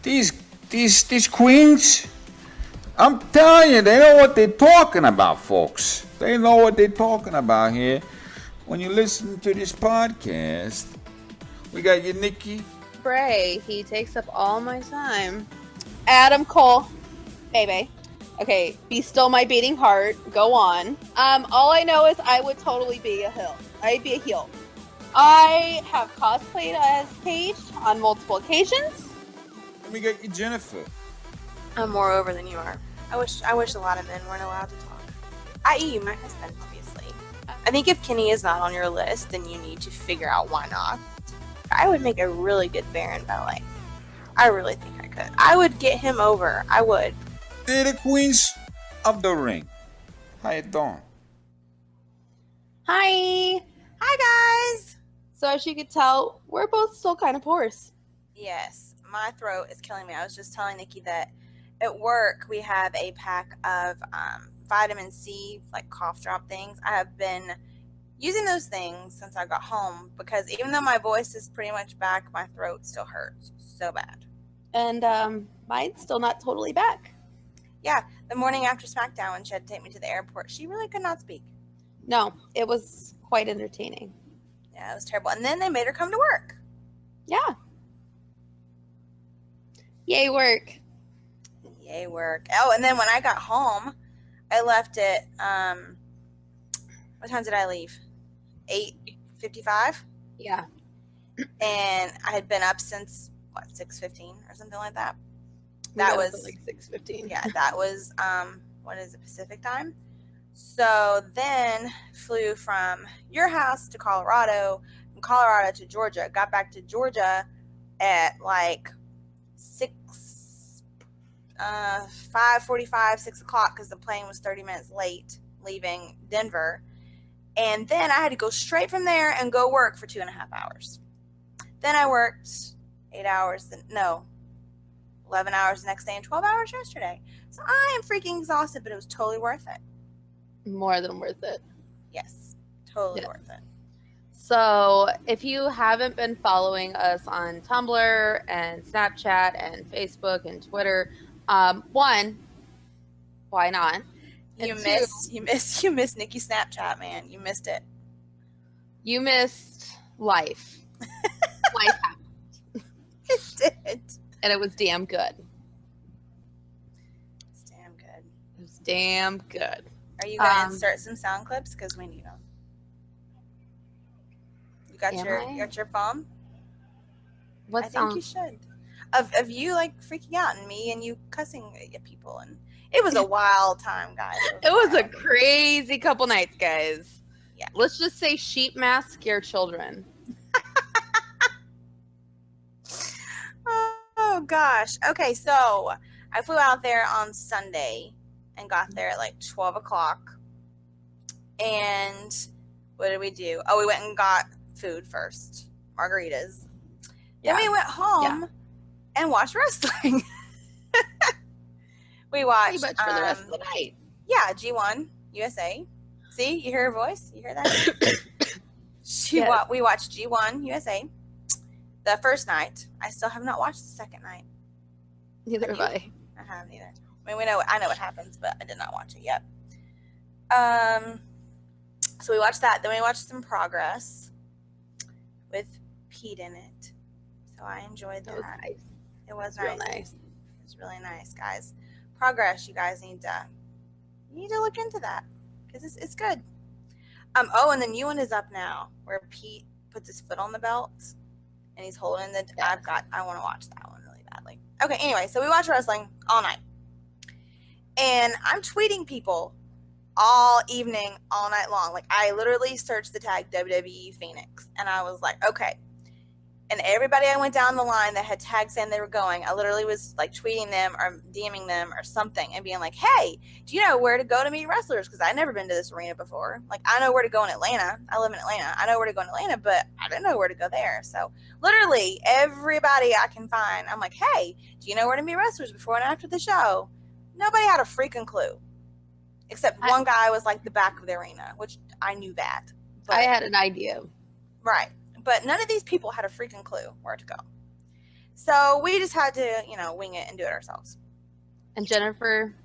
These these queens, I'm telling you, they know what they're talking about, folks. They know what they're talking about here. When you listen to this podcast, we got your Nikki. Bray, he takes up all my time. Adam Cole, baby. Okay, be still my beating heart. Go on. All I know is I would totally be a heel. I'd be a heel. I have cosplayed as Paige on multiple occasions. And we got your Jennifer. I'm more over than you are. I wish a lot of men weren't allowed to talk. I.e. my husband, obviously. I think if Kenny is not on your list, then you need to figure out why not. I would make a really good Baron ballet. I really think I could. I would get him over. I would. They're the queens of the ring. How you doing? Hi. Hi, guys. So as you could tell, we're both still kind of hoarse. Yes, my throat is killing me. I was just telling Nikki that at work we have a pack of vitamin C, like cough drop things. I have been using those things since I got home because even though my voice is pretty much back, my throat still hurts so bad. And mine's still not totally back. Yeah, the morning after SmackDown when she had to take me to the airport, she really could not speak. No, it was quite entertaining. Yeah, it was terrible. And then they made her come to work. Yeah. Yay, work. Yay, work. Oh, and then when I got home, I left at, what time did I leave? 8:55? Yeah. And I had been up since, 6:15 or something like that. That was like 6:15. Yeah, that was, what is it, Pacific time? So then flew from your house to Colorado, from Colorado to Georgia. Got back to Georgia at like 5:45, 6 o'clock because the plane was 30 minutes late leaving Denver. And then I had to go straight from there and go work for 2.5 hours. Then I worked 8 hours, 11 hours the next day and 12 hours yesterday. So I am freaking exhausted, but it was totally worth it. More than worth it. Yes, totally worth it. So if you haven't been following us on Tumblr and Snapchat and Facebook and Twitter, one, why not? You And missed Nikki Snapchat, man. You missed it. You missed life. Life happened. It did. And it was damn good. It's damn good. It was damn good. Are you going to insert some sound clips? Because we need them. You got your phone? What I think you should. Of you like freaking out and me and you cussing at people, and it was a wild time, guys. It was a crazy couple nights, guys. Yeah. Let's just say sheep masks scare children. Oh gosh. Okay, so I flew out there on Sunday and got there at like 12 o'clock. And what did we do? Oh, we went and got food first. Margaritas. Yeah. Then we went home and watched wrestling. We watched pretty much for the rest of the night. Yeah, G1 USA. See, you hear her voice? You hear that? We watched G1 USA the first night. I still have not watched the second night. Neither have I. I haven't either. I mean, I know what happens, but I did not watch it yet. So we watched that. Then we watched some Progress with Pete in it. So I enjoyed that. That was nice. It was Real nice. nice. It was really nice, guys. Progress, you guys need to look into that because it's good. Oh, and the new one is up now where Pete puts his foot on the belt and he's holding the. Yes. I want to watch that one really badly. Okay, anyway, so we watch wrestling all night, and I'm tweeting people all evening, all night long. Like I literally searched the tag WWE Phoenix, and I was like, okay. And everybody I went down the line that had tags saying they were going, I literally was like tweeting them or DMing them or something and being like, hey, do you know where to go to meet wrestlers? Because I've never been to this arena before. Like, I know where to go in Atlanta. I live in Atlanta. I know where to go in Atlanta, but I didn't know where to go there. So literally everybody I can find, I'm like, hey, do you know where to meet wrestlers before and after the show? Nobody had a freaking clue. Except one guy was like the back of the arena, which I knew that. But, I had an idea. Right. But none of these people had a freaking clue where to go. So we just had to, wing it and do it ourselves. And Jennifer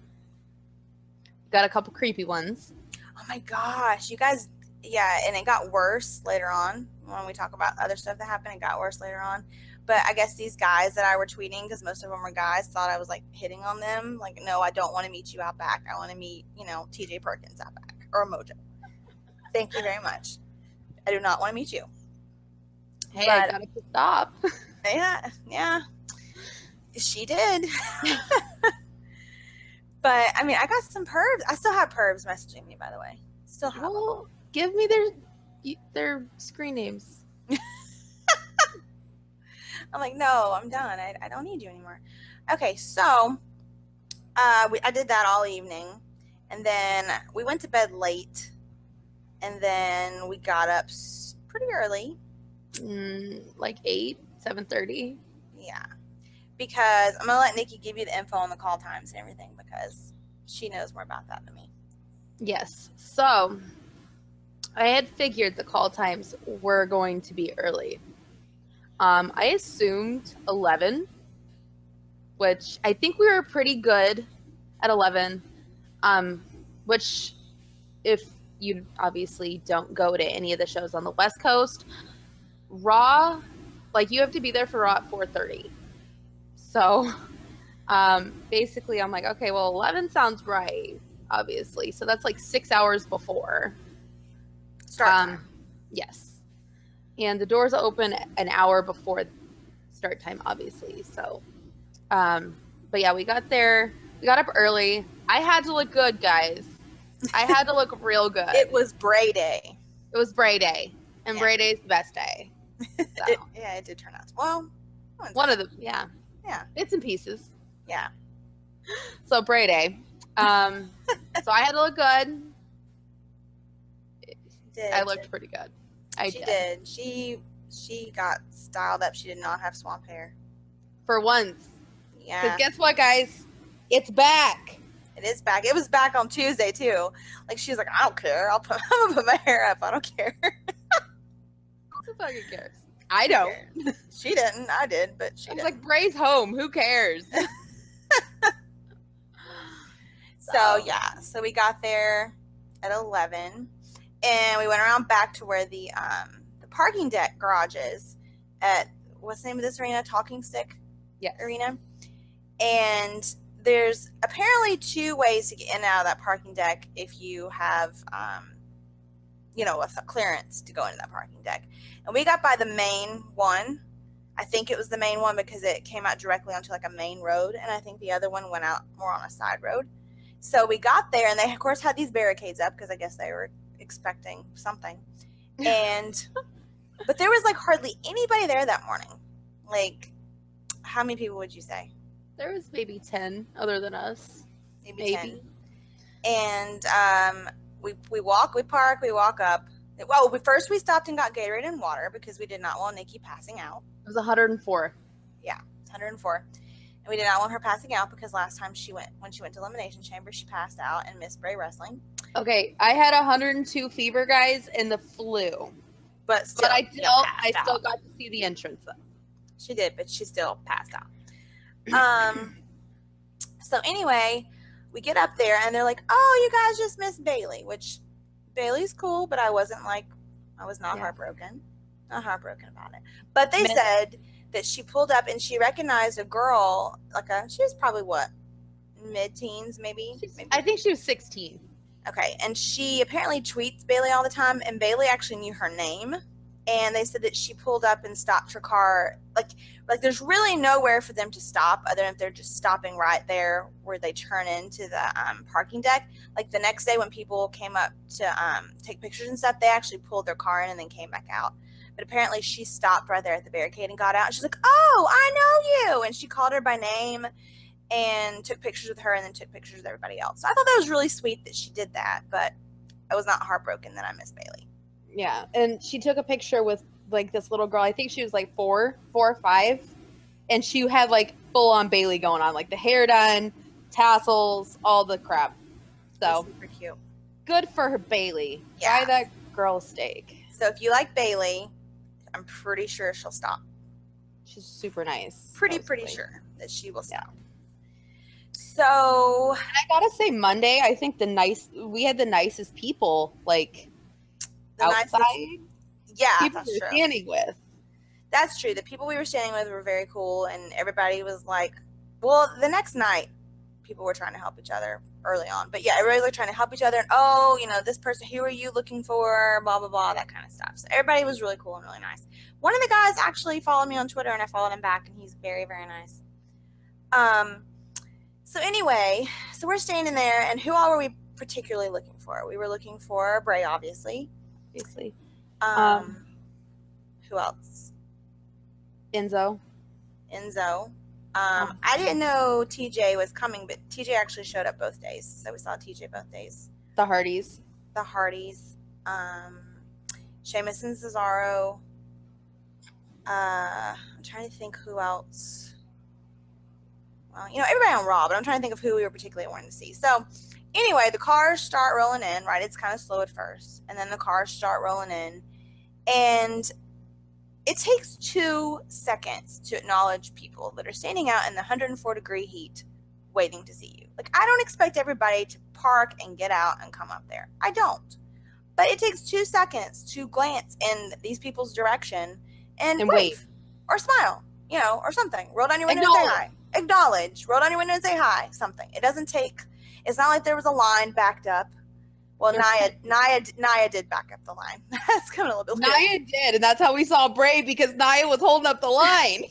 got a couple creepy ones. Oh my gosh, you guys, yeah, and it got worse later on. When we talk about other stuff that happened, it got worse later on. But I guess these guys that I were tweeting, because most of them were guys, thought I was like hitting on them. Like, no, I don't want to meet you out back. I want to meet, TJ Perkins out back or Mojo. Thank you very much. I do not want to meet you. Hey, I gotta stop. Yeah, she did. But I mean, I got some pervs. I still have pervs messaging me, by the way. Still have. Well, give me their screen names. I'm like, no, I'm done. I don't need you anymore. Okay, so I did that all evening, and then we went to bed late, and then we got up pretty early. Like 7:30. Yeah, because I'm gonna let Nikki give you the info on the call times and everything because she knows more about that than me. Yes. So I had figured the call times were going to be early. I assumed 11, which I think we were pretty good at 11. Which, if you obviously don't go to any of the shows on the West Coast, Raw, like you have to be there for Raw at 4:30. So basically I'm like, okay, well 11 sounds right, obviously. So that's like 6 hours before Start time. Yes. And the doors open an hour before start time, obviously. So, but yeah, we got there. We got up early. I had to look good, guys. I had to look real good. It was Bray Day. It was Bray Day. And Bray Day is the best day. So. It did turn out. Well, one of them, yeah. Yeah. Bits and pieces. Yeah. So Bray Day. So I had to look good. I looked pretty good. She did. She got styled up. She did not have swamp hair. For once. Yeah. Because guess what, guys? It's back. It is back. It was back on Tuesday, too. Like, she's like, I don't care. I'm going to put my hair up. I don't care. Who fucking cares? I don't. She didn't. I did, but she didn't. Like, Bray's home. Who cares? So, yeah. So, we got there at 11. And we went around back to where the parking deck garage is at, what's the name of this arena? Talking Stick Arena. And there's apparently 2 ways to get in and out of that parking deck if you have, a clearance to go into that parking deck. And we got by the main one. I think it was the main one because it came out directly onto like a main road. And I think the other one went out more on a side road. So we got there and they, of course, had these barricades up because I guess they were expecting something. And but there was like hardly anybody there that morning. Like, how many people would you say? There was maybe 10 other than us. Maybe 10. And we walk, we park, we walk up. Well, first we stopped and got Gatorade and water because we did not want Nikki passing out. It was 104. Yeah, 104. And we did not want her passing out because last time when she went to Elimination Chamber, she passed out and missed Bray Wrestling. Okay, I had 102 fever, guys, and the flu. But still, I still got to see the entrance, though. She did, but she still passed out. So anyway, we get up there and they're like, "Oh, you guys just missed Bailey," which Bailey's cool, but I was not heartbroken. Not heartbroken about it. But they said that she pulled up and she recognized a girl, she was probably what, mid-teens maybe? I think she was 16. Okay, and she apparently tweets Bailey all the time, and Bailey actually knew her name. And they said that she pulled up and stopped her car. Like there's really nowhere for them to stop other than if they're just stopping right there where they turn into the parking deck. Like the next day when people came up to take pictures and stuff, they actually pulled their car in and then came back out. But apparently she stopped right there at the barricade and got out. And she's like, "Oh, I know you." And she called her by name and took pictures with her and then took pictures with everybody else. So I thought that was really sweet that she did that. But I was not heartbroken that I missed Bailey. Yeah, and she took a picture with like this little girl. I think she was like 4 or 5, and she had like full on Bailey going on, like the hair done, tassels, all the crap. So super cute. Good for her, Bailey. Yeah. Buy that girl a steak. So if you like Bailey, I'm pretty sure she'll stop. She's super nice. Pretty supposedly. sure that she will stop. Yeah. So And I gotta say, Monday, I think we had the nicest people, like, the outside yeah, people that's we were true. standing with. That's true. The people we were standing with were very cool, and everybody was like, well, the next night, people were trying to help each other early on. But yeah, everybody was like trying to help each other, and oh, you know, this person, who are you looking for, blah, blah, blah, that kind of stuff. So everybody was really cool and really nice. One of the guys actually followed me on Twitter, and I followed him back, and he's very, very nice. So anyway, so we're standing there, and who all were we particularly looking for? We were looking for Bray, obviously. Who else? Enzo. I didn't know TJ was coming, but TJ actually showed up both days. So we saw TJ both days. The Hardys. Sheamus and Cesaro. I'm trying to think who else. Well, you know, everybody on Raw, but I'm trying to think of who we were particularly wanting to see. So anyway, the cars start rolling in, right? It's kind of slow at first. And then the cars start rolling in. And it takes 2 seconds to acknowledge people that are standing out in the 104-degree heat waiting to see you. Like, I don't expect everybody to park and get out and come up there. I don't. But it takes 2 seconds to glance in these people's direction and wave. Wait. Or smile, you know, or something. Roll down your window and say hi. Acknowledge. Roll down your window and say hi. Something. It doesn't take, it's not like there was a line backed up. Well, Nia did back up the line. That's coming a little bit later. Nia did, and that's how we saw Bray, because Nia was holding up the line.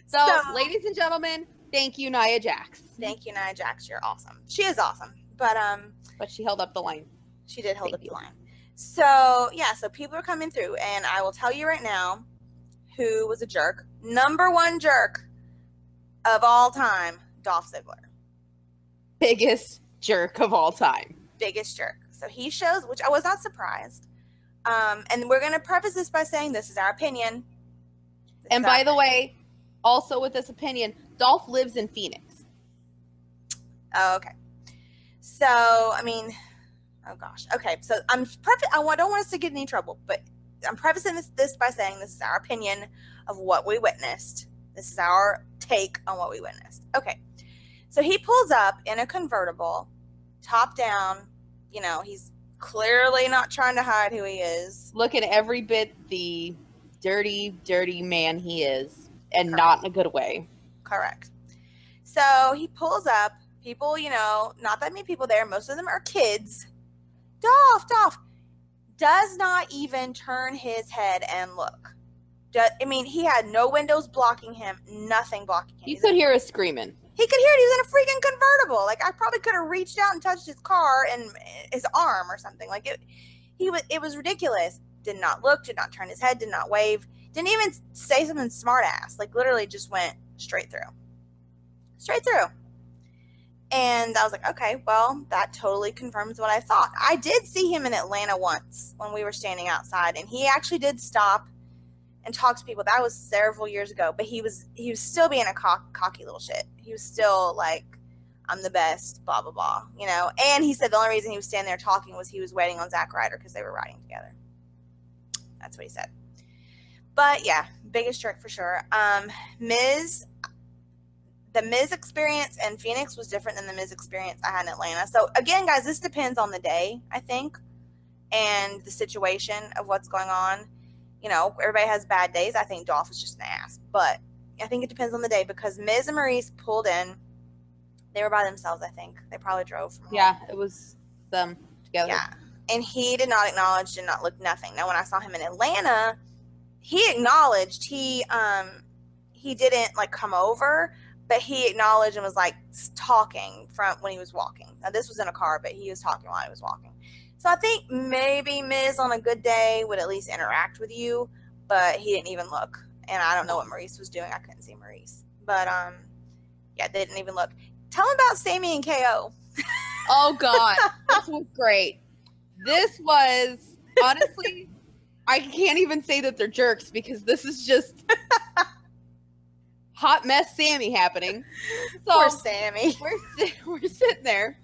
so, ladies and gentlemen, thank you, Nia Jax. Thank you, Nia Jax. You're awesome. She is awesome. But she held up the line. She did hold up the line. So yeah, so people are coming through, and I will tell you right now who was a jerk. Number 1 jerk of all time, Dolph Ziggler. Biggest jerk of all time. Biggest jerk. So he shows, which I was not surprised. And we're going to preface this by saying this is our opinion. And by the way, also with this opinion, Dolph lives in Phoenix. Oh, okay. So, I mean, oh gosh. Okay, so I don't want us to get in any trouble, but I'm prefacing this by saying this is our opinion of what we witnessed. This is our take on what we witnessed. Okay. So he pulls up in a convertible, top down. You know, he's clearly not trying to hide who he is. Looking every bit the dirty, dirty man he is, and Correct. not in a good way. Correct. So he pulls up. People, you know, not that many people there. Most of them are kids. Dolph does not even turn his head and look. I mean, he had no windows blocking him, nothing blocking him. You could hear us screaming. He could hear it. He was in a freaking convertible. Like, I probably could have reached out and touched his car and his arm or something. Like, it was ridiculous. Did not look, did not turn his head, did not wave, didn't even say something smart ass. Like, literally just went straight through. And I was like, okay, well, that totally confirms what I thought. I did see him in Atlanta once when we were standing outside, and he actually did stop and talk to people. That was several years ago, but he was still being a cocky little shit. He was still like, I'm the best, blah, blah, blah, you know? And he said the only reason he was standing there talking was he was waiting on Zack Ryder because they were riding together. That's what he said. But yeah, biggest jerk for sure. The Miz experience in Phoenix was different than the Miz experience I had in Atlanta. So again, guys, this depends on the day, I think, and the situation of what's going on. You know, everybody has bad days. I think Dolph is just an ass. But I think it depends on the day because Miz and Maurice pulled in. They were by themselves, I think. They probably drove from home. Yeah, it was them together. Yeah. And he did not acknowledge, did not look nothing. Now, when I saw him in Atlanta, he acknowledged. He didn't, like, come over, but he acknowledged and was, like, talking from when he was walking. Now, this was in a car, but he was talking while he was walking. So I think maybe Miz on a good day would at least interact with you, but he didn't even look. And I don't know what Maurice was doing. I couldn't see Maurice. But, yeah, they didn't even look. Tell him about Sammy and KO. Oh, God. This was great. This was, honestly, I can't even say that they're jerks because this is just hot mess Sammy happening. So Poor Sammy. We're sitting there,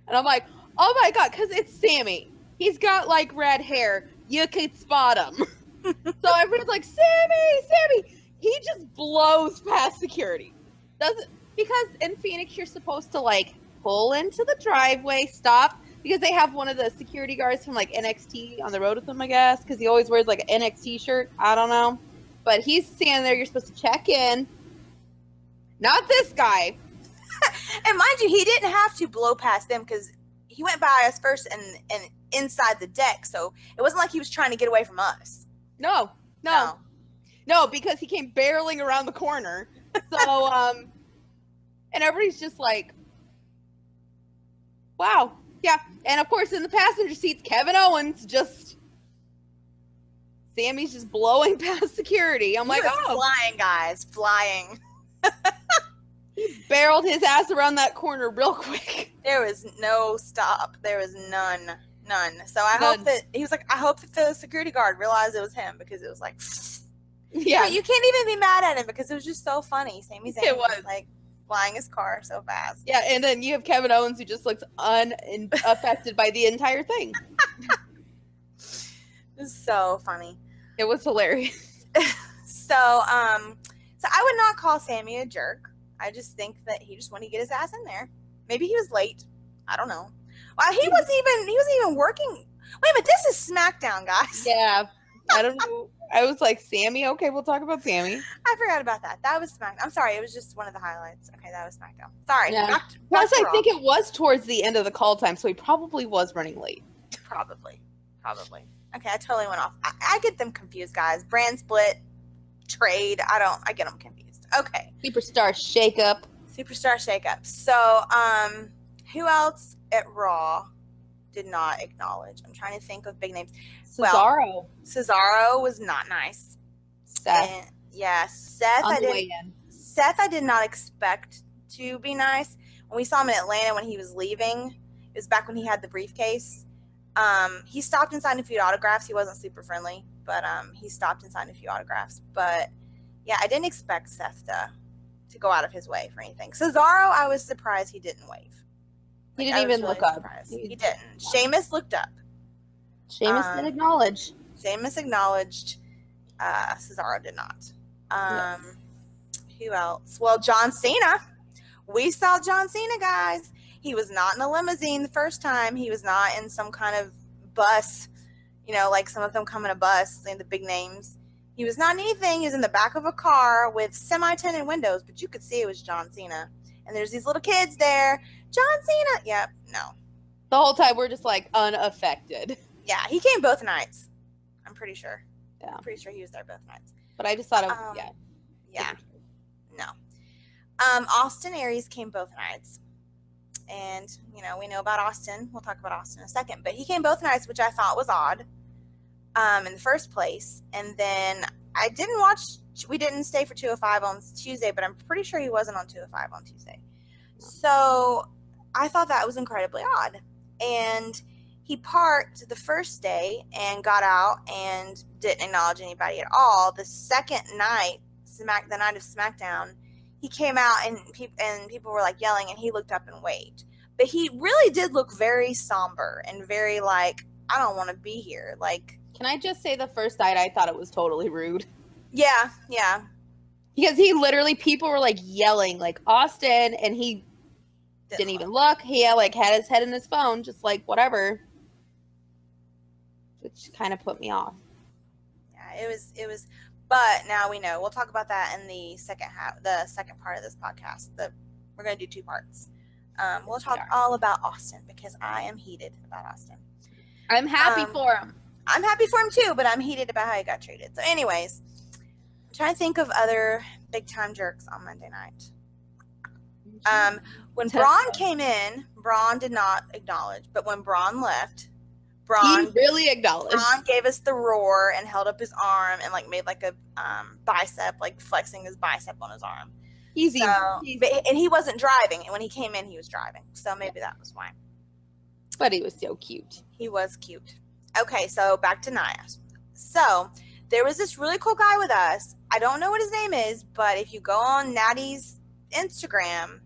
and I'm like, oh my God, because it's Sammy. He's got like red hair. You could spot him. So everybody's like, Sammy, he just blows past security. Doesn't, because in Phoenix you're supposed to like pull into the driveway, stop, because they have one of the security guards from like NXT on the road with them, I guess, because he always wears like an NXT shirt. I don't know. But he's standing there, you're supposed to check in. Not this guy. And mind you, he didn't have to blow past them because he went by us first and inside the deck, so it wasn't like he was trying to get away from us. No, because he came barreling around the corner. So, and everybody's just like, wow. Yeah. And of course, in the passenger seats, Kevin Owens Sammy's just blowing past security. I'm like, oh. Flying, guys. Flying. He barreled his ass around that corner real quick. There was no stop. There was none. So I hope that the security guard realized it was him, because it was like, yeah, you can't even be mad at him because it was just so funny. Sami Zayn was like flying his car so fast. Yeah, and then you have Kevin Owens who just looks unaffected by the entire thing. It's so funny. It was hilarious. So I would not call Sami a jerk. I just think that he just wanted to get his ass in there. Maybe he was late. I don't know. Well, he wasn't even working. Wait a minute, this is SmackDown, guys. Yeah. I don't know. I was like, Sami? Okay, we'll talk about Sami. I forgot about that. That was SmackDown. I'm sorry, it was just one of the highlights. Okay, that was SmackDown. Sorry. Yeah. Plus, I think it was towards the end of the call time, so he probably was running late. Probably. Okay, I totally went off. I get them confused, guys. Brand split, trade. I get them confused. Okay. Superstar shakeup. So, who else at Raw did not acknowledge? I'm trying to think of big names. Cesaro. Well, Cesaro was not nice. Seth. Seth. Seth, I did not expect to be nice. When we saw him in Atlanta when he was leaving, it was back when he had the briefcase. He stopped and signed a few autographs. He wasn't super friendly, but he stopped and signed a few autographs. But yeah, I didn't expect Seth to go out of his way for anything. Cesaro, I was surprised he didn't wave. He didn't even look up. He didn't. Sheamus looked up. Sheamus did acknowledge. Sheamus acknowledged. Cesaro did not. Yes. Who else? Well, John Cena. We saw John Cena, guys. He was not in a limousine the first time. He was not in some kind of bus. Like some of them come in a bus, the big names. He was not in anything. He was in the back of a car with semi-tinted windows, but you could see it was John Cena. And there's these little kids there. John Cena. Yep. No. The whole time we're just like unaffected. Yeah, he came both nights. I'm pretty sure. Yeah. I'm pretty sure he was there both nights. But I just thought it was, Yeah. No. Austin Aries came both nights. And, we know about Austin. We'll talk about Austin in a second. But he came both nights, which I thought was odd in the first place. And then we didn't stay for 205 on Tuesday, but I'm pretty sure he wasn't on 205 on Tuesday. So I thought that was incredibly odd. And he parked the first day and got out and didn't acknowledge anybody at all. The second night, the night of SmackDown, he came out and people were like yelling, and he looked up and waved. But he really did look very somber and very like, I don't want to be here. Like, can I just say the first night I thought it was totally rude? Yeah. Because he literally, people were like yelling, like Austin, and he didn't even look. He had his head in his phone, just like whatever. Which kind of put me off. Yeah, it was. But now we know. We'll talk about that in the second part of this podcast. We're going to do two parts. We'll talk all about Austin because I am heated about Austin. I'm happy for him. I'm happy for him too, but I'm heated about how he got treated. So anyways, I'm trying to think of other big time jerks on Monday night. When Braun came in, Braun did not acknowledge, but when Braun left, he really acknowledged. Braun gave us the roar and held up his arm and made a bicep, flexing his bicep on his arm. Easy. And he wasn't driving, and when he came in, he was driving. So maybe that was why. But he was so cute. He was cute. Okay, so back to Nia. So there was this really cool guy with us. I don't know what his name is, but if you go on Natty's Instagram,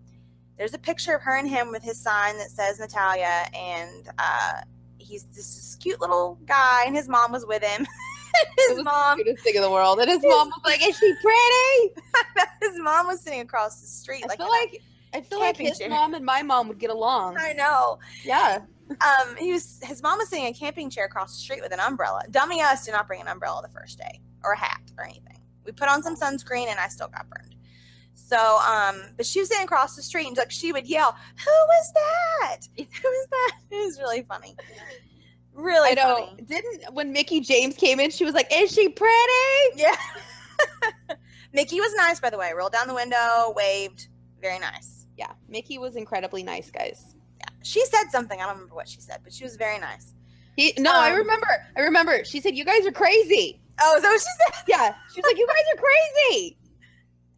there's a picture of her and him with his sign that says Natalia, and he's this cute little guy, and his mom was with him. His mom. The cutest thing in the world. And his mom was like, "Is she pretty?" His mom was sitting across the street. I feel like his mom and my mom would get along. I know. Yeah. His mom was sitting in a camping chair across the street with an umbrella. Dummy us did not bring an umbrella the first day or a hat or anything. We put on some sunscreen and I still got burned. So, but she was sitting across the street and like she would yell, "Who was that? Who was that?" It was really funny. Really funny. When Mickey James came in, she was like, "Is she pretty?" Yeah. Mickey was nice, by the way. Rolled down the window, waved. Very nice. Yeah, Mickey was incredibly nice, guys. Yeah, she said something. I don't remember what she said, but she was very nice. I remember. She said, "You guys are crazy." Oh, is that what she said? Yeah. She was like, "You guys are crazy."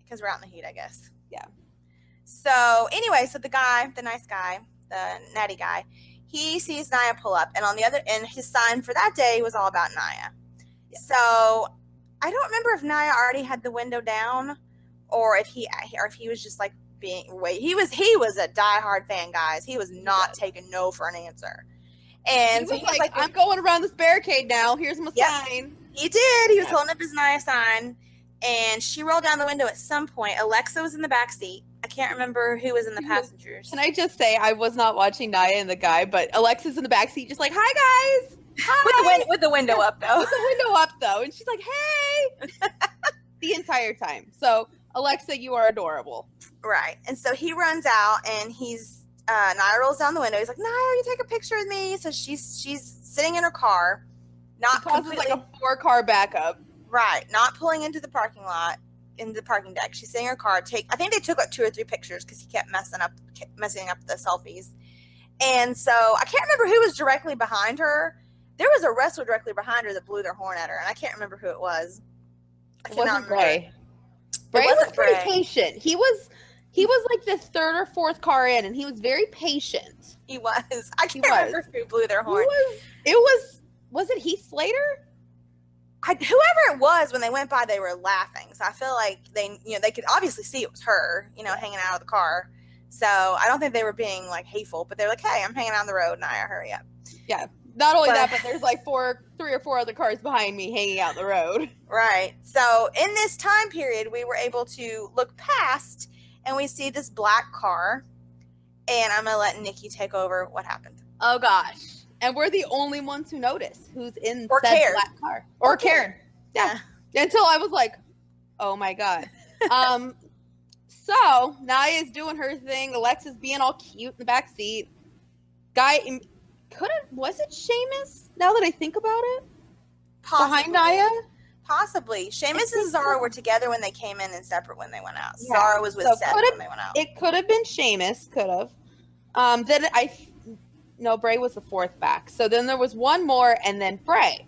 Because we're out in the heat, I guess. Yeah. So anyway, the nice guy, the natty guy, he sees Naya pull up, and on the other end, his sign for that day was all about Naya. Yeah. So I don't remember if Naya already had the window down, or if he was just like he was a diehard fan, guys. He was not taking no for an answer. And he was like, "I'm going around this barricade now. Here's my sign." He did. He was holding up his Naya sign, and she rolled down the window at some point. Alexa was in the back seat. I can't remember who was in the passengers. Can I just say I was not watching Naya and the guy, but Alexa's in the back seat, just like, "Hi guys." Hi. With the window up though. With the window up though, and she's like, "Hey," the entire time. So Alexa, you are adorable. Right. And so he runs out, and Naya rolls down the window. He's like, "Naya, you take a picture with me." So she's sitting in her car, not causes like a 4-car backup. Right, not pulling into the parking lot, in the parking deck. She's sitting in her car. I think they took like 2 or 3 pictures because he kept messing up the selfies. And so I can't remember who was directly behind her. There was a wrestler directly behind her that blew their horn at her, and I can't remember who it was. It wasn't Bray. Bray was pretty patient. He was like the 3rd or 4th car in, and he was very patient. He was. I can't remember who blew their horn. Was it Heath Slater? Whoever it was, when they went by, they were laughing. So I feel like they could obviously see it was her, hanging out of the car. So I don't think they were being like hateful, but they're like, "Hey, I'm hanging out on the road, Naya, hurry up." Yeah. Not only that, but there's like 3 or 4 other cars behind me hanging out the road. Right. So in this time period, we were able to look past, and we see this black car. And I'm gonna let Nikki take over. What happened? Oh gosh. And we're the only ones who notice who's in or said cared. black car. Or cared. Yeah. Until I was like, "Oh my God." So Naya's doing her thing. Alexa's being all cute in the back seat. Was it Seamus? Now that I think about it, Possibly. Behind Naya, possibly. Seamus and Zara were together when they came in and separate when they went out. Yeah. Zara was with Seth when they went out. It could have been Seamus. Could have. No, Bray was the 4th back. So then there was one more, and then Bray.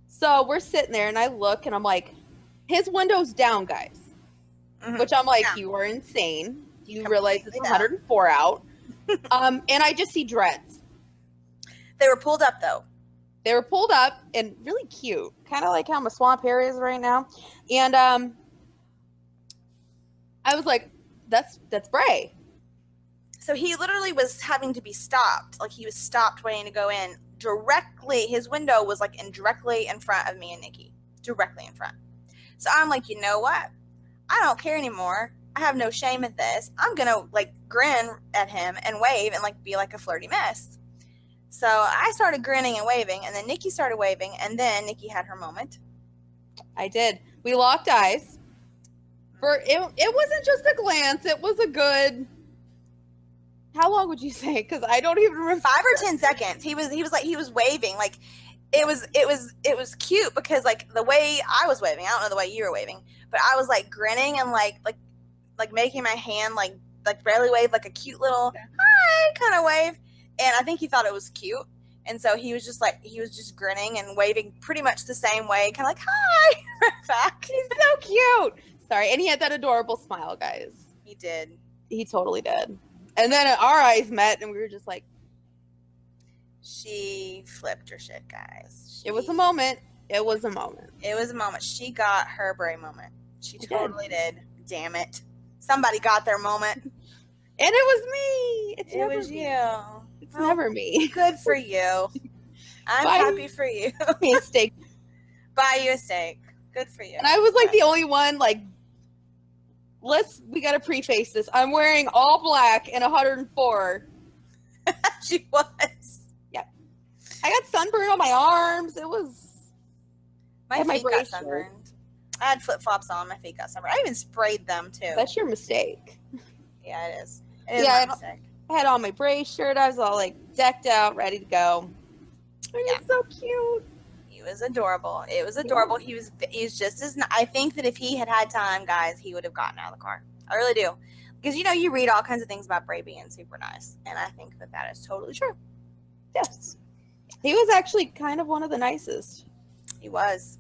So we're sitting there, and I look, and I'm like, his window's down, guys. Mm-hmm. Which I'm like, You are insane. You realize it's 104 out. And I just see dreads. They were pulled up, though. They were pulled up and really cute. Kind of like how my swamp hair is right now. And I was like, that's Bray. So he literally was having to be stopped. Like, he was stopped waiting to go in directly. His window was like directly in front of me and Nikki. Directly in front. So I'm like, you know what? I don't care anymore. I have no shame at this. I'm going to like grin at him and wave and like be like a flirty mess. So I started grinning and waving, and then Nikki started waving, and then Nikki had her moment. I did. We locked eyes. It wasn't just a glance. It was a good. How long would you say? Because I don't even remember. 5 or 10 seconds. He was waving. Like it was cute because like the way I was waving, I don't know the way you were waving, but I was like grinning and like making my hand like barely wave, like a cute little hi kind of wave. And I think he thought it was cute. And so he was just grinning and waving pretty much the same way, kind of like, hi, back. He's so cute. Sorry. And he had that adorable smile, guys. He did. He totally did. And then our eyes met, and we were just like. She flipped her shit, guys. It was a moment. It was a moment. It was a moment. She got her Bray moment. She totally did. Damn it. Somebody got their moment. And it was me. It was you. It's never me. Good for you. I'm happy for you. Mistake. Buy you a steak. Good for you. And I was like the only one, like, we got to preface this. I'm wearing all black and 104. She was. Yeah. I got sunburn on my arms. It was. My feet got sunburned. I had flip-flops on. My feet got sunburned. I even sprayed them, too. That's your mistake. Yeah, it is. It is my mistake. I had on my brace shirt. I was all, like, decked out, ready to go. It was so cute. He was adorable. It was adorable. Yeah. He's just as. I think that if he had time, guys, he would have gotten out of the car. I really do, because you read all kinds of things about Bray being super nice, and I think that is totally true. Yes, he was actually kind of one of the nicest. He was,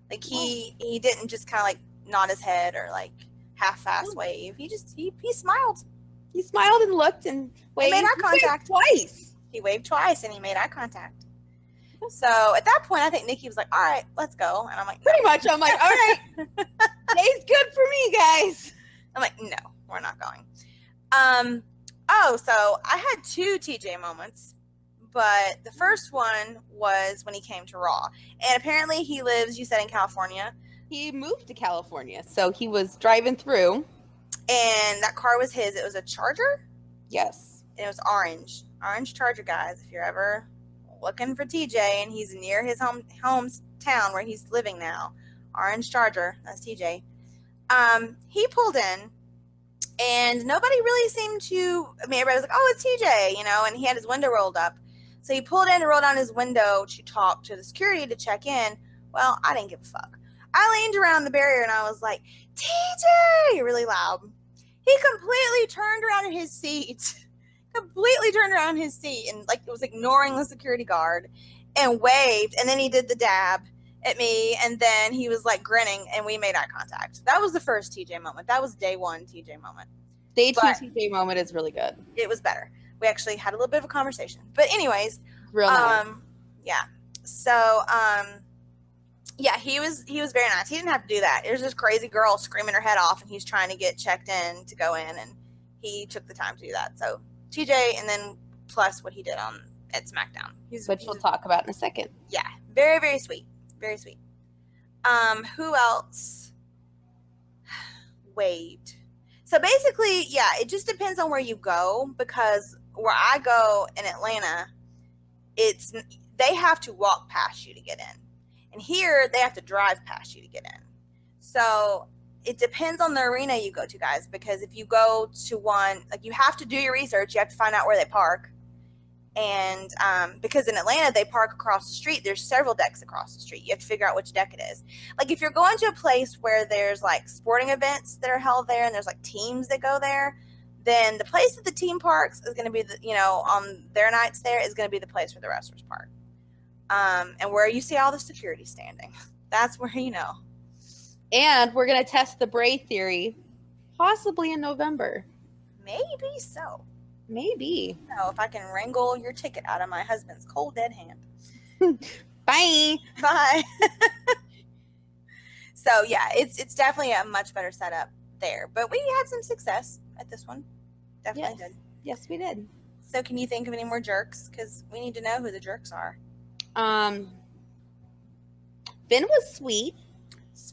like he didn't just kind of like nod his head or like half-ass wave. He smiled. He smiled and looked and waved. He made eye contact twice. He waved twice and he made eye contact. So at that point, I think Nikki was like, all right, let's go. And I'm like, no. Pretty much. I'm like, all right, today's good for me, guys. I'm like, no, we're not going. So I had 2 TJ moments, but the first one was when he came to Raw. And apparently he lives, you said, in California. He moved to California, so he was driving through. And that car was his. It was a Charger? Yes. And it was orange. Orange Charger, guys, if you're ever looking for TJ and he's near his hometown where he's living now. Orange Charger, that's TJ. He pulled in and nobody really seemed to, everybody was like, oh, it's TJ, and he had his window rolled up. So he pulled in and rolled down his window to talk to the security to check in. Well, I didn't give a fuck. I leaned around the barrier and I was like, TJ, really loud. He completely turned around in his seat. And like it was ignoring the security guard and waved, and then he did the dab at me, and then he was like grinning and we made eye contact. That was the first TJ moment. That was day 1 TJ moment. Day 2 TJ moment is really good. It was better. We actually had a little bit of a conversation. But anyways, real nice. Yeah. So yeah, he was very nice. He didn't have to do that. There's this crazy girl screaming her head off and he's trying to get checked in to go in, and he took the time to do that. So TJ, and then plus what he did at SmackDown. Which we'll talk about in a second. Yeah. Very, very sweet. Very sweet. Who else waved? So basically, yeah, it just depends on where you go, because where I go in Atlanta, they have to walk past you to get in. And here, they have to drive past you to get in. So it depends on the arena you go to, guys, because if you go to one, like, you have to do your research. You have to find out where they park. And because in Atlanta, they park across the street. There's several decks across the street. You have to figure out which deck it is. Like, if you're going to a place where there's, like, sporting events that are held there and there's, like, teams that go there, then the place that the team parks is going to be, on their nights there is going to be the place where the wrestlers park. And where you see all the security standing. That's where you know. And we're going to test the Bray theory possibly in November. Maybe so. Maybe. So if I can wrangle your ticket out of my husband's cold dead hand. Bye. Bye. So yeah, it's definitely a much better setup there. But we had some success at this one. Definitely did. Yes, we did. So can you think of any more jerks? Because we need to know who the jerks are. Finn was sweet.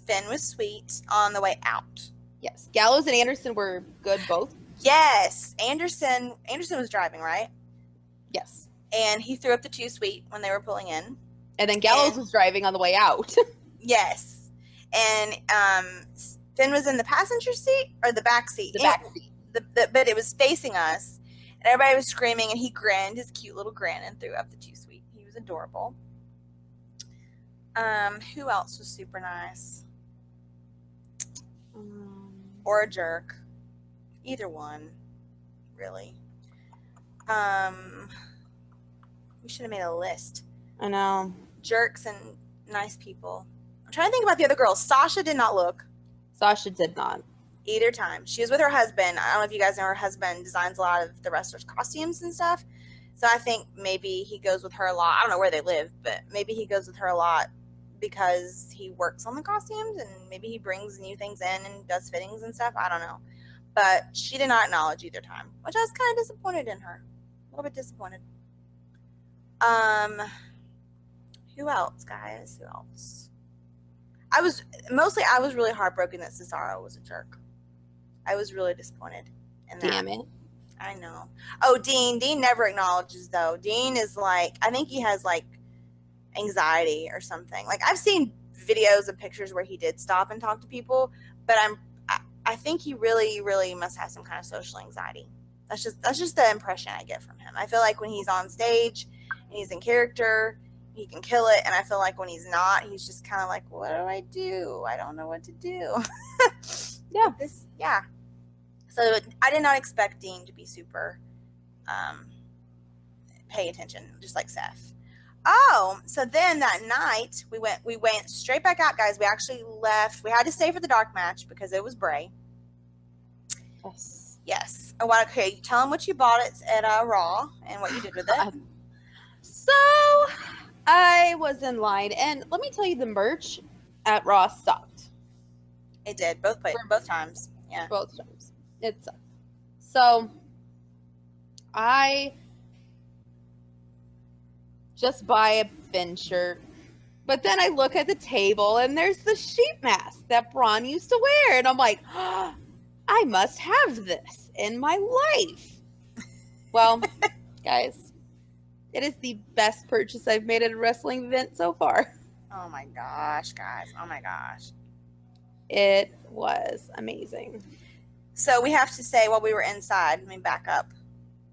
Finn was sweet on the way out. Yes. Gallows and Anderson were good both. Yes. Anderson was driving, right? Yes. And he threw up the 2 sweet when they were pulling in. And then Gallows was driving on the way out. Yes. And Finn was in the passenger seat or the back seat? The back seat. But it was facing us. And everybody was screaming, and he grinned, his cute little grin, and threw up the 2 sweet. He was adorable. Who else was super nice? Or a jerk. Either one, really. We should have made a list. I know. Jerks and nice people. I'm trying to think about the other girls. Sasha did not look. Sasha did not. Either time. She was with her husband. I don't know if you guys know, her husband designs a lot of the wrestlers' costumes and stuff. So I think maybe he goes with her a lot. I don't know where they live, but maybe he goes with her a lot because he works on the costumes, and maybe he brings new things in and does fittings and stuff. I don't know. But she did not acknowledge either time, which I was kind of disappointed in her. A little bit disappointed. Who else, guys? Who else? I was really heartbroken that Cesaro was a jerk. I was really disappointed in that. Damn it. I know. Oh, Dean never acknowledges though. Dean is like, I think he has like anxiety or something. Like I've seen videos and pictures where he did stop and talk to people, but I think he really, really must have some kind of social anxiety. That's just the impression I get from him. I feel like when he's on stage and he's in character, he can kill it, and I feel like when he's not, he's just kind of like, what do I do? I don't know what to do. Yeah. So I did not expect Dean to be super pay attention, just like Seth. Oh, so then that night we went straight back out, guys. We actually left. We had to stay for the dark match because it was Bray. Yes. Oh, okay. Tell them what you bought at Raw and what you did with it. So I was in line, and let me tell you, the merch at Raw sucked. It did both times. Yeah, both times. It sucked. So I just buy a Finn shirt, but then I look at the table, and there's the sheep mask that Braun used to wear, and I'm like, oh, I must have this in my life. Well, guys, it is the best purchase I've made at a wrestling event so far. Oh my gosh, guys. Oh my gosh. It was amazing. So we have to say, while we were inside, let me back up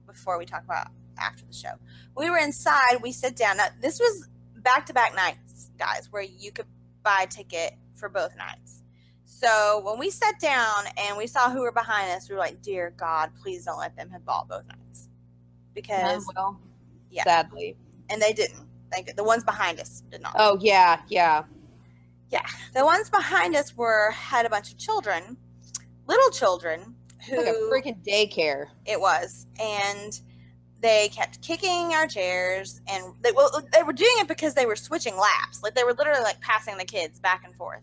before we talk about after the show. We were inside, we sit down. Now, this was back-to-back nights, guys, where you could buy a ticket for both nights. So when we sat down and we saw who were behind us, we were like, dear God, please don't let them have bought both nights. Because, yeah. Sadly. And they didn't. The ones behind us did not. Oh, yeah. Yeah. The ones behind us had a bunch of children, little children, who... Like a freaking daycare. It was. And they kept kicking our chairs, and they were doing it because they were switching laps. Like, they were literally, like, passing the kids back and forth.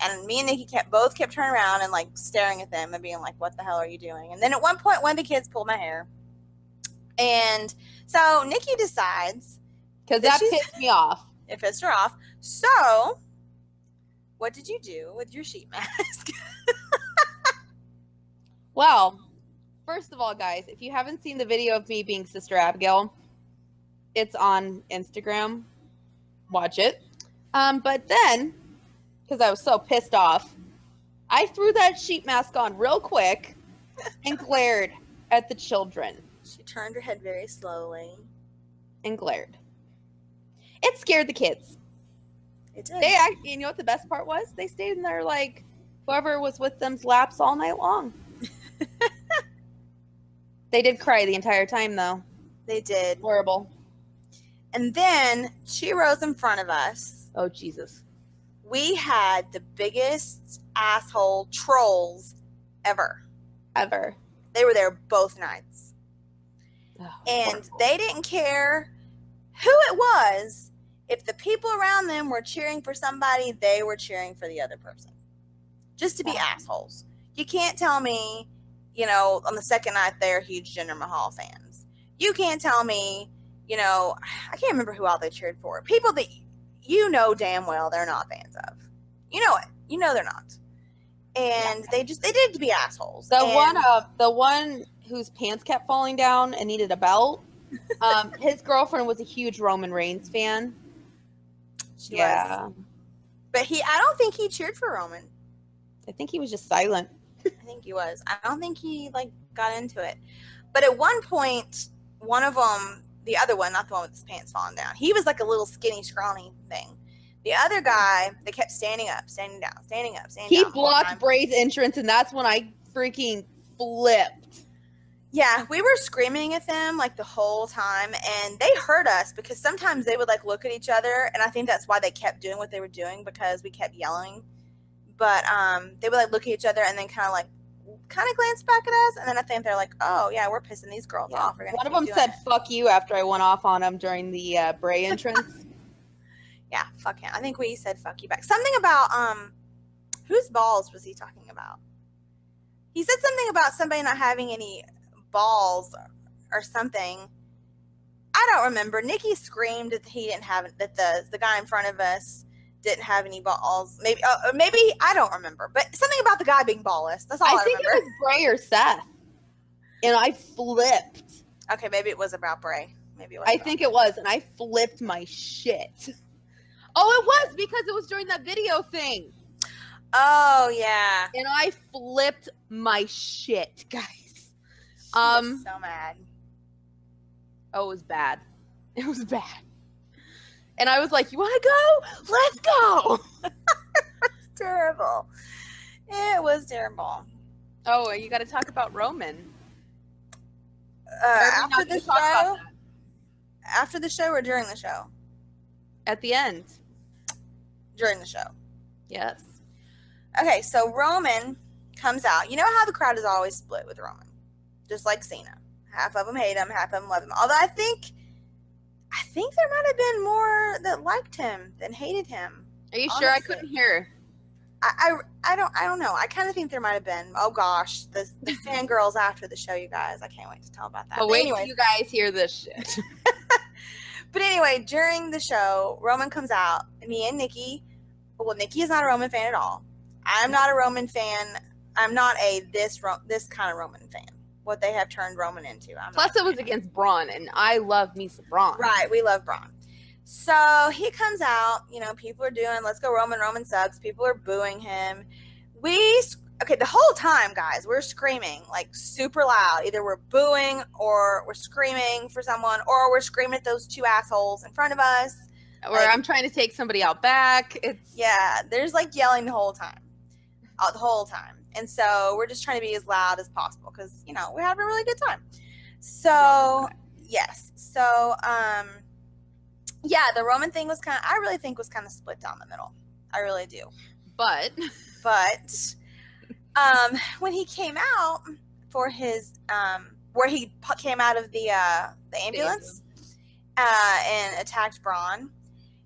And me and Nikki both kept turning around and, like, staring at them and being like, what the hell are you doing? And then at one point, one of the kids pulled my hair. And so Nikki decides... Because that pissed me off. It pissed her off. So, what did you do with your sheet mask? Well, first of all, guys, if you haven't seen the video of me being Sister Abigail, it's on Instagram. Watch it. But then, because I was so pissed off, I threw that sheet mask on real quick and glared at the children. She turned her head very slowly. And glared. It scared the kids. It did. You know what the best part was? They stayed in their, like, whoever was with them's laps all night long. They did cry the entire time, though. They did. Horrible. And then she rose in front of us. Oh, Jesus. We had the biggest asshole trolls ever. Ever. They were there both nights. Oh, and horrible. They didn't care who it was. If the people around them were cheering for somebody, they were cheering for the other person. Just to be assholes. You can't tell me, on the second night they're huge Jinder Mahal fans. You can't tell me, I can't remember who all they cheered for. People that you know damn well they're not fans of. You know it. You know they're not. And they did it to be assholes. The one whose pants kept falling down and needed a belt, his girlfriend was a huge Roman Reigns fan. She was. But I don't think he cheered for Roman. I think he was just silent. I think he was. I don't think he got into it. But at one point, one of them, the other one, not the one with his pants falling down, he was like a little skinny, scrawny thing. The other guy, they kept standing up, standing down, standing up, standing down. He blocked Bray's entrance, and that's when I freaking flipped. Yeah, we were screaming at them the whole time, and they heard us because sometimes they would look at each other, and I think that's why they kept doing what they were doing, because we kept yelling. But they would look at each other and then kind of glance back at us, and then I think they're like, oh yeah, we're pissing these girls off. One of them said "fuck you" after I went off on him during the Bray entrance. Yeah, fuck him. I think we said "fuck you" back. Something about whose balls was he talking about? He said something about somebody not having any balls or something. I don't remember. Nikki screamed that he didn't have it, that the guy in front of us didn't have any balls. Maybe I don't remember, but something about the guy being ballless. That's all I think remember. it was Bray or Seth, and I flipped. Okay, maybe it was about Bray. Maybe it was. I think it was, and I flipped my shit. Oh, it was because it was during that video thing. Oh yeah. And I flipped my shit, guys. She was so mad. Oh, it was bad. It was bad. And I was like, "You want to go? Let's go." It's terrible. It was terrible. Oh, you got to talk about Roman. After the show. After the show or during the show? At the end. During the show. Yes. Okay, so Roman comes out. You know how the crowd is always split with Roman, just like Cena. Half of them hate him, half of them love him. Although I think there might have been more that liked him than hated him. Are you honestly. sure? I couldn't hear. I don't know. I kind of think there might have been. Oh gosh, the fangirls after the show, you guys. I can't wait to tell about that. But wait till you guys hear this shit. But anyway, during the show, Roman comes out. Me and Nikki. Well, Nikki is not a Roman fan at all. I'm not a Roman fan. I'm not this kind of Roman fan. What they have turned Roman into. Plus, it was against Braun, and I love me some Braun. Right, we love Braun. So he comes out. You know, people are doing "Let's go Roman, Roman sucks." People are booing him. The whole time, guys, we're screaming like super loud. Either we're booing or we're screaming for someone, or we're screaming at those two assholes in front of us. Or I'm trying to take somebody out back. There's like yelling the whole time. And so we're just trying to be as loud as possible because, you know, we're having a really good time. So, yes. So, the Roman thing was I really think was kind of split down the middle. I really do. But when he came out for his, where he came out of the ambulance and attacked Braun,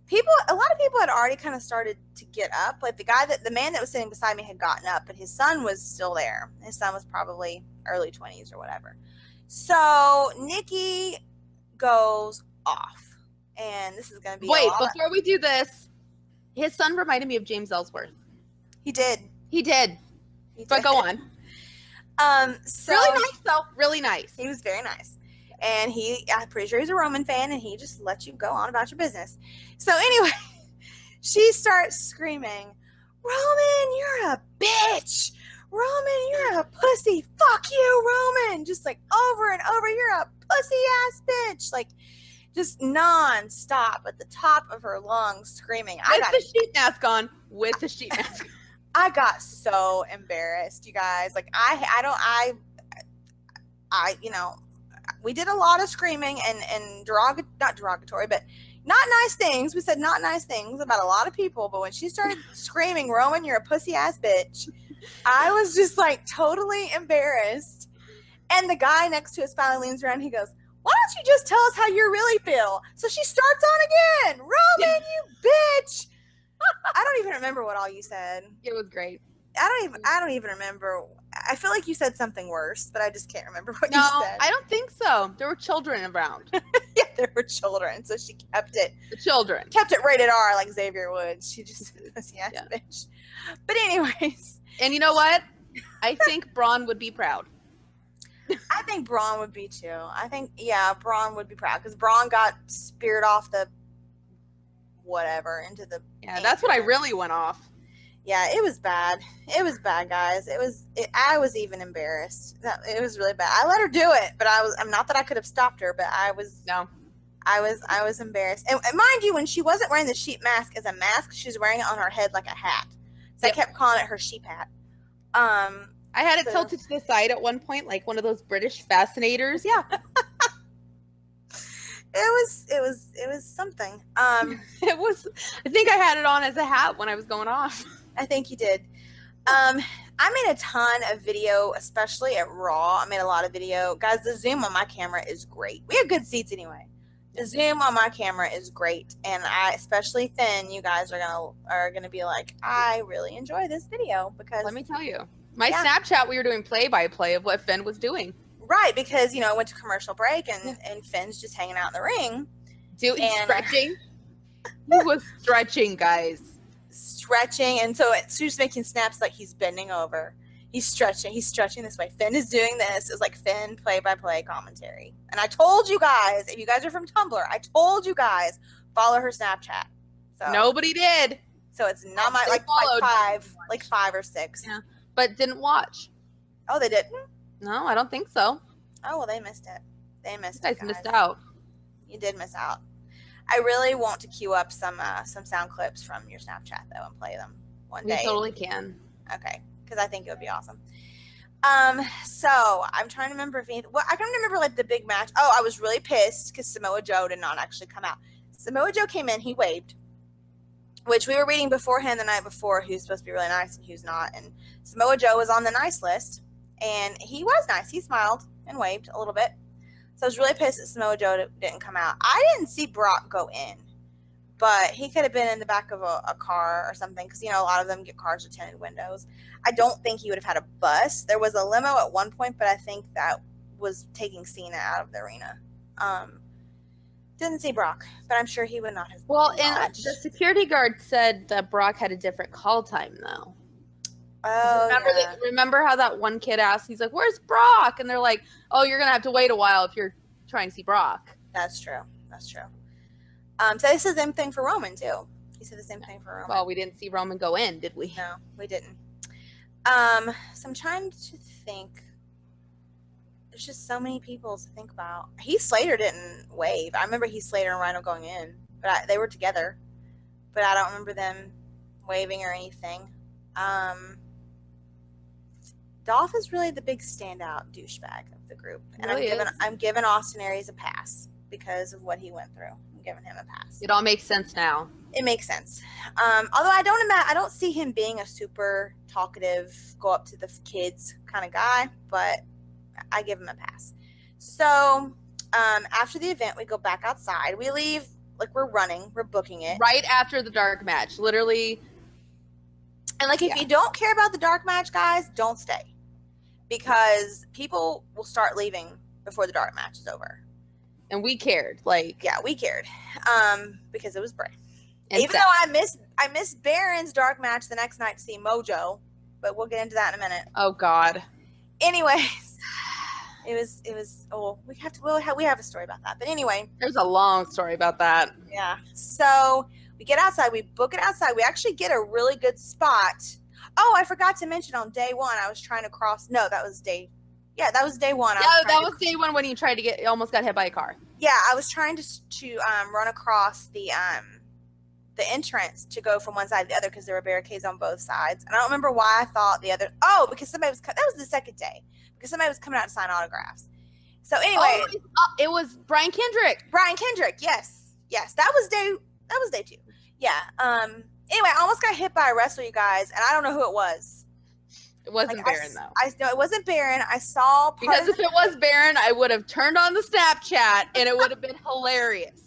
a lot of people had already kind of started to get up. Like the man that was sitting beside me had gotten up, but his son was still there. His son was probably early 20s or whatever. So Nikki goes off, and this is going to be. Wait, before we do this, his son reminded me of James Ellsworth. He did. But go on. So really nice though. Really nice. He was very nice. And I'm pretty sure he's a Roman fan, and he just lets you go on about your business. So anyway, she starts screaming, "Roman, you're a bitch! Roman, you're a pussy! Fuck you, Roman!" Just like over and over, "You're a pussy ass bitch!" Like just non-stop at the top of her lungs screaming. With the sheet mask on. I got so embarrassed, you guys. Like you know, we did a lot of screaming and not derogatory, but not nice things. We said not nice things about a lot of people, but when she started screaming, "Roman, you're a pussy ass bitch," I was just like totally embarrassed. And the guy next to us finally leans around and he goes, "Why don't you just tell us how you really feel?" So she starts on again. "Roman, you bitch." I don't even remember what all you said. It was great. I don't even remember. I feel like you said something worse, but I just can't remember what you No, said. I don't think so. There were children around. Yeah, there were children, so she kept it rated R like Xavier would. She just said pussy ass bitch. But anyways. And you know what? I think Braun would be proud. I think Braun would be too. Braun would be proud because Braun got speared off the whatever into the. Yeah, that's what I really went off. Yeah, it was bad. It was bad, guys. I was even embarrassed. It was really bad. I let her do it, but I'm not that I could have stopped her, but I was embarrassed. And mind you, when she wasn't wearing the sheep mask as a mask, she was wearing it on her head like a hat. So I kept calling it her sheep hat. I had it tilted to the side at one point, like one of those British fascinators. Yeah. It was something. It was. I think I had it on as a hat when I was going off. I think you did. I made a ton of video, especially at Raw. I made a lot of video. Guys, the zoom on my camera is great. We have good seats anyway. The zoom on my camera is great. And especially Finn, you guys are gonna be like, I really enjoy this video because let me tell you. My Snapchat, we were doing play-by-play of what Finn was doing. Right, because, you know, I went to commercial break and Finn's just hanging out in the ring. Stretching. He was stretching, guys. stretching, and so she's making snaps like he's bending over. He's stretching this way. Finn is doing this. It's like Finn play-by-play commentary. And I told you guys, if you guys are from Tumblr, I told you guys, follow her Snapchat. So Nobody did. So it's not my like five or six. Yeah, but didn't watch. Oh, they didn't? No, I don't think so. Oh, well, they missed it. They missed You it, guys guys. missed out. You did miss out. I really want to queue up some sound clips from your Snapchat though and play them one day. You totally can. Okay, because I think it would be awesome. So I'm trying to remember if anything. Well, I can remember like the big match. Oh, I was really pissed because Samoa Joe did not actually come out. Samoa Joe came in, he waved, which we were reading beforehand the night before who's supposed to be really nice and who's not. And Samoa Joe was on the nice list, and he was nice. He smiled and waved a little bit. So I was really pissed that Samoa Joe didn't come out. I didn't see Brock go in, but he could have been in the back of a car or something because, you know, a lot of them get cars with tinted windows. I don't think he would have had a bus. There was a limo at one point, but I think that was taking Cena out of the arena. Didn't see Brock, but I'm sure he would not have. Well, and watched. the security guard said that Brock had a different call time, though. Oh, Remember how that one kid asked, he's like, where's Brock? And they're like, oh, you're going to have to wait a while if you're trying to see Brock. That's true. So they said the same thing for Roman, too. He said the same thing for Roman. Well, we didn't see Roman go in, did we? No, we didn't. So I'm trying to think. There's just so many people to think about. Heath Slater didn't wave. I remember Heath Slater and Rhino going in, but they were together. But I don't remember them waving or anything. Dolph is really the big standout douchebag of the group, and Really I'm giving Austin Aries a pass because of what he went through. I'm giving him a pass. It all makes sense now. It makes sense. Although I don't see him being a super talkative, go up to the kids kind of guy, but I give him a pass. So after the event, we go back outside. We leave like we're running, we're booking it Right after the dark match, literally. And like, if you don't care about the dark match, guys, don't stay, because people will start leaving before the dark match is over. And we cared, like, Yeah, we cared, because it was Bray. and Even Seth. though I miss Baron's dark match the next night to see Mojo, but we'll get into that in a minute. Oh God. Anyways, it was. Oh, we have a story about that. But anyway, There's a long story about that. yeah. So we get outside. We book it outside. We actually get a really good spot. Oh, I forgot to mention on day one, I was trying to cross. No, that was day. Yeah, that was day one. That was day one when he tried to almost got hit by a car. Yeah, I was trying to run across the entrance to go from one side to the other because there were barricades on both sides. And I don't remember why I thought the other. Oh, because that was the second day because somebody was coming out to sign autographs. So anyway, It was Brian Kendrick. Brian Kendrick. Yes, that was day 2. Yeah. Anyway, I almost got hit by a wrestler, you guys, and I don't know who it was. It wasn't Like, Baron though. No, it wasn't Baron. I saw Because if it was Baron, I would have turned on the Snapchat and it would have been hilarious.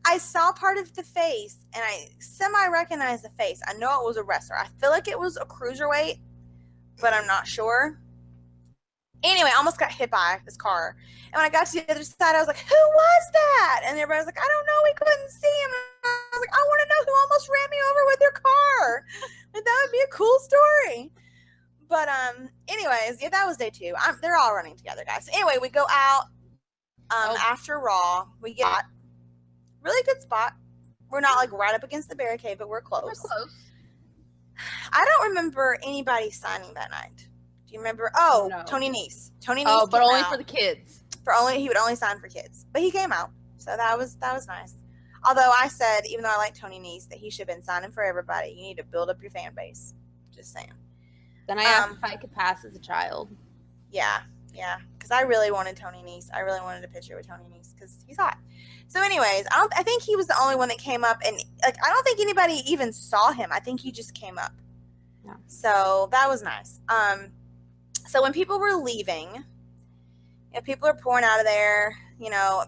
I saw part of the face, and I semi-recognized the face. I know it was a wrestler. I feel like it was a cruiserweight, but I'm not sure. Anyway, I almost got hit by this car. And when I got to the other side, I was like, who was that? And everybody was like, I don't know. We couldn't see him. And I was like, I want to know who almost ran me over with their car. And that would be a cool story. But anyways, yeah, that was day 2. They're all running together, guys. Anyway, we go out after Raw. We get really good spot. We're not like right up against the barricade, but we're close. We're close. I don't remember anybody signing that night. Do you remember? Oh, No. Tony Nese. Tony Nese. Oh, but came only out. for the kids. He would only sign for kids. But he came out. So that was nice. Although I said, even though I like Tony Nese, that he should have been signing for everybody. You need to build up your fan base. Just saying. Then I asked if I could pass as a child. Yeah. Because I really wanted Tony Nese. I really wanted a picture with Tony Nese because he's hot. So anyways, I think he was the only one that came up, and like I don't think anybody even saw him. I think he just came up. Yeah. So that was nice. So when people were leaving, people are pouring out of there.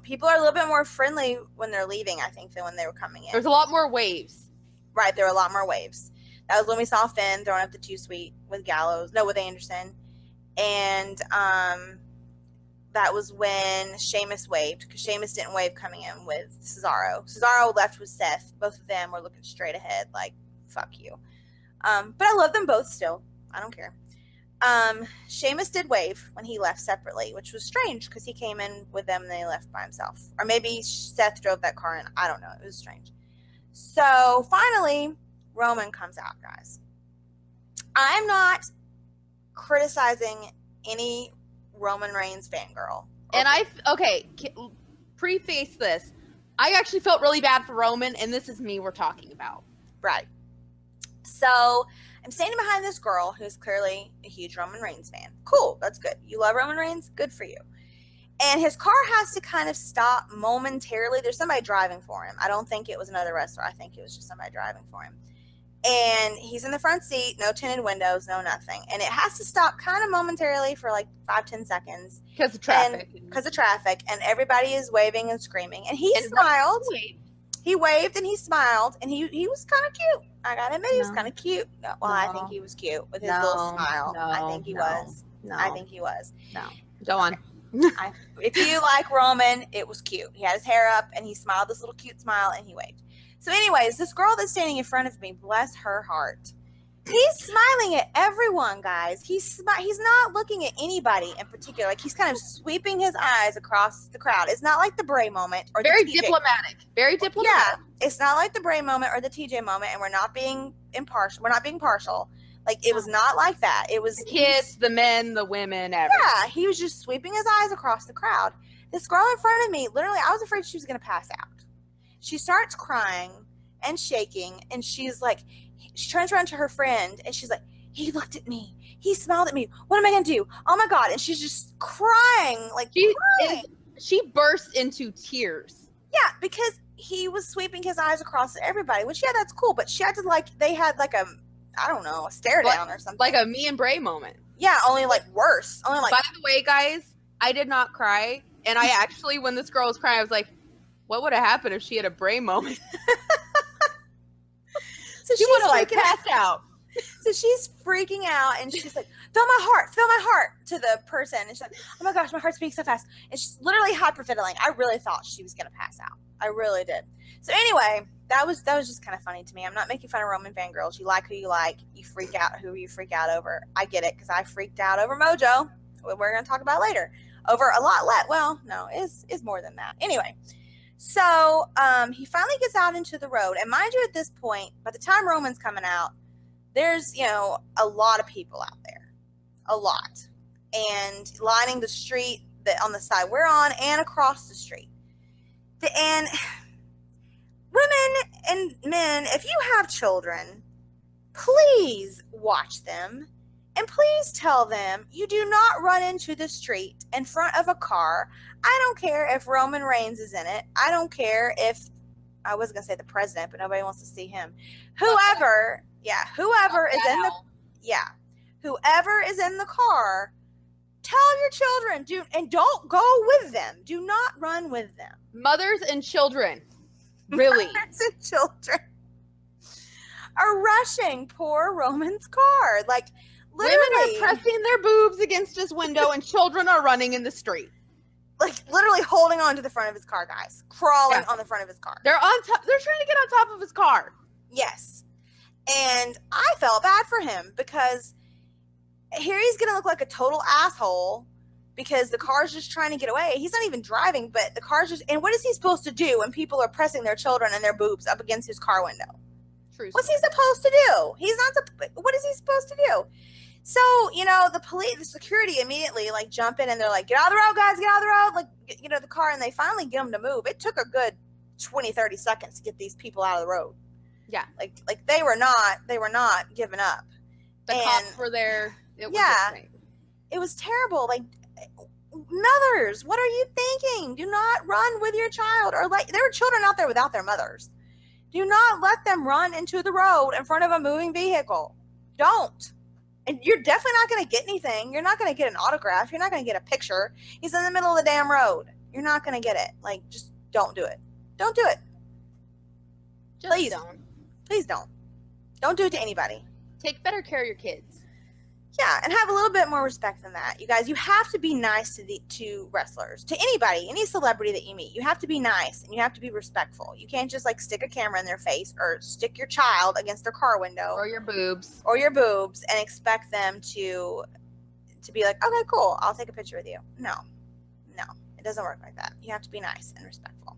People are a little bit more friendly when they're leaving, I think, than when they were coming in. There's a lot more waves. Right, there were a lot more waves. That was when we saw Finn throwing up the 2-sweet with Anderson. And that was when Sheamus waved, because Sheamus didn't wave coming in with Cesaro. Cesaro left with Seth. Both of them were looking straight ahead, like fuck you. But I love them both still. I don't care. Sheamus did wave when he left separately, which was strange because he came in with them and they left by himself. Or maybe Seth drove that car in. I don't know. It was strange. So finally, Roman comes out, guys. I'm not criticizing any Roman Reigns fangirl. And preface this. I actually felt really bad for Roman, and this is me we're talking about. Right. So I'm standing behind this girl who's clearly a huge Roman Reigns fan. Cool. That's good. You love Roman Reigns? Good for you. And his car has to kind of stop momentarily. There's somebody driving for him. I don't think it was another wrestler. I think it was just somebody driving for him. And he's in the front seat, no tinted windows, no nothing. And it has to stop kind of momentarily for like 5-10 seconds. Because of traffic. Because of traffic. And everybody is waving and screaming. And he smiled. He waved and he smiled. And he was kind of cute. I gotta admit, he was kind of cute. I think he was cute with his little smile. I think he was. I think he was. No. Go on. If you like Roman, it was cute. He had his hair up and he smiled this little cute smile and he waved. So anyways, this girl that's standing in front of me, bless her heart, he's smiling at everyone, guys. He's not looking at anybody in particular. Like, he's kind of sweeping his eyes across the crowd. It's not like the Bray moment or very the TJ. diplomatic. Very diplomatic. Yeah, it's not like the Bray moment or the TJ moment, and we're not being impartial. We're not being partial. Like, it was not like that. It was the kids, the men, the women, everything. Yeah, he was just sweeping his eyes across the crowd. This girl in front of me, literally, I was afraid she was going to pass out. She starts crying and shaking, and she's like, she turns around to her friend, and she's like, he looked at me. He smiled at me. What am I going to do? Oh, my God. And she's just crying. Like, she burst into tears. Yeah, because he was sweeping his eyes across at everybody, which, yeah, that's cool. But she had to, they had, a stare down or something. Like a me and Bray moment. Yeah, only, worse. By the way, guys, I did not cry. And I actually, when this girl was crying, I was like, what would have happened if she had a Bray moment? So she would have passed out. So she's freaking out, and she's like, feel my heart to the person. And she's like, oh my gosh, my heart's beating so fast. And she's literally hyperventilating. I really thought she was going to pass out. I really did. So anyway, that was just kind of funny to me. I'm not making fun of Roman fangirls. You like who you like. You freak out who you freak out over. I get it, because I freaked out over Mojo, what we're going to talk about later. Over a lot less. Well, no, it's more than that. Anyway. So he finally gets out into the road. And mind you, at this point, by the time Roman's coming out, there's, a lot of people out there. A lot. And lining the street on the side we're on and across the street. And women and men, if you have children, please watch them. And please tell them you do not run into the street in front of a car. I don't care if Roman Reigns is in it. I don't care if, I was going to say the president, but nobody wants to see him. Whoever is in the car, tell your children, don't go with them. Do not run with them. Mothers and children. Really? Mothers and children are rushing poor Roman's car. Literally. Women are pressing their boobs against his window, and children are running in the street. Literally holding on to the front of his car, guys. Crawling on the front of his car. They're on top. They're trying to get on top of his car. Yes. And I felt bad for him, because here he's going to look like a total asshole because the car's just trying to get away. He's not even driving, but the car's just... And what is he supposed to do when people are pressing their children and their boobs up against his car window? True. What's he supposed to do? What is he supposed to do? So, the security immediately jump in, and they're like, get out of the road, guys, get out of the road. The car, and they finally get them to move. It took a good 20-30 seconds to get these people out of the road. Yeah. They were not giving up. The cops were there. It was terrible. Mothers, what are you thinking? Do not run with your child. Or there were children out there without their mothers. Do not let them run into the road in front of a moving vehicle. Don't. And you're definitely not going to get anything. You're not going to get an autograph. You're not going to get a picture. He's in the middle of the damn road. You're not going to get it. Just don't do it. Don't do it. Please don't. Please don't. Don't do it to anybody. Take better care of your kids. Yeah, and have a little bit more respect than that. You guys, you have to be nice to wrestlers, to anybody, any celebrity that you meet. You have to be nice and you have to be respectful. You can't just like stick a camera in their face or stick your child against their car window Or your boobs. and expect them to be like, okay, cool, I'll take a picture with you. No, it doesn't work like that. You have to be nice and respectful.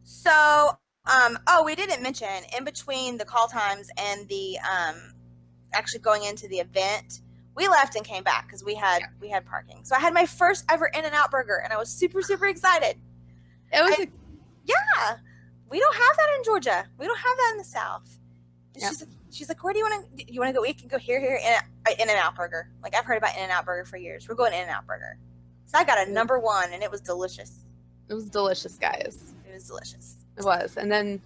So, we didn't mention in between the call times and the actually going into the event, we left and came back because we had parking. So I had my first ever In-N-Out burger, and I was super excited. It was Yeah, we don't have that in Georgia. We don't have that in the South. Yep. She's like, where do you want to? You want to go? We can go here, In-N-Out burger. Like I've heard about In-N-Out burger for years. We're going In-N-Out burger. So I got a number 1, and it was delicious. It was delicious, guys. It was delicious. It was, and then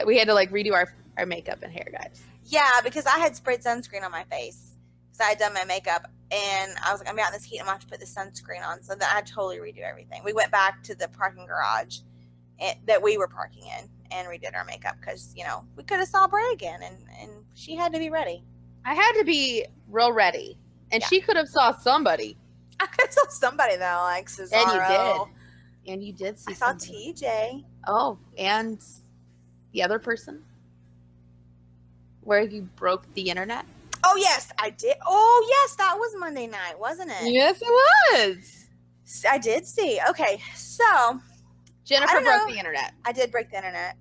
we had to like redo our makeup and hair, guys. Yeah, because I had sprayed sunscreen on my face. So I had done my makeup, and I was like, I'm out in this heat, I'm going to have to put the sunscreen on. So then I had to totally redo everything. We went back to the parking garage that we were parking in and redid our makeup because, we could have saw Bray again, and she had to be ready. I had to be real ready, and she could have saw somebody. I could have saw somebody, though, like Cesaro. And you did see I saw somebody. TJ. Oh, and the other person? Where you broke the internet? Oh, yes, I did. Oh, yes, that was Monday night, wasn't it? Yes, it was. I did see. Okay, so. Jennifer broke the internet. I did break the internet.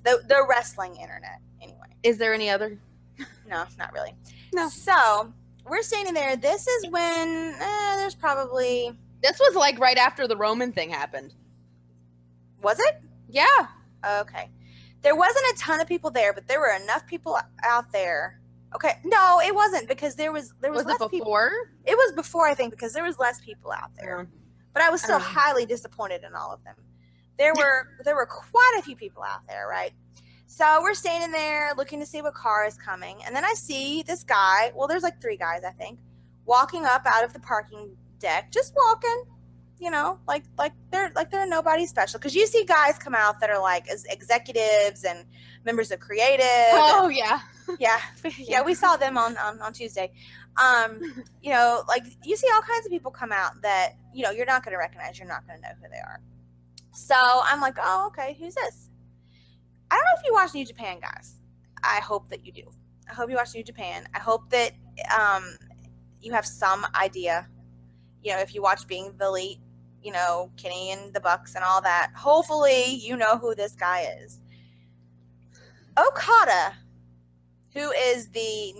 The wrestling internet, anyway. Is there any other? No, not really. No. So, we're standing there. This is when there's probably. This was like right after the Roman thing happened. Was it? Yeah. Okay. There wasn't a ton of people there, but there were enough people out there. Okay. No, it wasn't because there was Was less it people. before? It was before, I think, because there was less people out there. But I was still highly disappointed in all of them. There were quite a few people out there, right? So we're standing there looking to see what car is coming, and then I see this guy. Well, there's like 3 guys, I think, walking up out of the parking deck, just walking. Like they're nobody special. Because you see guys come out that are like as executives and members of creative. Oh, and, yeah. Yeah. We saw them on Tuesday. Like you see all kinds of people come out that you're not going to recognize. You're not going to know who they are. So I'm like, oh, okay, who's this? I don't know if you watch New Japan, guys. I hope that you do. I hope you watch New Japan. I hope that you have some idea. If you watch Being the Elite, Kenny and the Bucks and all that. Hopefully, you know who this guy is. Okada, who is the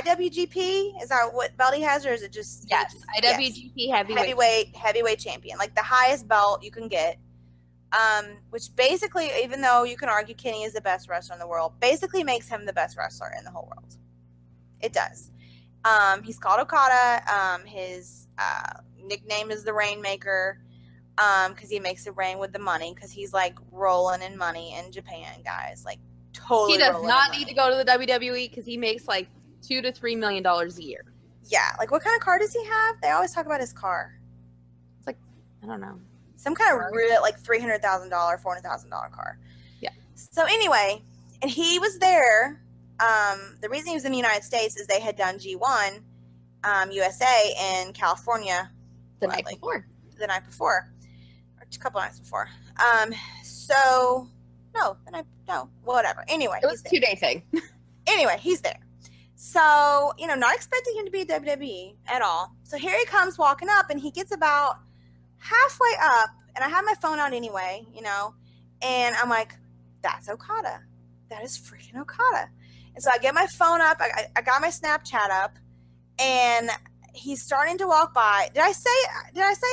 IWGP? Is that what belt he has, or is it just IWGP heavyweight champion, like the highest belt you can get? Which basically, even though you can argue Kenny is the best wrestler in the world, basically makes him the best wrestler in the whole world. It does. He's called Okada. His nickname is the Rainmaker, because he makes it rain with the money, because he's like rolling in money in Japan, guys. Like totally. He does not need to go to the WWE because he makes like $2 to $3 million a year. Yeah, like what kind of car does he have? They always talk about his car. It's like, I don't know, some kind of real like $300,000, $400,000 car. Yeah. So anyway, and he was there. The reason he was in the United States is they had done G1 USA in California the night before, or a couple nights before. Whatever. Anyway, it was a 2-day thing. Anyway, he's there. So, not expecting him to be WWE at all. So here he comes walking up, and he gets about halfway up, and I have my phone out anyway, and I'm like, that's Okada. That is freaking Okada. And so I get my phone up, I got my Snapchat up, and he's starting to walk by. Did I say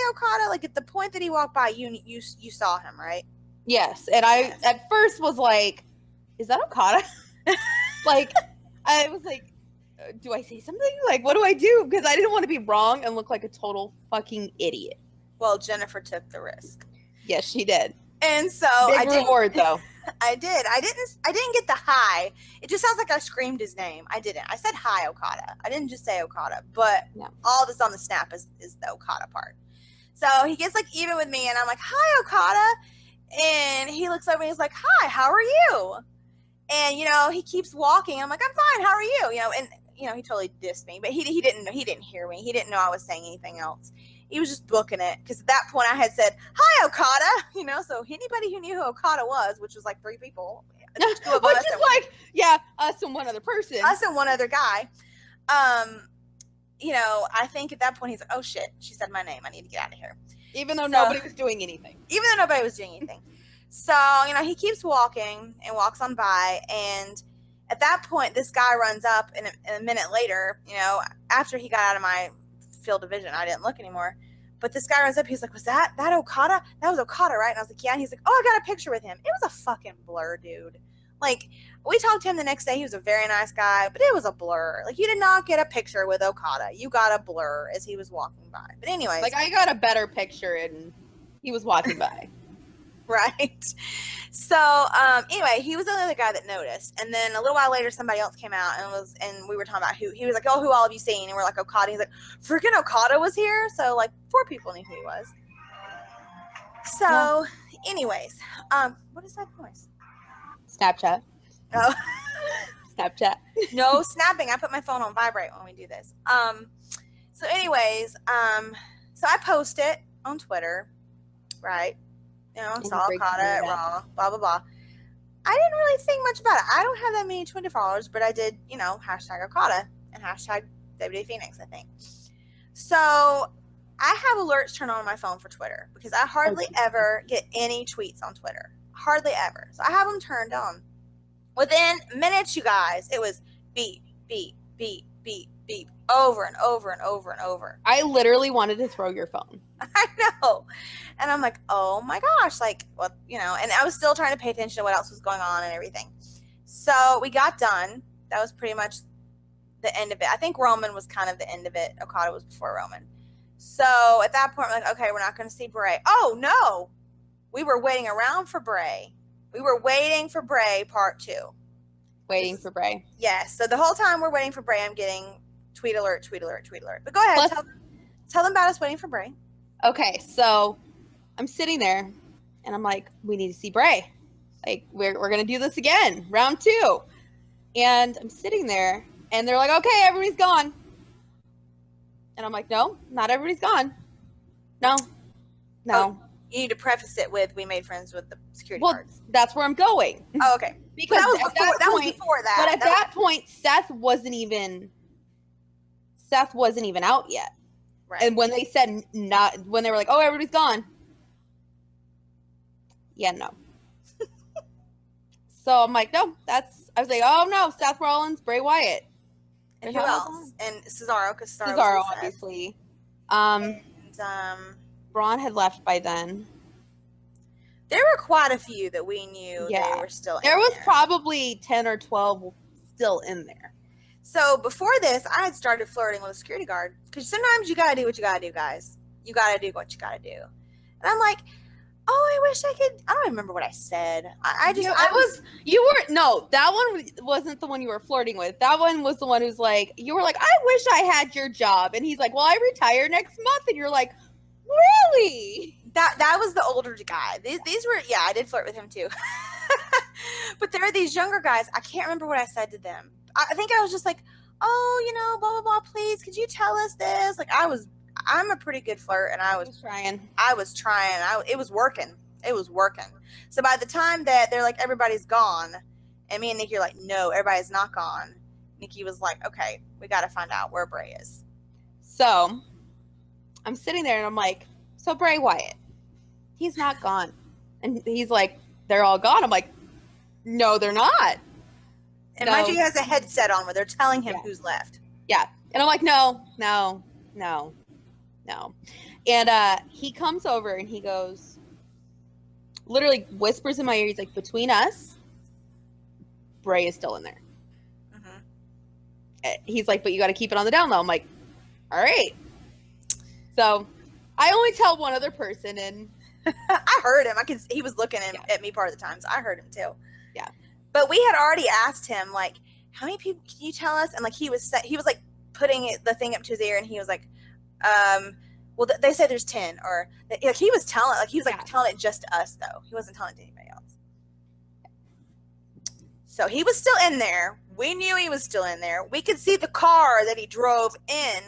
Okada? Like at the point that he walked by, you saw him, right? Yes. And I at first was like, is that Okada? Like, I was like, do I say something? Like, what do I do? Because I didn't want to be wrong and look like a total fucking idiot. Well, Jennifer took the risk. Yes, she did. And so big reward, though. I did. I didn't get the hi. It just sounds like I screamed his name. I didn't. I said hi, Okada. I didn't just say Okada, but all this on the snap is the Okada part. So he gets like even with me, and I'm like, hi, Okada. And he looks over and he's like, hi, how are you? And, he keeps walking. I'm like, I'm fine. How are you? And, you know, he totally dissed me, but he didn't hear me. He didn't know I was saying anything else. He was just booking it because at that point I had said, "Hi, Okada," you know. So anybody who knew who Okada was, which was like 3 people, 2 of which us, is like, yeah, us and one other person, us and one other guy. You know, I think at that point he's like, "Oh shit, she said my name. I need to get out of here." even though nobody was doing anything. Even though nobody was doing anything. So, you know, he keeps walking and walks on by, and at that point, this guy runs up, and a minute later, you know, after he got out of my field of vision, I didn't look anymore. But this guy runs up, he's like, "Was that Okada? That was Okada, right?" And I was like, "Yeah." And he's like, "Oh, I got a picture with him." It was a fucking blur, dude. Like, we talked to him the next day. He was a very nice guy, but it was a blur. Like, you did not get a picture with Okada. You got a blur as he was walking by. But anyways. Like, I got a better picture, and he was walking by. Right. So, anyway, he was the other guy that noticed. And then a little while later, somebody else came out and we were talking about who. He was like, "Oh, who all have you seen?" And we're like, "Okada." He's like, "Freaking Okada was here." So, like, 4 people knew who he was. So, anyways, what is that noise? Snapchat. Oh. Snapchat. No snapping. I put my phone on vibrate when we do this. So anyways, so I post it on Twitter, right? You know, saw Okada at Raw, blah, blah, blah. I didn't really think much about it. I don't have that many Twitter followers, but I did, you know, hashtag Okada and hashtag WWE Phoenix, I think. So I have alerts turned on my phone for Twitter because I hardly ever get any tweets on Twitter. Hardly ever. So I have them turned on. Within minutes, you guys, it was beep, beep, beep, beep, beep, over and over and over and over. I literally wanted to throw your phone. I know. And I'm like, oh my gosh, like, well, you know, and I was still trying to pay attention to what else was going on and everything. So we got done. That was pretty much the end of it. I think Roman was kind of the end of it. Okada was before Roman. So at that point, we're like, okay, we're not going to see Bray. Oh, no. We were waiting around for Bray. We were waiting for Bray part 2. Waiting for Bray. Yes. So the whole time we're waiting for Bray, I'm getting tweet alert, tweet alert, tweet alert. But go ahead. Tell them about us waiting for Bray. Okay, so I'm sitting there, and I'm like, we need to see Bray. Like, we're going to do this again, round 2. And I'm sitting there, and they're like, okay, everybody's gone. And I'm like, no, not everybody's gone. No. Oh, you need to preface it with, we made friends with the security guards. That's where I'm going. Oh, okay. Because that was before that. But at that point, Seth wasn't even out yet. Right. And when they said when they were like, oh, everybody's gone. Yeah, no. So I'm like, no, I was like, oh no, Seth Rollins, Bray Wyatt. And who else? And Cesaro, because Cesaro, obviously. And Braun had left by then. There were quite a few that we knew they were still in there. There was probably 10 or 12 still in there. So before this, I had started flirting with a security guard. Because sometimes you got to do what you got to do, guys. You got to do what you got to do. And I'm like, oh, I wish I could. I don't remember what I said. That one wasn't the one you were flirting with. That one was the one who's like, you were like, I wish I had your job. And he's like, well, I retire next month. And you're like, really? That was the older guy. These were, I did flirt with him too. But there are these younger guys. I can't remember what I said to them. I think I was just like, oh, you know, blah, blah, blah, please, could you tell us this? Like, I'm a pretty good flirt, and I was trying. It was working. So by the time that they're like, everybody's gone, and me and Nikki are like, no, everybody's not gone, Nikki was like, okay, we got to find out where Bray is. So I'm sitting there, and I'm like, so Bray Wyatt, he's not gone. And he's like, they're all gone. I'm like, no, they're not. And mind you, he has a headset on where they're telling him who's left. Yeah. And I'm like, no. And he comes over and he goes, literally whispers in my ear. He's like, between us, Bray is still in there. Mm-hmm. He's like, but you got to keep it on the down low. I'm like, all right. So I only tell one other person, and I heard him. He was looking at me part of the time, so I heard him too. Yeah. But we had already asked him, like, how many people can you tell us? And like he was like putting the thing up to his ear, and he was like, well, they say there's 10, or like he was telling it just to us though. He wasn't telling it to anybody else. So he was still in there We knew he was still in there. We could see the car that he drove in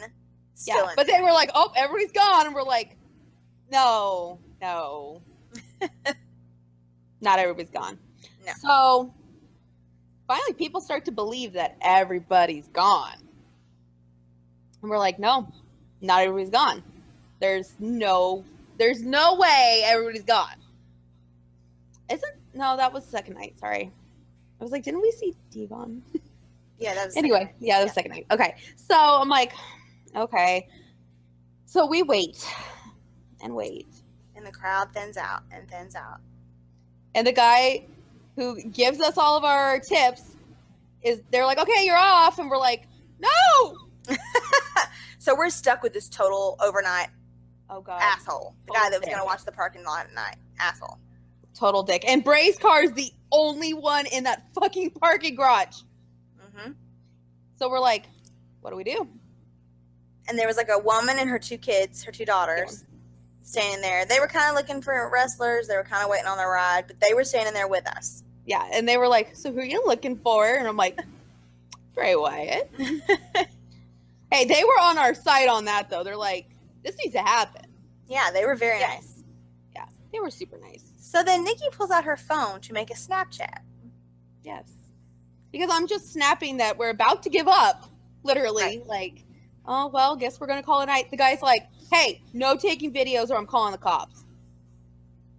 still in but there. they were like, oh, everybody's gone. And we're like, no. Not everybody's gone. No. So finally people start to believe that everybody's gone. And we're like, no, not everybody's gone. There's no way everybody's gone. No, that was the second night. Sorry. I was like, didn't we see Devon? Yeah, that was Anyway, yeah, that was second night. Okay. So I'm like, okay. So we wait and wait. And the crowd thins out and thins out. And the guy who gives us all of our tips they're like, okay, you're off. And we're like, no. So we're stuck with this total overnight asshole. The guy that was going to watch the parking lot at night. Asshole. Total dick. And Bray's car is the only one in that fucking parking garage. Mm-hmm. So we're like, what do we do? And there was like a woman and her two kids, her two daughters, standing there. They were kind of looking for wrestlers. They were kind of waiting on their ride, but they were standing there with us. Yeah, and they were like, so who are you looking for? And I'm like, Bray Wyatt. Hey, they were on our side on that, though. They're like, this needs to happen. Yeah, they were very nice. Yeah, they were super nice. So then Nikki pulls out her phone to make a Snapchat. Yes. Because I'm just snapping that we're about to give up, literally. Right. Like, oh, well, guess we're going to call it a night. The guy's like, hey, no taking videos or I'm calling the cops.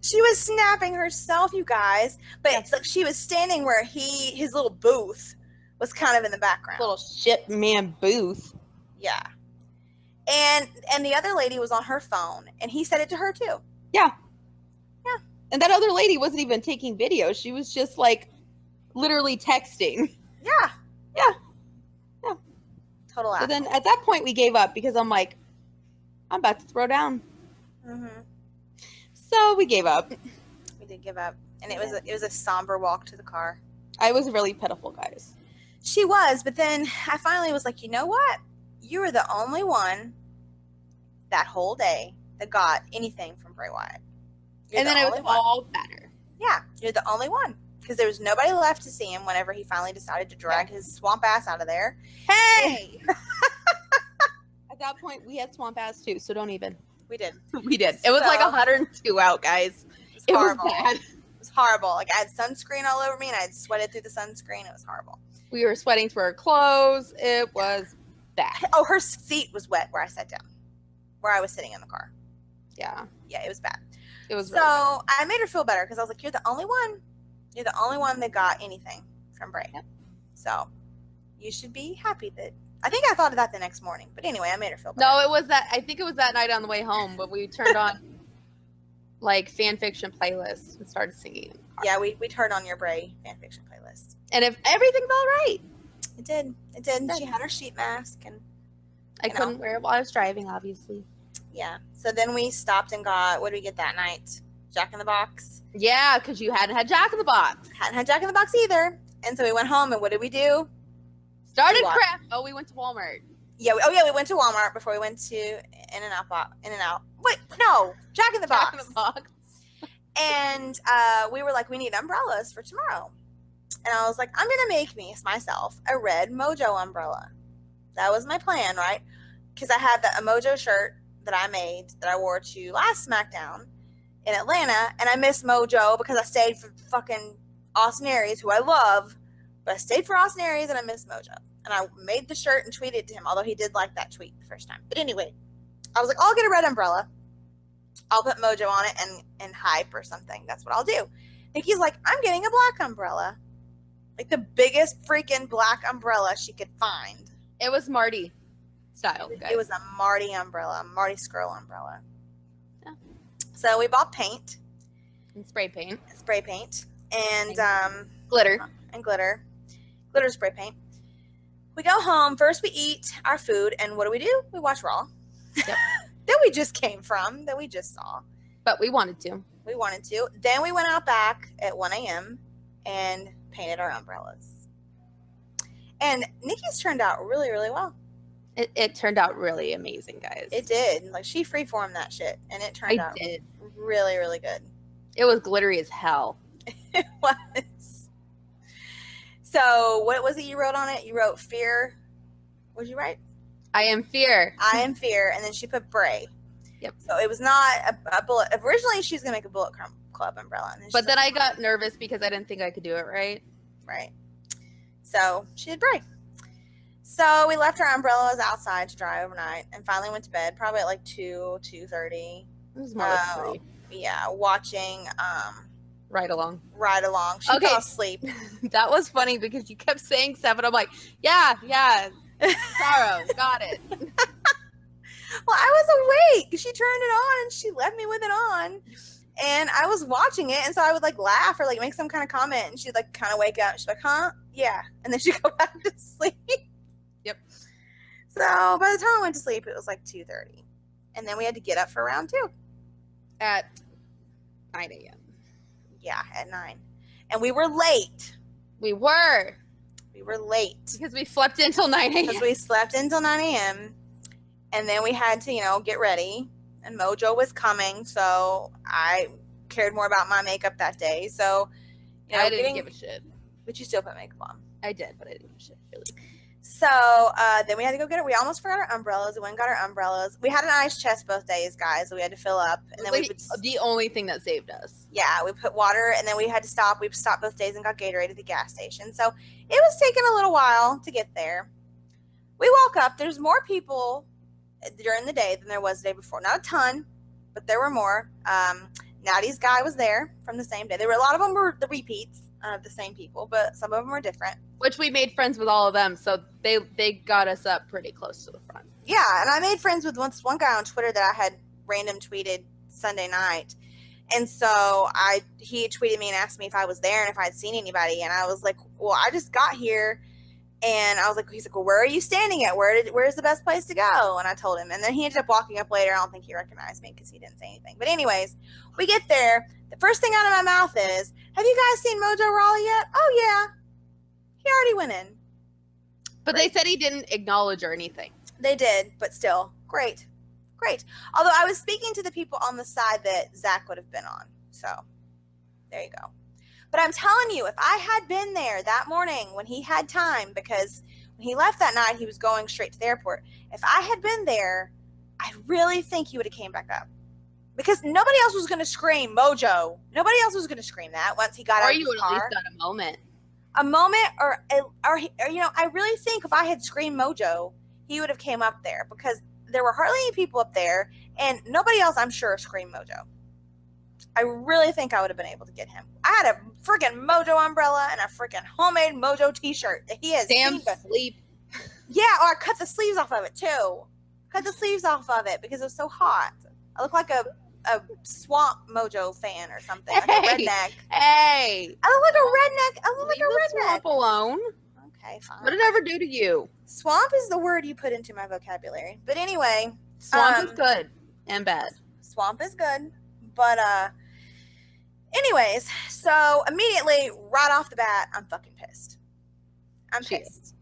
She was snapping herself, you guys. But it's like she was standing where his little booth was kind of in the background. Little shit man booth. Yeah. And the other lady was on her phone, and he said it to her too. Yeah. Yeah. And that other lady wasn't even taking videos. She was just like literally texting. Yeah. Yeah. Total So asshole. then at that point we gave up because I'm like, I'm about to throw down. Mm-hmm. So we gave up. We did give up. And it was a somber walk to the car. I was really pitiful, guys. She was, but then I finally was like, you know what? You were the only one that whole day that got anything from Bray Wyatt. And then it was all better. Yeah, you're the only one. Because there was nobody left to see him whenever he finally decided to drag his swamp ass out of there. Hey! At that point, we had swamp ass too, so don't even. We did. We did. It was like 102 out, guys. It was horrible. bad. It was horrible. Like, I had sunscreen all over me, and I had sweated through the sunscreen. It was horrible. We were sweating through our clothes. It was bad. Oh, her seat was wet where I sat down. Where I was sitting in the car. Yeah. Yeah, it was bad. It was So, really bad. I made her feel better, because I was like, you're the only one. You're the only one that got anything from Bray. Yep. So, you should be happy that... I think I thought of that the next morning. But anyway, I made her feel better. No, I think it was that night on the way home, but we turned on like fan fiction playlists and started singing. In the car. Yeah, we turned on your Bray fanfiction playlist. And if everything felt right. It did. It did. She had her sheet mask and I couldn't wear it while I was driving, obviously. yeah. So then we stopped and got, what did we get that night? Jack in the Box. Yeah, because you hadn't had Jack in the Box. Hadn't had Jack in the Box either. And so we went home and what did we do? Started What? crap. Oh, we went to Walmart. Yeah, we went to Walmart before we went to In-N-Out. Wait, no, Jack in the Box. Jack in the Box. And we were like, we need umbrellas for tomorrow. And I was like, I'm gonna make myself a red Mojo umbrella. That was my plan, right? Because I had a Mojo shirt that I made that I wore to last SmackDown in Atlanta, and I missed Mojo because I stayed for fucking Austin Aries, who I love, but I stayed for Austin Aries and I missed Mojo. And I made the shirt and tweeted it to him, although he did like that tweet the first time. But anyway, I was like, I'll get a red umbrella. I'll put Mojo on it and hype or something. That's what I'll do. Nikki's like, I'm getting a black umbrella. Like the biggest freaking black umbrella she could find. It was Marty style, guys. It was a Marty umbrella, a Marty Skrull umbrella. Yeah. So we bought paint, And spray paint. spray paint, and Glitter. glitter spray paint. We go home. First we eat our food, and what do? We watch Raw. Yep. That we just came from, that we just saw. But we wanted to. We wanted to. Then we went out back at 1 a.m. and painted our umbrellas. And Nikki's turned out really, really well. It turned out really amazing, guys. It did. Like, she freeformed that shit, and it turned out did. really, really good. It was glittery as hell. It was. So what was it you wrote on it? You wrote fear. What did you write? I am fear. I am fear. And then she put Bray. Yep. So it was not a bullet. Originally, she was going to make a Bullet Club umbrella. And But then I got nervous because I didn't think I could do it right. Right. So she did Bray. So we left our umbrellas outside to dry overnight and finally went to bed, probably at like 2:30. It was more like 3. Yeah, watching Right along. Ride Along. She Okay. fell asleep. That was funny because you kept saying 7. I'm like, yeah. Sorrow, got it. Well, I was awake. She turned it on and she left me with it on. And I was watching it, and so I would like laugh or like make some kind of comment, and she'd like kind of wake up. She's like, "Huh? Yeah," and then she'd go back to sleep. Yep. So by the time I went to sleep, it was like 2:30, and then we had to get up for round 2 At 9 a.m. Yeah, at 9, and we were late. We were. We were late Because we slept until 9 a.m. because we slept until 9 a.m. and then we had to, get ready. And Mojo was coming, so I cared more about my makeup that day. So, I didn't give a shit. But you still put makeup on. I did, but I didn't give a shit, really. So then we had to go get it. We almost forgot our umbrellas. We went and got our umbrellas. We had an ice chest both days, guys, so we had to fill up. And then The only thing that saved us. Yeah, we put water, and then we had to stop. We stopped both days and got Gatorade at the gas station. So it was taking a little while to get there. We woke up. There's more people during the day than there was the day before. Not a ton, but there were more. Natty's guy was there from the same day. There were a lot of them were the repeats of the same people, but some of them were different. Which we made friends with all of them, so they got us up pretty close to the front. Yeah, and I made friends with one guy on Twitter that I had random tweeted Sunday night. And so he had tweeted me and asked me if I was there and if I had seen anybody. And I was like, well, I just got here. And I was like, he's like, well, where are you standing at? Where's the best place to go? And I told him. And then he ended up walking up later. I don't think he recognized me because he didn't say anything. But anyways, we get there. The first thing out of my mouth is, have you guys seen Mojo Rawley yet? Oh, yeah. He already went in. But they said he didn't acknowledge or anything. They did, but still, great. Although I was speaking to the people on the side that Zach would have been on. So, there you go. But I'm telling you, if I had been there that morning when he had time, because when he left that night, he was going straight to the airport. If I had been there, I really think he would have came back up. Because nobody else was going to scream, Mojo. Nobody else was going to scream that once he got out of his car. Or you would at least got a moment. A moment, or I really think if I had screamed Mojo, he would have came up there. Because there were hardly any people up there, and nobody else, I'm sure, screamed Mojo. I really think I would have been able to get him. I had a freaking Mojo umbrella and a freaking homemade Mojo t-shirt that he has. Damn sleep. Yeah, or I cut the sleeves off of it too. Cut the sleeves off of it because it was so hot. I look like a Swamp Mojo fan or something. Like a redneck. Hey. I look like a redneck. I look like a redneck. Swamp alone. Okay, fine. What did it ever do to you? Swamp is the word you put into my vocabulary. But anyway. Swamp is good and bad. Swamp is good. But anyways, so immediately right off the bat, I'm fucking pissed. I'm pissed.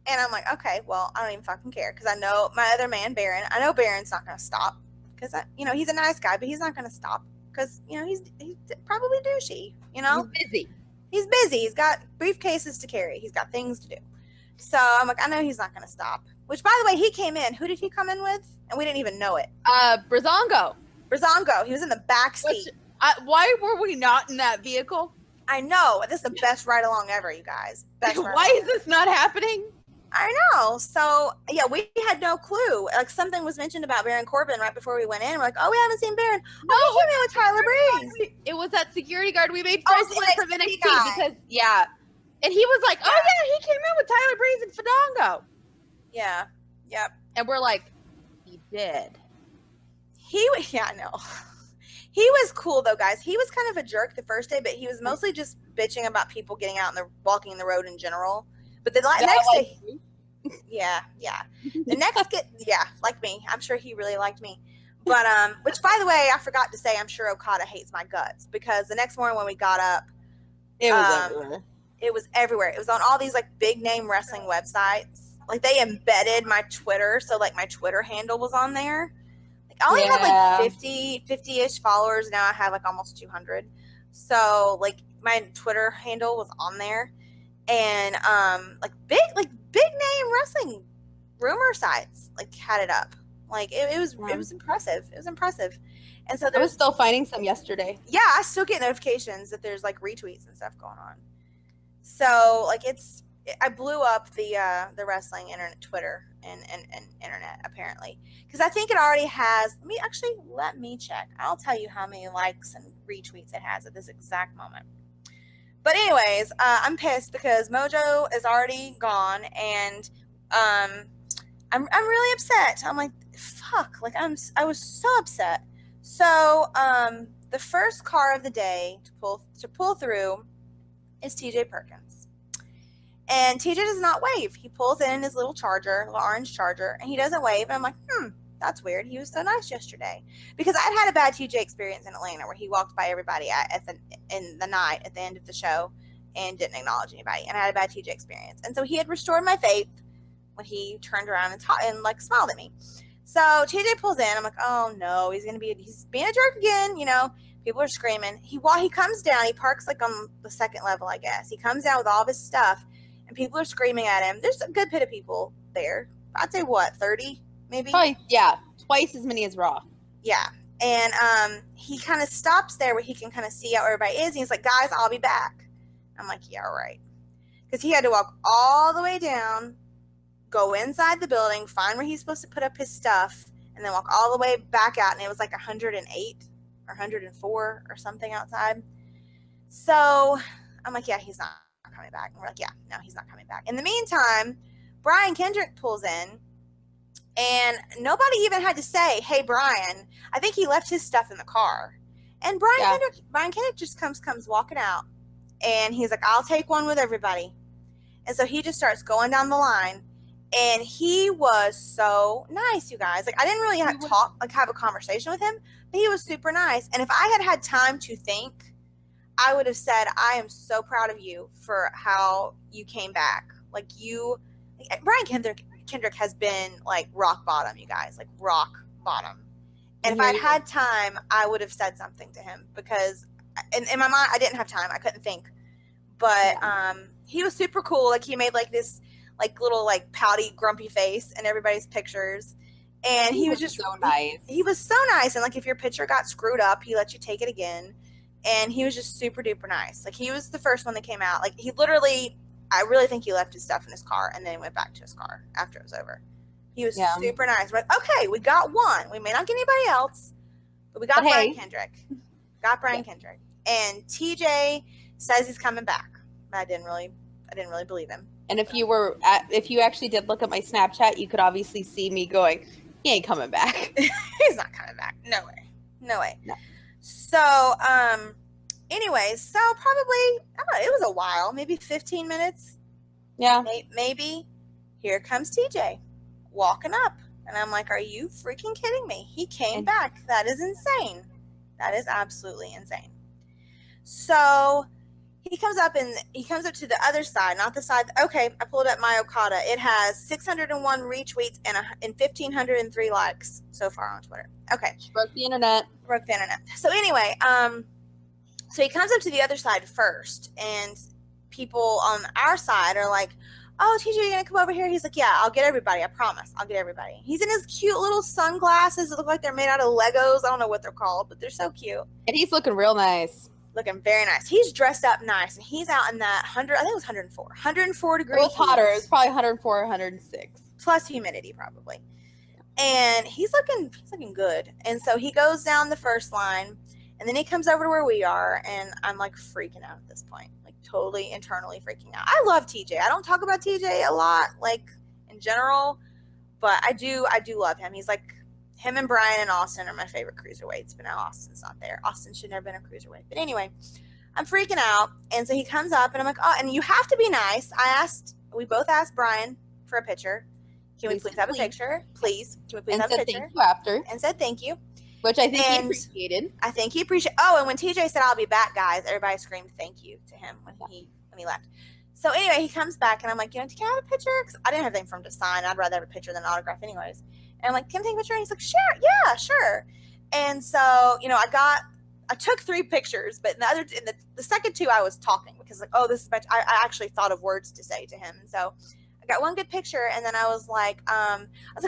And I'm like, okay, well, I don't even fucking care because I know my other man, Baron. I know Baron's not going to stop because he's a nice guy, but he's not going to stop because he's probably douchey. He's busy. He's busy. He's got briefcases to carry. He's got things to do. So I'm like, I know he's not going to stop. Which, by the way, he came in. Who did he come in with? And we didn't even know it. Brazongo. He was in the back seat. Why were we not in that vehicle? I know. This is the best ride along ever, you guys. Why is this not happening? I know. So, yeah, we had no clue. Like, something was mentioned about Baron Corbin right before we went in. We're like, oh, we haven't seen Baron. Oh, he came in with Tyler Breeze. It was that security guard we made friends with from NXT because, yeah. And he was like, yeah. Oh, yeah, he came in with Tyler Breeze and Fandango. Yeah. Yep. And we're like, he did. Yeah, I know. He was cool though, guys. He was kind of a jerk the first day, but he was mostly just bitching about people getting out and walking the road in general. But the next day, yeah. The next like me. I'm sure he really liked me. But which by the way, I forgot to say, I'm sure Okada hates my guts because the next morning when we got up, it was everywhere. It was everywhere. It was on all these like big name wrestling websites. Like they embedded my Twitter, so like my Twitter handle was on there. I only had like 50-ish followers. Now I have like almost 200. So like my Twitter handle was on there. and like big name wrestling rumor sites like had it up. Like it was impressive. It was impressive. And so I was still finding some yesterday. Yeah, I still get notifications that there's like retweets and stuff going on. So like I blew up the wrestling internet, Twitter and internet apparently, because I think it already has. Let me check. I'll tell you how many likes and retweets it has at this exact moment. But anyways, I'm pissed because Mojo is already gone, and I'm really upset. I'm like, fuck. Like I was so upset. So the first car of the day to pull through is TJ Perkins. And TJ does not wave. He pulls in his little orange Charger, and he doesn't wave. And I'm like, that's weird. He was so nice yesterday. Because I'd had a bad TJ experience in Atlanta where he walked by everybody in the night at the end of the show and didn't acknowledge anybody. And I had a bad TJ experience. And so he had restored my faith when he turned around and like smiled at me. So TJ pulls in. I'm like, oh no, he's being a jerk again. You know, people are screaming. He comes down. He parks like on the second level, I guess. He comes down with all of his stuff, and people are screaming at him. There's a good bit of people there. I'd say 30 maybe. Probably, yeah, twice as many as Raw. Yeah, and he kind of stops there where he can kind of see how everybody is. And he's like, guys, I'll be back. I'm like, yeah, all right, because he had to walk all the way down, go inside the building, find where he's supposed to put up his stuff, and then walk all the way back out. And it was like 108 or 104 or something outside. So I'm like, yeah, he's not coming back. And we're like, yeah, no, he's not coming back. In the meantime, Brian Kendrick pulls in, and nobody even had to say, hey, Brian. I think he left his stuff in the car. And Brian Kendrick just comes walking out, and he's like, I'll take one with everybody. And so he just starts going down the line. And he was so nice, you guys. Like, I didn't really have a conversation with him, but he was super nice. And if I had time to think, I would have said, I am so proud of you for how you came back. Like, Brian Kendrick has been like rock bottom, you guys, like rock bottom. And if I'd had time, I would have said something to him, because in my mind, I didn't have time. I couldn't think. But he was super cool. Like, he made like this like little like pouty grumpy face in everybody's pictures, and he was just so nice. He was so nice. And like, if your picture got screwed up, he let you take it again. And he was just super duper nice. Like, he was the first one that came out. Like, I really think he left his stuff in his car and then went back to his car after it was over. He was super nice. We're like, okay, we got one. We may not get anybody else, but we got Brian Kendrick. Kendrick. And TJ says he's coming back. I didn't really believe him. And if you actually did look at my Snapchat, you could obviously see me going, he ain't coming back. He's not coming back. No way. No. So, anyways, so probably, I don't know, it was a while, maybe 15 minutes. Yeah. Maybe. Here comes TJ walking up. And I'm like, are you freaking kidding me? He came back. That is insane. That is absolutely insane. So he comes up to the other side, not the side. Okay, I pulled up my Okada. It has 601 retweets and 1,503 likes so far on Twitter. Okay. Broke the internet. So anyway, so he comes up to the other side first, and people on our side are like, oh, TJ, you gonna come over here? He's like, yeah, I'll get everybody. I promise. I'll get everybody. He's in his cute little sunglasses that look like they're made out of Legos. I don't know what they're called, but they're so cute. And he's looking real nice. Looking very nice. He's dressed up nice, and he's out in that 104 degrees. It was hotter. It was probably 104, 106. Plus humidity, probably. And he's looking good. And so he goes down the first line, and then he comes over to where we are, and I'm like freaking out at this point. Like, totally internally freaking out. I love TJ. I don't talk about TJ a lot, like, in general, but I do love him. He's like, him and Brian and Austin are my favorite cruiserweights, but now Austin's not there. Austin should never have been a cruiserweight. But anyway, I'm freaking out. And so he comes up, and I'm like, oh, and you have to be nice. We both asked Brian for a picture. Can we please have a picture? Please. Can we please have a picture? Thank you after. And said thank you. Which I think he appreciated. I think he appreciated. Oh, and when TJ said, I'll be back, guys, everybody screamed thank you to him when he left. So anyway, he comes back, and I'm like, can I have a picture? Because I didn't have anything for him to sign. I'd rather have a picture than an autograph anyways. And I'm like, can I take a picture? And he's like, yeah, sure. And so, I I took 3 pictures, but in the second 2 I was talking because like, oh, this is I actually thought of words to say to him. And so I got one good picture, and then I was like,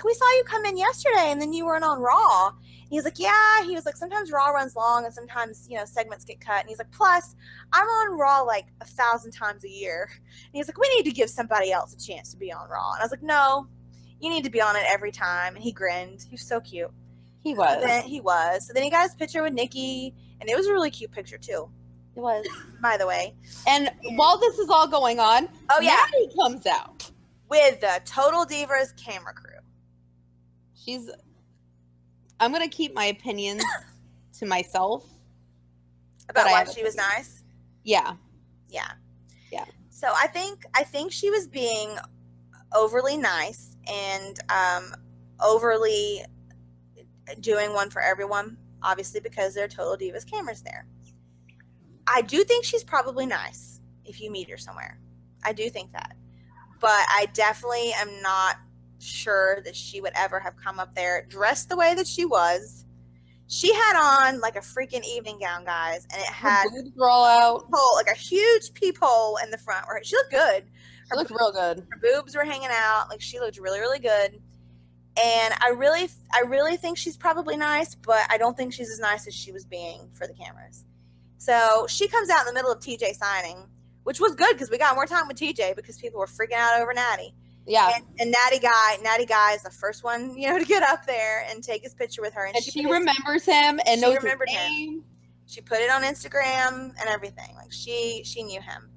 we saw you come in yesterday, and then you weren't on Raw. And he was like, yeah. He was like, sometimes Raw runs long, and sometimes segments get cut. And he's like, plus I'm on Raw like 1,000 times a year. And he's like, we need to give somebody else a chance to be on Raw. And I was like, no, you need to be on it every time. And he grinned. He was so cute. He was. He was. So then he got his picture with Nikki, and it was a really cute picture too. It was. By the way. And while this is all going on, Natty comes out with the Total Divas camera crew. I'm going to keep my opinions to myself. About why she was nice? Yeah. Yeah. Yeah. So I think she was being overly nice and overly doing one for everyone, obviously because there are Total Divas cameras there. I do think she's probably nice if you meet her somewhere. I do think that. But I definitely am not sure that she would ever have come up there dressed the way that she was. She had on like a freaking evening gown, guys, and it had boobs roll out, like a huge peephole in the front. Where she looked good. She looked real good. Her boobs were hanging out. Like she looked really, really good. And I really think she's probably nice, but I don't think she's as nice as she was being for the cameras. So she comes out in the middle of TJ signing, which was good because we got more time with TJ because people were freaking out over Natty. Yeah. And Natty Guy is the first one, to get up there and take his picture with her. And she remembers him and knows his name. Him. She put it on Instagram and everything. Like she knew him.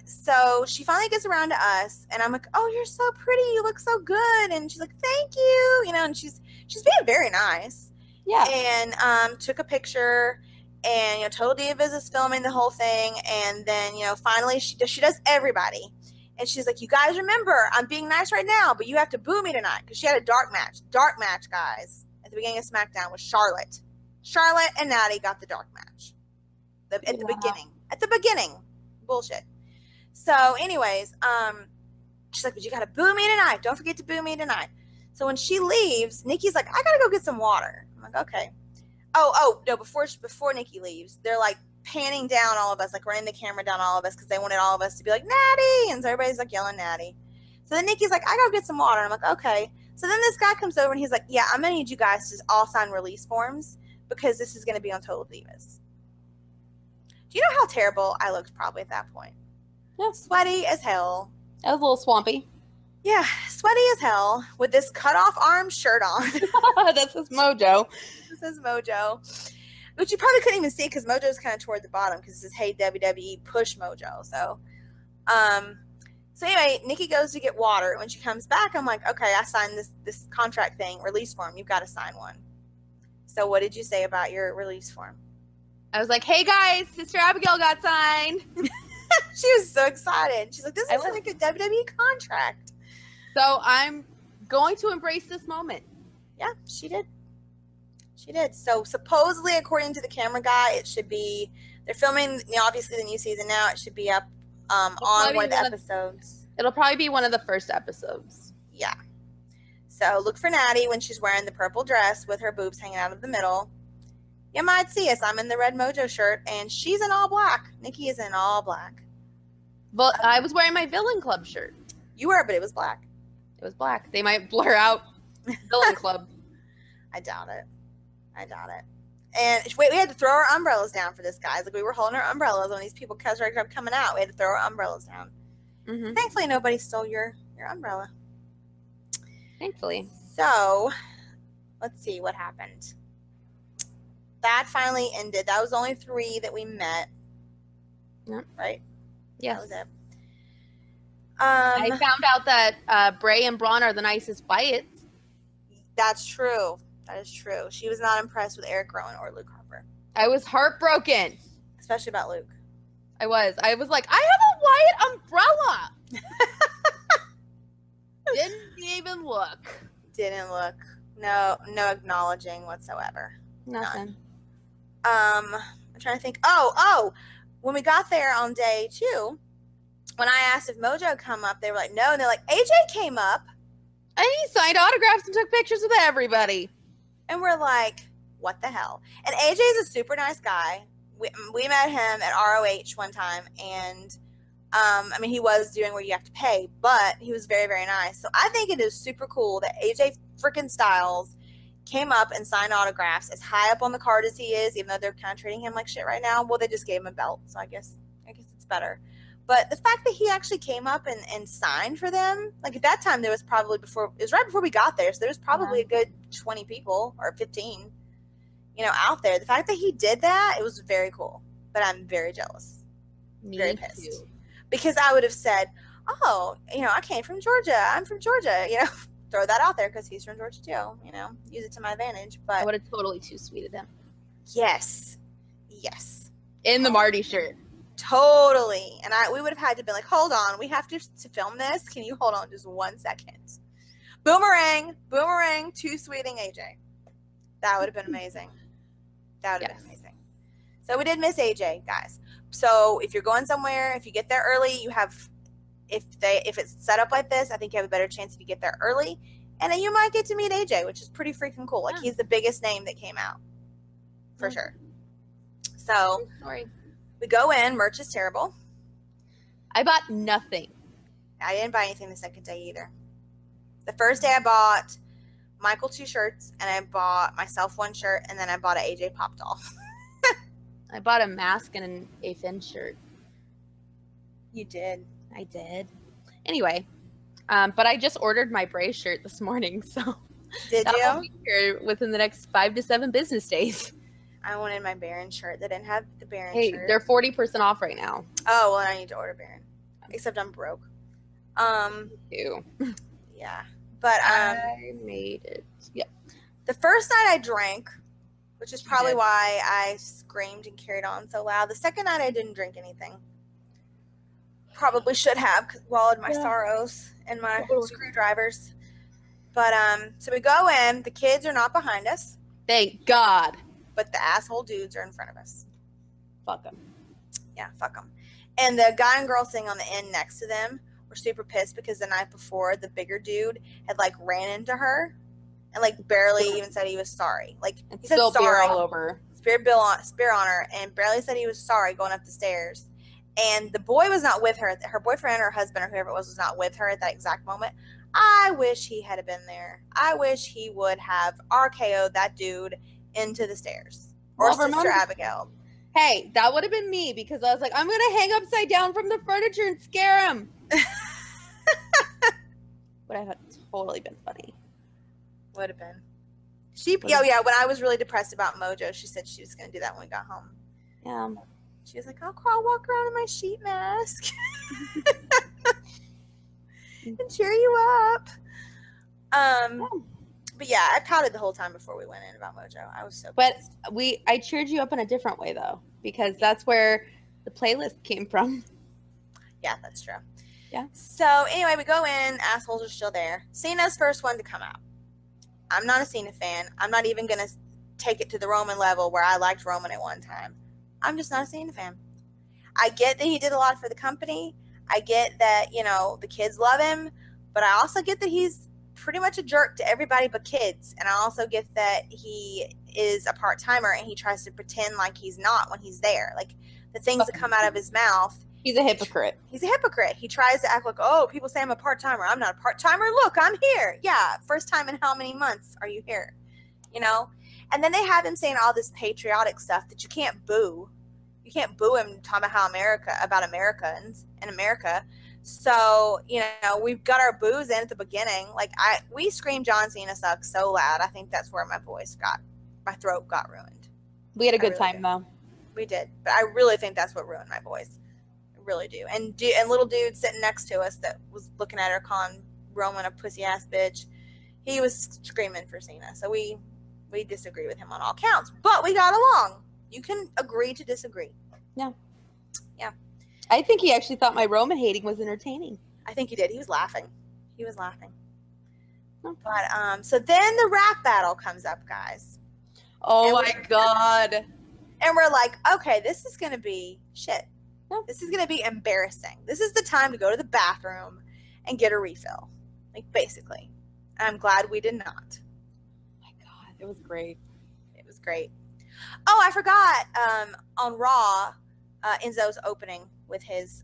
So she finally gets around to us, and I'm like, oh, you're so pretty. You look so good. And she's like, thank you. And she's being very nice. Yeah. And took a picture, and Total Divas is filming the whole thing, and then finally she does everybody. And she's like, you guys remember, I'm being nice right now, but you have to boo me tonight. Because she had a dark match, guys, at the beginning of SmackDown with Charlotte. Charlotte and Natty got the dark match. At the beginning. Bullshit. So anyways, she's like, but you got to boo me tonight. Don't forget to boo me tonight. So when she leaves, Nikki's like, I got to go get some water. I'm like, okay. Oh, no, before Nikki leaves, they're like, panning down all of us, like running the camera down all of us because they wanted all of us to be like Natty, and so everybody's like yelling Natty. So then Nikki's like, I gotta get some water. I'm like, okay. So then this guy comes over and he's like, yeah, I'm gonna need you guys to all sign release forms because this is gonna be on Total Divas. Do you know how terrible I looked probably at that point? Yeah. Sweaty as hell. That was a little swampy. Yeah, sweaty as hell with this cut off arm shirt on. That says Mojo. This says Mojo. Which you probably couldn't even see because Mojo's kind of toward the bottom because this is Hey WWE Push Mojo. So anyway, Nikki goes to get water. When she comes back, I'm like, okay, I signed this contract thing, release form. You've got to sign one. So what did you say about your release form? I was like, hey guys, Sister Abigail got signed. She was so excited. She's like, this is like a WWE contract. So I'm going to embrace this moment. Yeah, she did. She did. So supposedly, according to the camera guy, it should be, they're filming, obviously the new season now. It should be up on one of the episodes. It'll probably be one of the first episodes. Yeah. So look for Natty when she's wearing the purple dress with her boobs hanging out of the middle. You might see us. I'm in the red Mojo shirt, and she's in all black. Nikki is in all black. Well, I was wearing my Villain Club shirt. You were, but it was black. It was black. They might blur out Villain Club. I doubt it. And we had to throw our umbrellas down for this, guys. Like, we were holding our umbrellas when these people kept coming out. We had to throw our umbrellas down. Mm-hmm. Thankfully, nobody stole your umbrella. Thankfully. So, let's see what happened. That finally ended. That was only 3 that we met. Yep. Right? Yes. That was it. I found out that Bray and Braun are the nicest bites. That's true. That is true. She was not impressed with Eric Rowan or Luke Harper. I was heartbroken. Especially about Luke. I was like, I have a Wyatt umbrella. Didn't even look. Didn't look. No acknowledging whatsoever. Nothing. I'm trying to think. Oh, when we got there on day 2, when I asked if Mojo come up, they were like, no. And they're like, AJ came up. And he signed autographs and took pictures with everybody. And we're like, what the hell? And AJ is a super nice guy. We met him at ROH one time, and I mean, he was doing where you have to pay, but he was very, very nice. So I think it is super cool that AJ freaking Styles came up and signed autographs as high up on the card as he is, even though they're kind of treating him like shit right now. Well, they just gave him a belt, so I guess it's better. But the fact that he actually came up and signed for them, like at that time, there was probably it was right before we got there, so there was probably a good 20 people or 15, out there. The fact that he did that, it was very cool. But I'm very jealous. Very pissed. Too. Because I would have said, oh, I came from Georgia. I'm from Georgia. Throw that out there because he's from Georgia too. Use it to my advantage. But I would have totally too sweeted him. Yes. In the Marty shirt. Totally. And we would have had to be like, hold on, we have to film this. Can you hold on just 1 second? Boomerang, too sweeting AJ. That would have been amazing. That would have been amazing. So we did miss AJ, guys. So if you're going somewhere, if you get there early, you have, if it's set up like this, I think you have a better chance if you get there early. And then you might get to meet AJ, which is pretty freaking cool. Like, he's the biggest name that came out. For sure. So we go in, merch is terrible. I bought nothing. I didn't buy anything the second day either. The first day I bought Michael 2 shirts, and I bought myself 1 shirt, and then I bought an AJ Pop doll. I bought a mask and a Finn shirt. You did. I did. Anyway, but I just ordered my Bray shirt this morning, so did that you? will be here within the next 5 to 7 business days. I wanted my Baron shirt. They didn't have the Baron shirt. Hey, they're 40% off right now. Oh, well, I need to order Baron. Except I'm broke. Ew. Yeah. But I made it. Yeah. The first night I drank, which is probably why I screamed and carried on so loud. The second night I didn't drink anything. Probably should have, because swallowed my sorrows and my screwdrivers. But so we go in. The kids are not behind us. Thank God. But the asshole dudes are in front of us. Fuck them. Yeah, fuck them. And the guy and girl sitting on the end next to them were super pissed because the night before, the bigger dude had ran into her and barely even said he was sorry. He said sorry. Beer all over. Spear on her, and barely said he was sorry going up the stairs. And the boy was not with her. Her boyfriend or husband or whoever it was not with her at that exact moment. I wish he had been there. I wish he would have RKO'd that dude into the stairs. Or Sister Abigail. Hey, that would have been me because I was like, I'm going to hang upside down from the furniture and scare him. Would have totally been funny. Would have been. Yeah, when I was really depressed about Mojo, she said she was going to do that when we got home. Yeah. She was like, I'll walk around in my sheet mask. And cheer you up. But yeah, I pouted the whole time before we went in about Mojo. I was so pissed. But I cheered you up in a different way though, because that's where the playlist came from. Yeah, that's true. Yeah. So anyway, we go in, assholes are still there. Cena's first one to come out. I'm not a Cena fan. I'm not even gonna take it to the Roman level where I liked Roman at one time. I'm just not a Cena fan. I get that he did a lot for the company. I get that, the kids love him, but I also get that he's pretty much a jerk to everybody but kids. And I also get that he is a part-timer and he tries to pretend like he's not when he's there. The things that come out of his mouth. He's a hypocrite. He's a hypocrite. He tries to act like, oh, people say I'm a part-timer. I'm not a part-timer. Look, I'm here. Yeah, first time in how many months are you here? And then they have him saying all this patriotic stuff that you can't boo. You can't boo him talking about Americans in America. So, we've got our boos in at the beginning. We screamed John Cena sucks so loud. I think that's where my throat got ruined. We had a good time though. We did. But I really think that's what ruined my voice. I really do. And little dude sitting next to us that was looking at her calling Roman a pussy ass bitch. He was screaming for Cena. So we disagree with him on all counts. But we got along. You can agree to disagree. Yeah. Yeah. I think he actually thought my Roman hating was entertaining. I think he did. He was laughing. Okay. But so then the rap battle comes up, guys. Oh my God. And we're like, okay, this is gonna be shit. This is gonna be embarrassing. This is the time to go to the bathroom and get a refill. Basically. And I'm glad we did not. Oh my God, it was great. It was great. Oh, I forgot. On Raw, Enzo's opening with his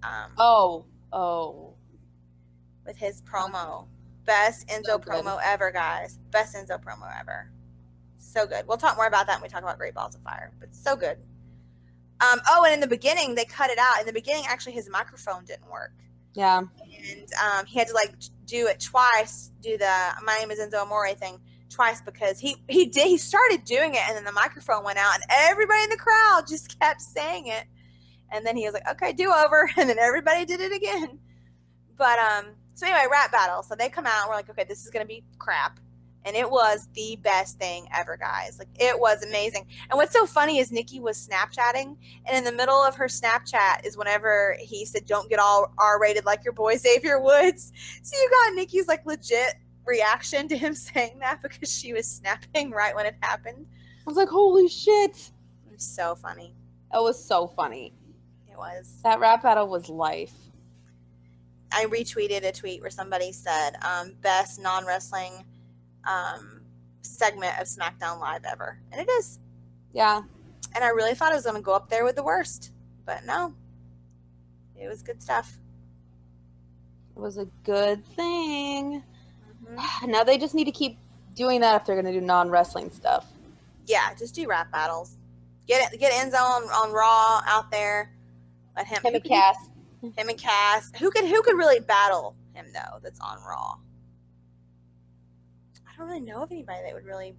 with his promo. Best Enzo promo ever, guys. Best Enzo promo ever. So good. We'll talk more about that when we talk about Great Balls of Fire. But so good. And in the beginning, they cut it out. In the beginning, actually, his microphone didn't work. Yeah. And he had to like do it twice. Do the "My name is Enzo Amore" thing twice because he started doing it, and then the microphone went out, and everybody in the crowd just kept saying it. And then he was like, "Okay, do over," and then everybody did it again. But so anyway, rap battle. So they come out, and we're like, "Okay, this is gonna be crap." And it was the best thing ever, guys. Like, it was amazing. And what's so funny is Nikki was Snapchatting, and in the middle of her Snapchat is whenever he said, "Don't get all R-rated like your boy Xavier Woods." So you got Nikki's, like, legit reaction to him saying that because she was snapping right when it happened. I was like, holy shit. It was so funny. It was so funny. It was. That rap battle was life. I retweeted a tweet where somebody said, best non-wrestling segment of SmackDown Live ever. And it is. Yeah. And I really thought it was going to go up there with the worst. But no. It was good stuff. It was a good thing. Mm-hmm. Now they just need to keep doing that if they're going to do non-wrestling stuff. Yeah, just do rap battles. Get Enzo on Raw out there. Let him and Cass. Him and Cass. Who could really battle him though? That's on Raw. I don't really know of anybody that would really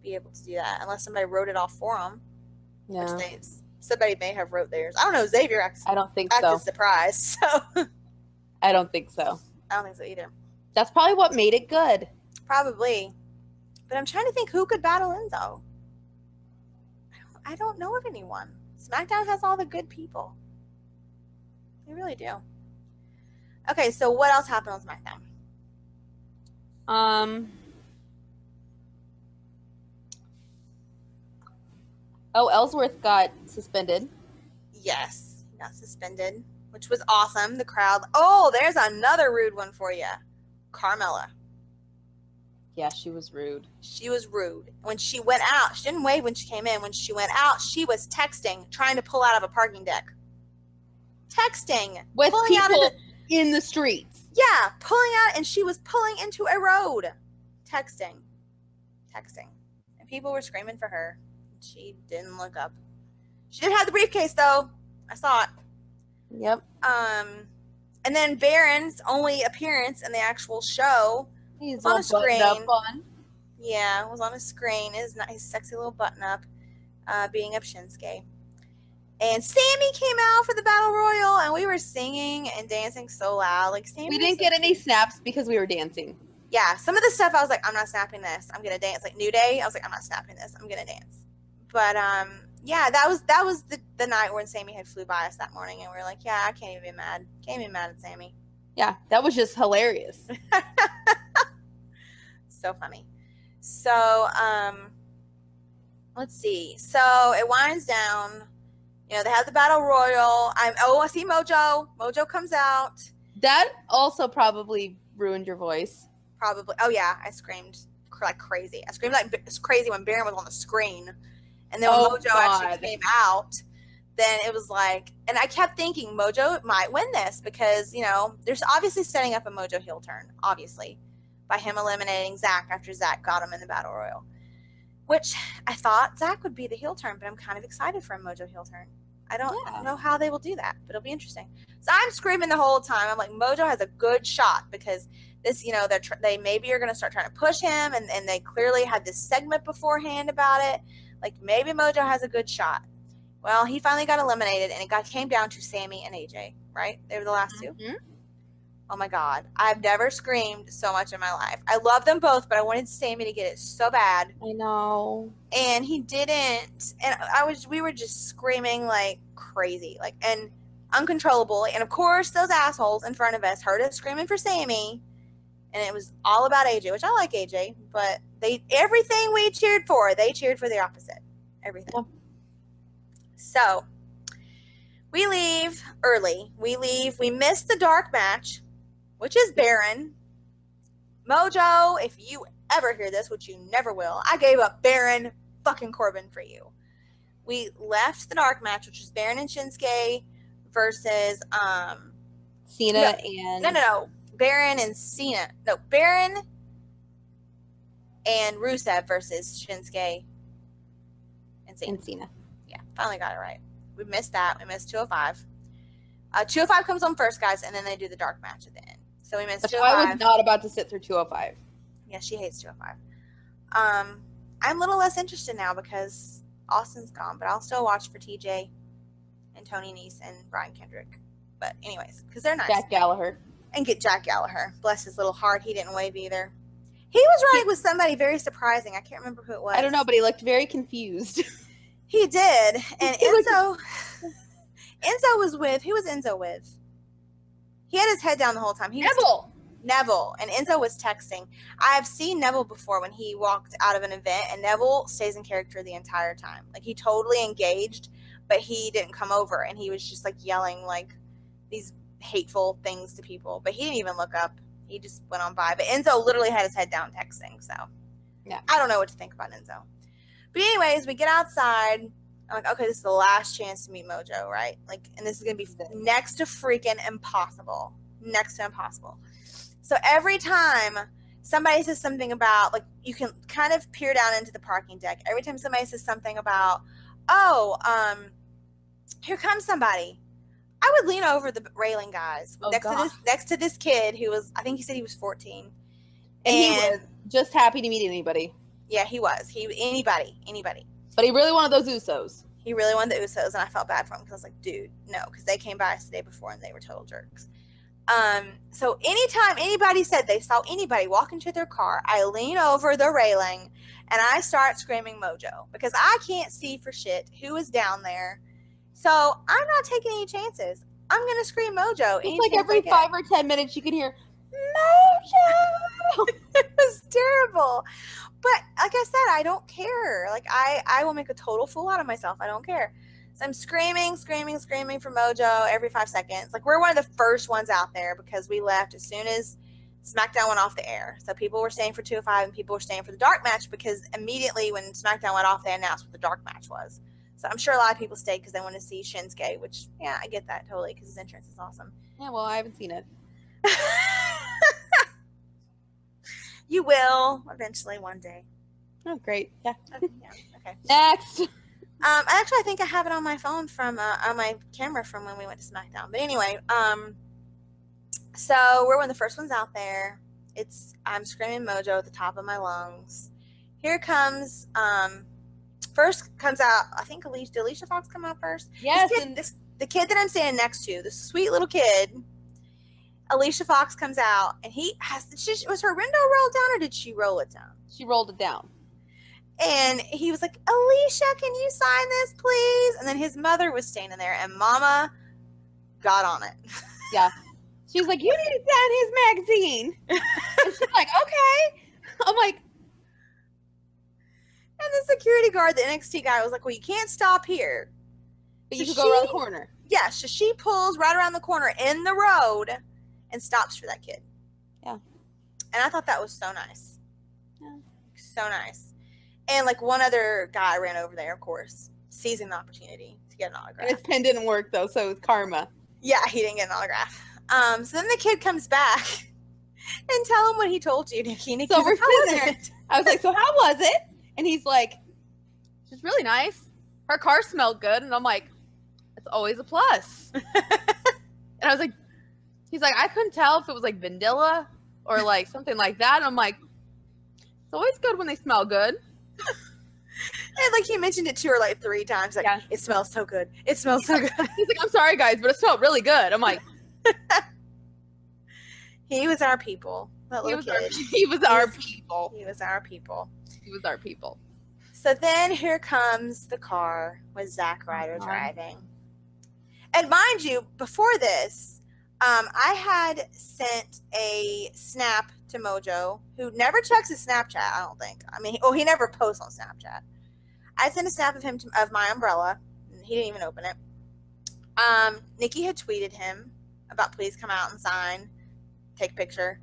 be able to do that unless somebody wrote it off for them. Yeah. Which somebody may have wrote theirs. I don't know. Xavier I don't think acted so. surprised. So I don't think so. I don't think so either. That's probably what made it good. Probably. But I'm trying to think who could battle Enzo. I don't know of anyone. SmackDown has all the good people. They really do. Okay, so what else happened on SmackDown? Ellsworth got suspended. Yes, he got suspended, which was awesome. The crowd. Oh, there's another rude one for you. Carmella. Yeah, she was rude. She was rude. When she went out, she didn't wave when she came in. When she went out, she was texting, trying to pull out of a parking deck. Texting. With pulling people out of in the streets. Yeah, pulling out, and she was pulling into a road. Texting. And people were screaming for her. She didn't look up. She did have the briefcase, though. I saw it. Yep. And then Baron's only appearance in the actual show He's on a screen. Fun. Yeah, it was on a screen. His sexy little button up, being up Shinsuke. And Sammy came out for the Battle Royal, and we were singing and dancing so loud. Like, Sammy We didn't get any snaps because we were dancing. Yeah, some of the stuff I was like, I'm not snapping this. I'm gonna dance. Like New Day, I was like, I'm not snapping this. I'm gonna dance. But yeah, that was the night when Sammy had flew by us that morning, and we were like, yeah, I can't even be mad. Can't be mad at Sammy. Yeah, that was just hilarious. So funny. So let's see. So it winds down. You know, they have the Battle Royal. I see Mojo. Mojo comes out. That also probably ruined your voice. Probably. Oh yeah, I screamed like crazy. I screamed like crazy when Baron was on the screen, and then when Mojo actually came out, then it was like, and I kept thinking Mojo might win this because, you know, there's obviously setting up a Mojo heel turn, obviously, by him eliminating Zach after Zach got him in the Battle Royal, which I thought Zach would be the heel turn, but I'm kind of excited for a Mojo heel turn. I don't know how they will do that, but it'll be interesting. So I'm screaming the whole time. I'm like, Mojo has a good shot because this, you know, they maybe are going to start trying to push him, and they clearly had this segment beforehand about it. Like, maybe Mojo has a good shot. Well, he finally got eliminated, and it came down to Sammy and AJ, right? They were the last two. Oh, my God. I've never screamed so much in my life. I love them both, but I wanted Sammy to get it so bad. I know. And he didn't. And we were just screaming like crazy, like, and uncontrollable. And, of course, those assholes in front of us heard us screaming for Sammy. And it was all about AJ, which I like AJ, but everything we cheered for, they cheered for the opposite. Everything. Yeah. So we leave early. We missed the dark match, which is Baron. Mojo, if you ever hear this, which you never will, I gave up Baron fucking Corbin for you. We left the dark match, which was Baron and Shinsuke versus Cena and no. Baron and Cena. No, Baron and Rusev versus Shinsuke and Cena. Yeah, finally got it right. We missed that. We missed 205. 205 comes on first, guys, and then they do the dark match at the end. So we missed 205. I was not about to sit through 205. Yeah, she hates 205. I'm a little less interested now because Austin's gone, but I'll still watch for TJ and Tony Nese and Brian Kendrick. But anyways, because they're nice. Jack Gallagher. And get Jack Gallagher. Bless his little heart. He didn't wave either. He was riding with somebody very surprising. I can't remember who it was. I don't know, but he looked very confused. He did. And Enzo was with, who was Enzo with? He had his head down the whole time. Neville. And Enzo was texting. I've seen Neville before when he walked out of an event, and Neville stays in character the entire time. Like, he totally engaged, but he didn't come over, and he was just, like, yelling, like, these hateful things to people. But he didn't even look up. He just went on by. But Enzo literally had his head down texting, so. Yeah. I don't know what to think about Enzo. But anyways, we get outside. I'm like, okay, this is the last chance to meet Mojo, right? Like, and this is going to be next to freaking impossible. Next to impossible. So every time somebody says something about, like, you can kind of peer down into the parking deck. Every time somebody says something about, here comes somebody, I would lean over the railing, guys, next to this kid who was, I think he said he was 14. And he was just happy to meet anybody. Yeah, he was. Anybody. But he really wanted those Usos. He really wanted the Usos, and I felt bad for him because I was like, dude, no, because they came by us the day before and they were total jerks. So anytime anybody said they saw anybody walk into their car, I lean over the railing and I start screaming Mojo because I can't see for shit who is down there. So I'm not taking any chances. I'm going to scream Mojo. It's like every 5 or 10 minutes you can hear Mojo. It was terrible. But like I said, I don't care. Like I will make a total fool out of myself. I don't care. So I'm screaming for Mojo every 5 seconds. Like, we're one of the first ones out there because we left as soon as SmackDown went off the air. So people were staying for 205 and people were staying for the dark match because immediately when SmackDown went off, they announced what the dark match was. So I'm sure a lot of people stayed because they want to see Shinsuke, which, yeah, I get that totally because his entrance is awesome. Yeah, well, I haven't seen it. You will eventually one day. Oh, great. Yeah. Okay. Next. Actually, I think I have it on my phone from on my camera from when we went to SmackDown. But anyway, so we're one of the first ones out there. I'm screaming Mojo at the top of my lungs. Here comes first comes out. I think did Alicia Fox come out first? Yes. The kid that I'm standing next to, the sweet little kid. Alicia Fox comes out, and was her window rolled down, or did she roll it down? She rolled it down. And he was like, Alicia, can you sign this, please? And then his mother was standing there, and Mama got on it. Yeah. She's like, you need to sign his magazine. And she's like, okay. I'm like. And the security guard, the NXT guy, was like, well, you can't stop here. But you could go around the corner. Yeah, so she pulls right around the corner in the road and stops for that kid. Yeah. And I thought that was so nice. Yeah. So nice. And, like, one other guy ran over there, of course, seizing the opportunity to get an autograph. And his pen didn't work, though, so it was karma. Yeah, he didn't get an autograph. So then the kid comes back and tell him what he told you, Nikki. Nikki's So we're like, how sitting was there. it? I was like, so how was it? And he's like, she's really nice. Her car smelled good. And I'm like, it's always a plus. And I was like, he's like, I couldn't tell if it was like Vanilla or like something like that. And I'm like, it's always good when they smell good. And like he mentioned it to her like 3 times. Like, yeah. It smells so good. It smells so good. He's like, I'm sorry, guys, but it smelled really good. I'm like, he was our people. That little kid. He was our people. He was our people. He was our people. So then here comes the car with Zack Ryder driving. And mind you, before this, I had sent a snap to Mojo, who never checks his Snapchat, I don't think. I mean, he never posts on Snapchat. I sent a snap of him of my umbrella. And he didn't even open it. Nikki had tweeted him about please come out and sign, take a picture,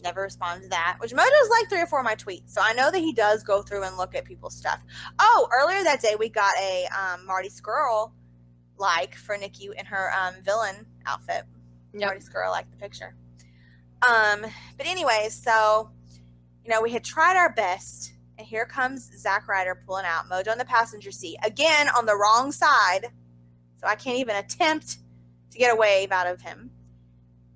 Never responded to that, which Mojo's like 3 or 4 of my tweets. So I know that he does go through and look at people's stuff. Oh, earlier that day, we got a Marty Skrull like for Nikki in her villain outfit. Yep. Marty Skrull liked the picture. But anyways, so, you know, we had tried our best, and here comes Zack Ryder pulling out. Mojo in the passenger seat. Again, on the wrong side, so I can't even attempt to get a wave out of him.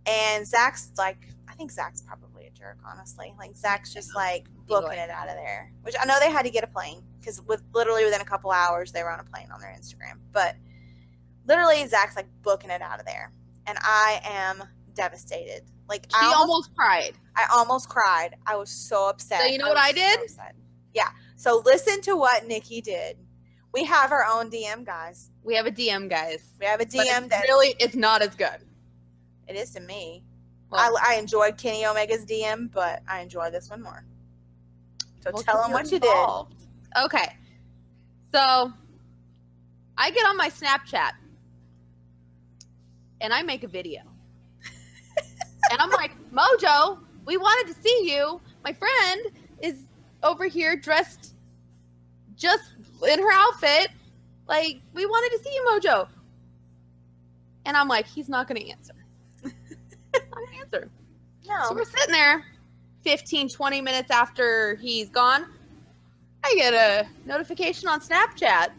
And Zach's like, I think Zach's probably a jerk, honestly. Like, Zach's just like booking it out of there. Which I know they had to get a plane, because literally within a couple hours they were on a plane on their Instagram. But literally Zach's like booking it out of there. And I am devastated. Like, I almost cried. I almost cried. I was so upset. So you know what I did? Yeah. So listen to what Nikki did. We have our own DM, guys. We have a DM, guys. We have a DM that really, it's not as good. It is to me. Well, I enjoyed Kenny Omega's DM, but I enjoy this one more. So tell him what you did. Okay. So I get on my Snapchat and I make a video. And I'm like, Mojo, we wanted to see you. My friend is over here dressed just in her outfit. Like, we wanted to see you, Mojo. And I'm like, he's not going to answer. Not going to answer. No. So we're sitting there 15, 20 minutes after he's gone. I get a notification on Snapchat.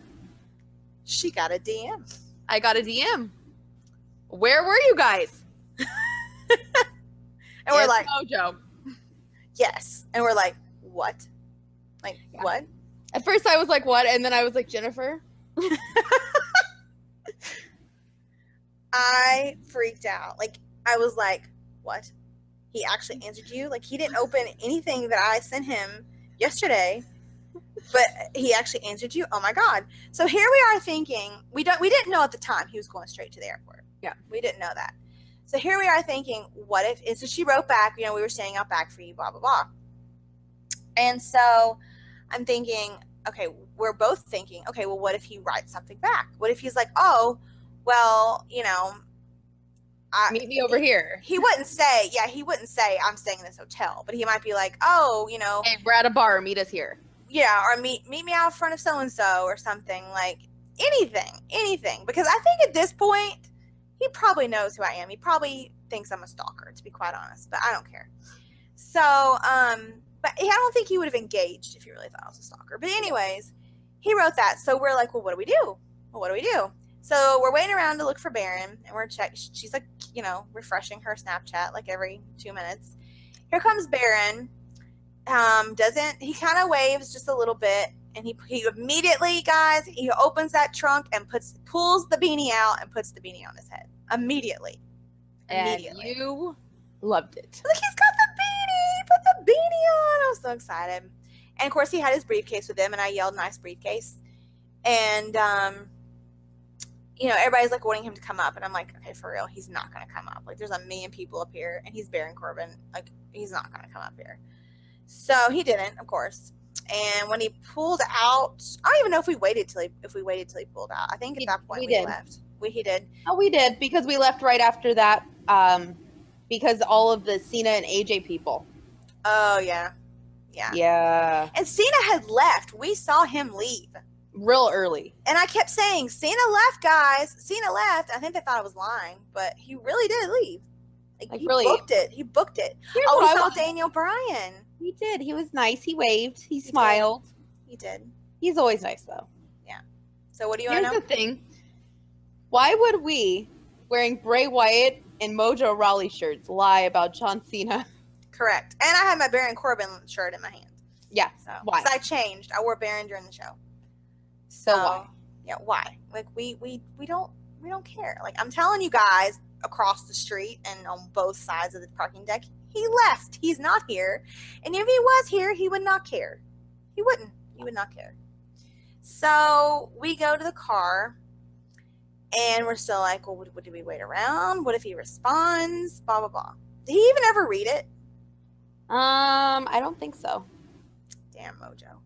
She got a DM. I got a DM. Where were you guys? And we're like, Mojo. Yes. And we're like, what? Like, yeah. What? At first I was like, what? And then I was like, Jennifer. I freaked out. Like, I was like, what? He actually answered you? Like, he didn't open anything that I sent him yesterday, but he actually answered you? Oh my God. So here we are thinking, we didn't know at the time he was going straight to the airport. Yeah. We didn't know that. So here we are thinking, what if, and so she wrote back, you know, we were staying out back for you, blah, blah, blah. And so I'm thinking, okay, we're both thinking, okay, well, what if he writes something back? What if he's like, oh, well, you know, meet me over here. He wouldn't say, I'm staying in this hotel, but he might be like, oh, you know, hey, we're at a bar, meet us here. Yeah, or meet me out front of so-and-so or something, like anything. Because I think at this point, he probably knows who I am. He probably thinks I'm a stalker, to be quite honest, but I don't care. So, but I don't think he would have engaged if he really thought I was a stalker. But anyways, he wrote that. So we're like, well, what do we do? So we're waiting around to look for Baron, and we're checking. She's like, you know, refreshing her Snapchat like every 2 minutes. Here comes Baron. He kind of waves just a little bit, and he immediately, guys, he opens that trunk and pulls the beanie out and puts the beanie on his head immediately. And you loved it. Like, he's got the beanie. Put the beanie on. I was so excited. And of course, he had his briefcase with him, and I yelled, "Nice briefcase!" And you know, everybody's like wanting him to come up, and I'm like, okay, for real, he's not gonna come up. Like, there's a million people up here, and he's Baron Corbin. Like, he's not gonna come up here. So he didn't, of course. And when he pulled out, I don't even know if we waited till he pulled out. I think at that point we left. He did. Oh, we did, because we left right after that. Because all of the Cena and AJ people. Oh yeah. And Cena had left. We saw him leave real early. And I kept saying, Cena left, guys. Cena left. I think they thought I was lying, but he really did leave. Like he really booked it. He saw Daniel Bryan. He did. He was nice. He waved. He smiled. He did. He's always nice, though. Yeah. So what do you want to know? Here's the thing. Why would we, wearing Bray Wyatt and Mojo Rawley shirts, lie about John Cena? Correct. And I had my Baron Corbin shirt in my hand. Yeah. So why? Because I changed. I wore Baron during the show. So why? Yeah, why? Like we don't care. Like, I'm telling you guys, across the street and on both sides of the parking deck, he left. He's not here. And if he was here, he would not care. He wouldn't. He would not care. So we go to the car, and we're still like, well, do we wait around? What if he responds? Blah, blah, blah. Did he even ever read it? I don't think so. Damn, Mojo.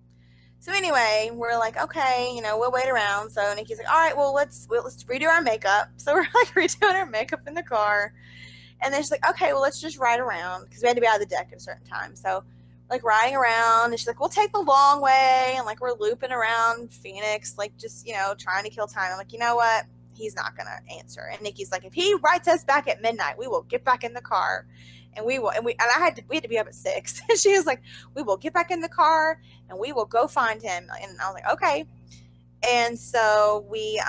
So anyway, we're like, okay, you know, we'll wait around. So Nikki's like, all right, well, let's redo our makeup. So we're like redoing our makeup in the car. And then she's like, okay, well, let's just ride around because we had to be out of the deck at a certain time. So, like, riding around, and she's like, we'll take the long way. And, like, we're looping around Phoenix, like, just, you know, trying to kill time. I'm like, you know what? He's not going to answer. And Nikki's like, if he writes us back at midnight, we will get back in the car. And we had to be up at 6. And she was like, we will get back in the car and we will go find him. And I was like, okay. And so we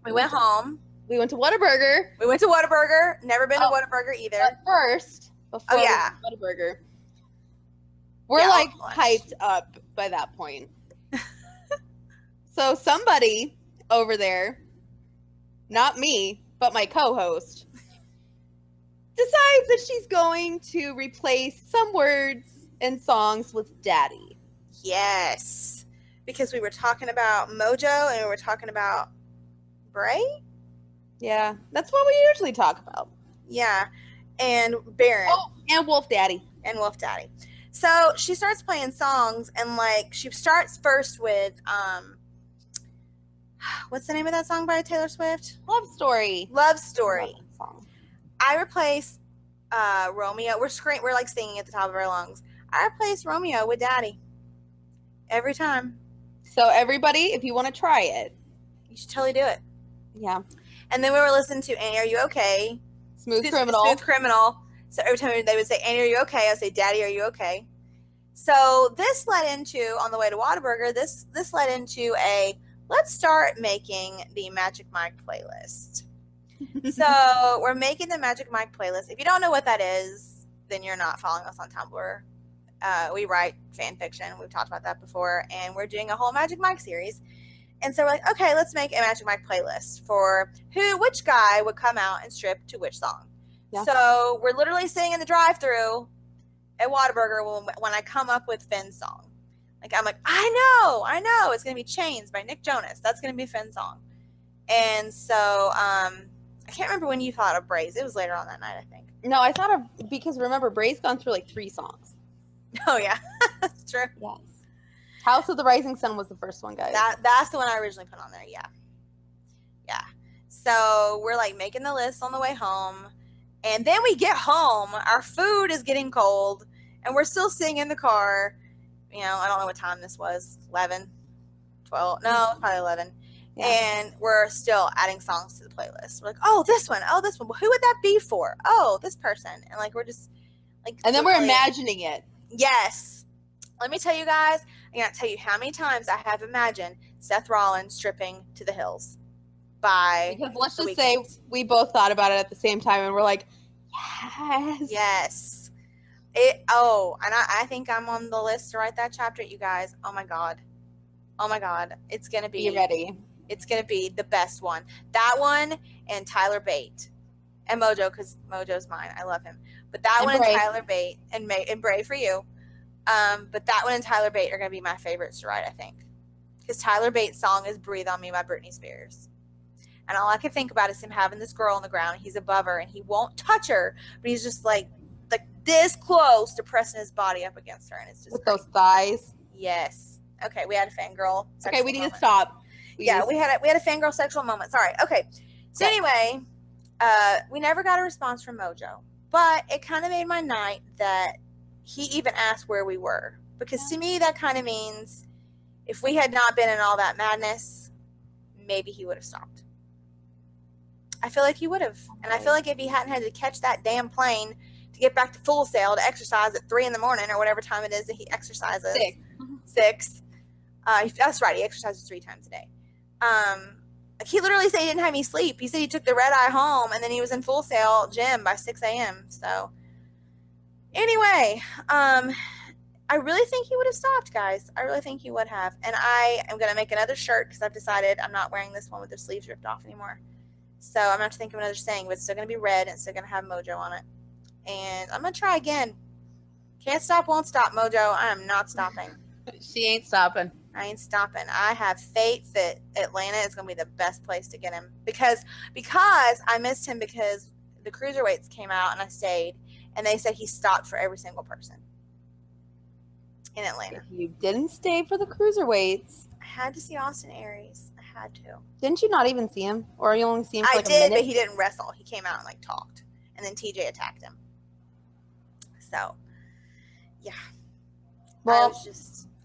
went home. We went to Whataburger. Never been to Whataburger either. But first, before we went to Whataburger, we're like hyped up by that point. So somebody over there, not me, but my co-host, decides that she's going to replace some words and songs with Daddy. Yes. Because we were talking about Mojo and we were talking about Bray? Yeah, that's what we usually talk about. Yeah. And Baron. Oh, and Wolf Daddy. So she starts playing songs, and like she starts first with what's the name of that song by Taylor Swift? Love Story. Love Story. I replace Romeo. We're like singing at the top of our lungs. I replace Romeo with Daddy every time. So everybody, if you want to try it, you should totally do it. Yeah. And then we were listening to Annie, Are You Okay? Smooth Criminal. So every time they would say, Annie, are you okay? I would say, Daddy, are you okay? So this led into, on the way to Whataburger, this led into let's start making the Magic Mike playlist. So we're making the Magic Mike playlist. If you don't know what that is, then you're not following us on Tumblr. We write fan fiction. We've talked about that before. And we're doing a whole Magic Mike series. And so we're like, okay, let's make a Magic Mike playlist for which guy would come out and strip to which song. Yeah. So we're literally sitting in the drive-thru at Whataburger when I come up with Finn's song. Like, I'm like, I know. It's going to be Chains by Nick Jonas. That's going to be Finn's song. And so I can't remember when you thought of Bray's. It was later on that night, I think. No, I thought of, because remember, Bray's gone through like 3 songs. Oh, yeah. That's true. Yes. House of the Rising Sun was the first one, guys. That's the one I originally put on there, yeah. Yeah. So we're like making the list on the way home. And then we get home, our food is getting cold, and we're still sitting in the car. You know, I don't know what time this was, 11, 12, no, probably 11. Yeah. And we're still adding songs to the playlist. We're like, oh, this one. Well, who would that be for? Oh, this person. And like, we're just like. And then we're imagining it. Yes. Let me tell you guys, I can't tell you how many times I have imagined Seth Rollins stripping to the hills. Because let's just say we both thought about it at the same time, and we're like, yes. And I think I'm on the list to write that chapter, you guys. Oh my god, it's gonna be. Be ready. It's gonna be the best one. That one and Tyler Bate and Mojo, because Mojo's mine. I love him. But that one and Tyler Bate and Bray for you. But that one and Tyler Bate are gonna be my favorites to write, I think, because Tyler Bate's song is "Breathe on Me" by Britney Spears. And all I can think about is him having this girl on the ground. He's above her, and he won't touch her, but he's just like this close to pressing his body up against her, and it's just with those thighs. Yes. Okay, we had a fangirl. Okay, we need to stop. We had a fangirl sexual moment. Sorry. Okay. So anyway, we never got a response from Mojo, but it kind of made my night that he even asked where we were, because to me that kind of means if we had not been in all that madness, maybe he would have stopped. I feel like he would have. And I feel like if he hadn't had to catch that damn plane to get back to Full Sail to exercise at 3 a.m. or whatever time it is that he exercises. 6. That's right. He exercises 3 times a day. He literally said he didn't have any sleep. He said he took the red eye home, and then he was in Full Sail gym by 6 a.m. So anyway, I really think he would have stopped, guys. I really think he would have. And I am going to make another shirt because I've decided I'm not wearing this one with the sleeves ripped off anymore. So I'm going to have to think of another saying, but it's still going to be red and it's still going to have Mojo on it. And I'm going to try again. Can't stop, won't stop, Mojo. I am not stopping. She ain't stopping. I ain't stopping. I have faith that Atlanta is going to be the best place to get him. Because I missed him because the cruiserweights came out and I stayed. And they said he stopped for every single person in Atlanta. If you didn't stay for the cruiserweights, I had to see Austin Aries. I had to. Didn't you not even see him? Or you only see him for I like did, a minute? but he didn't wrestle. He came out and talked. and then TJ attacked him. So, yeah. Well,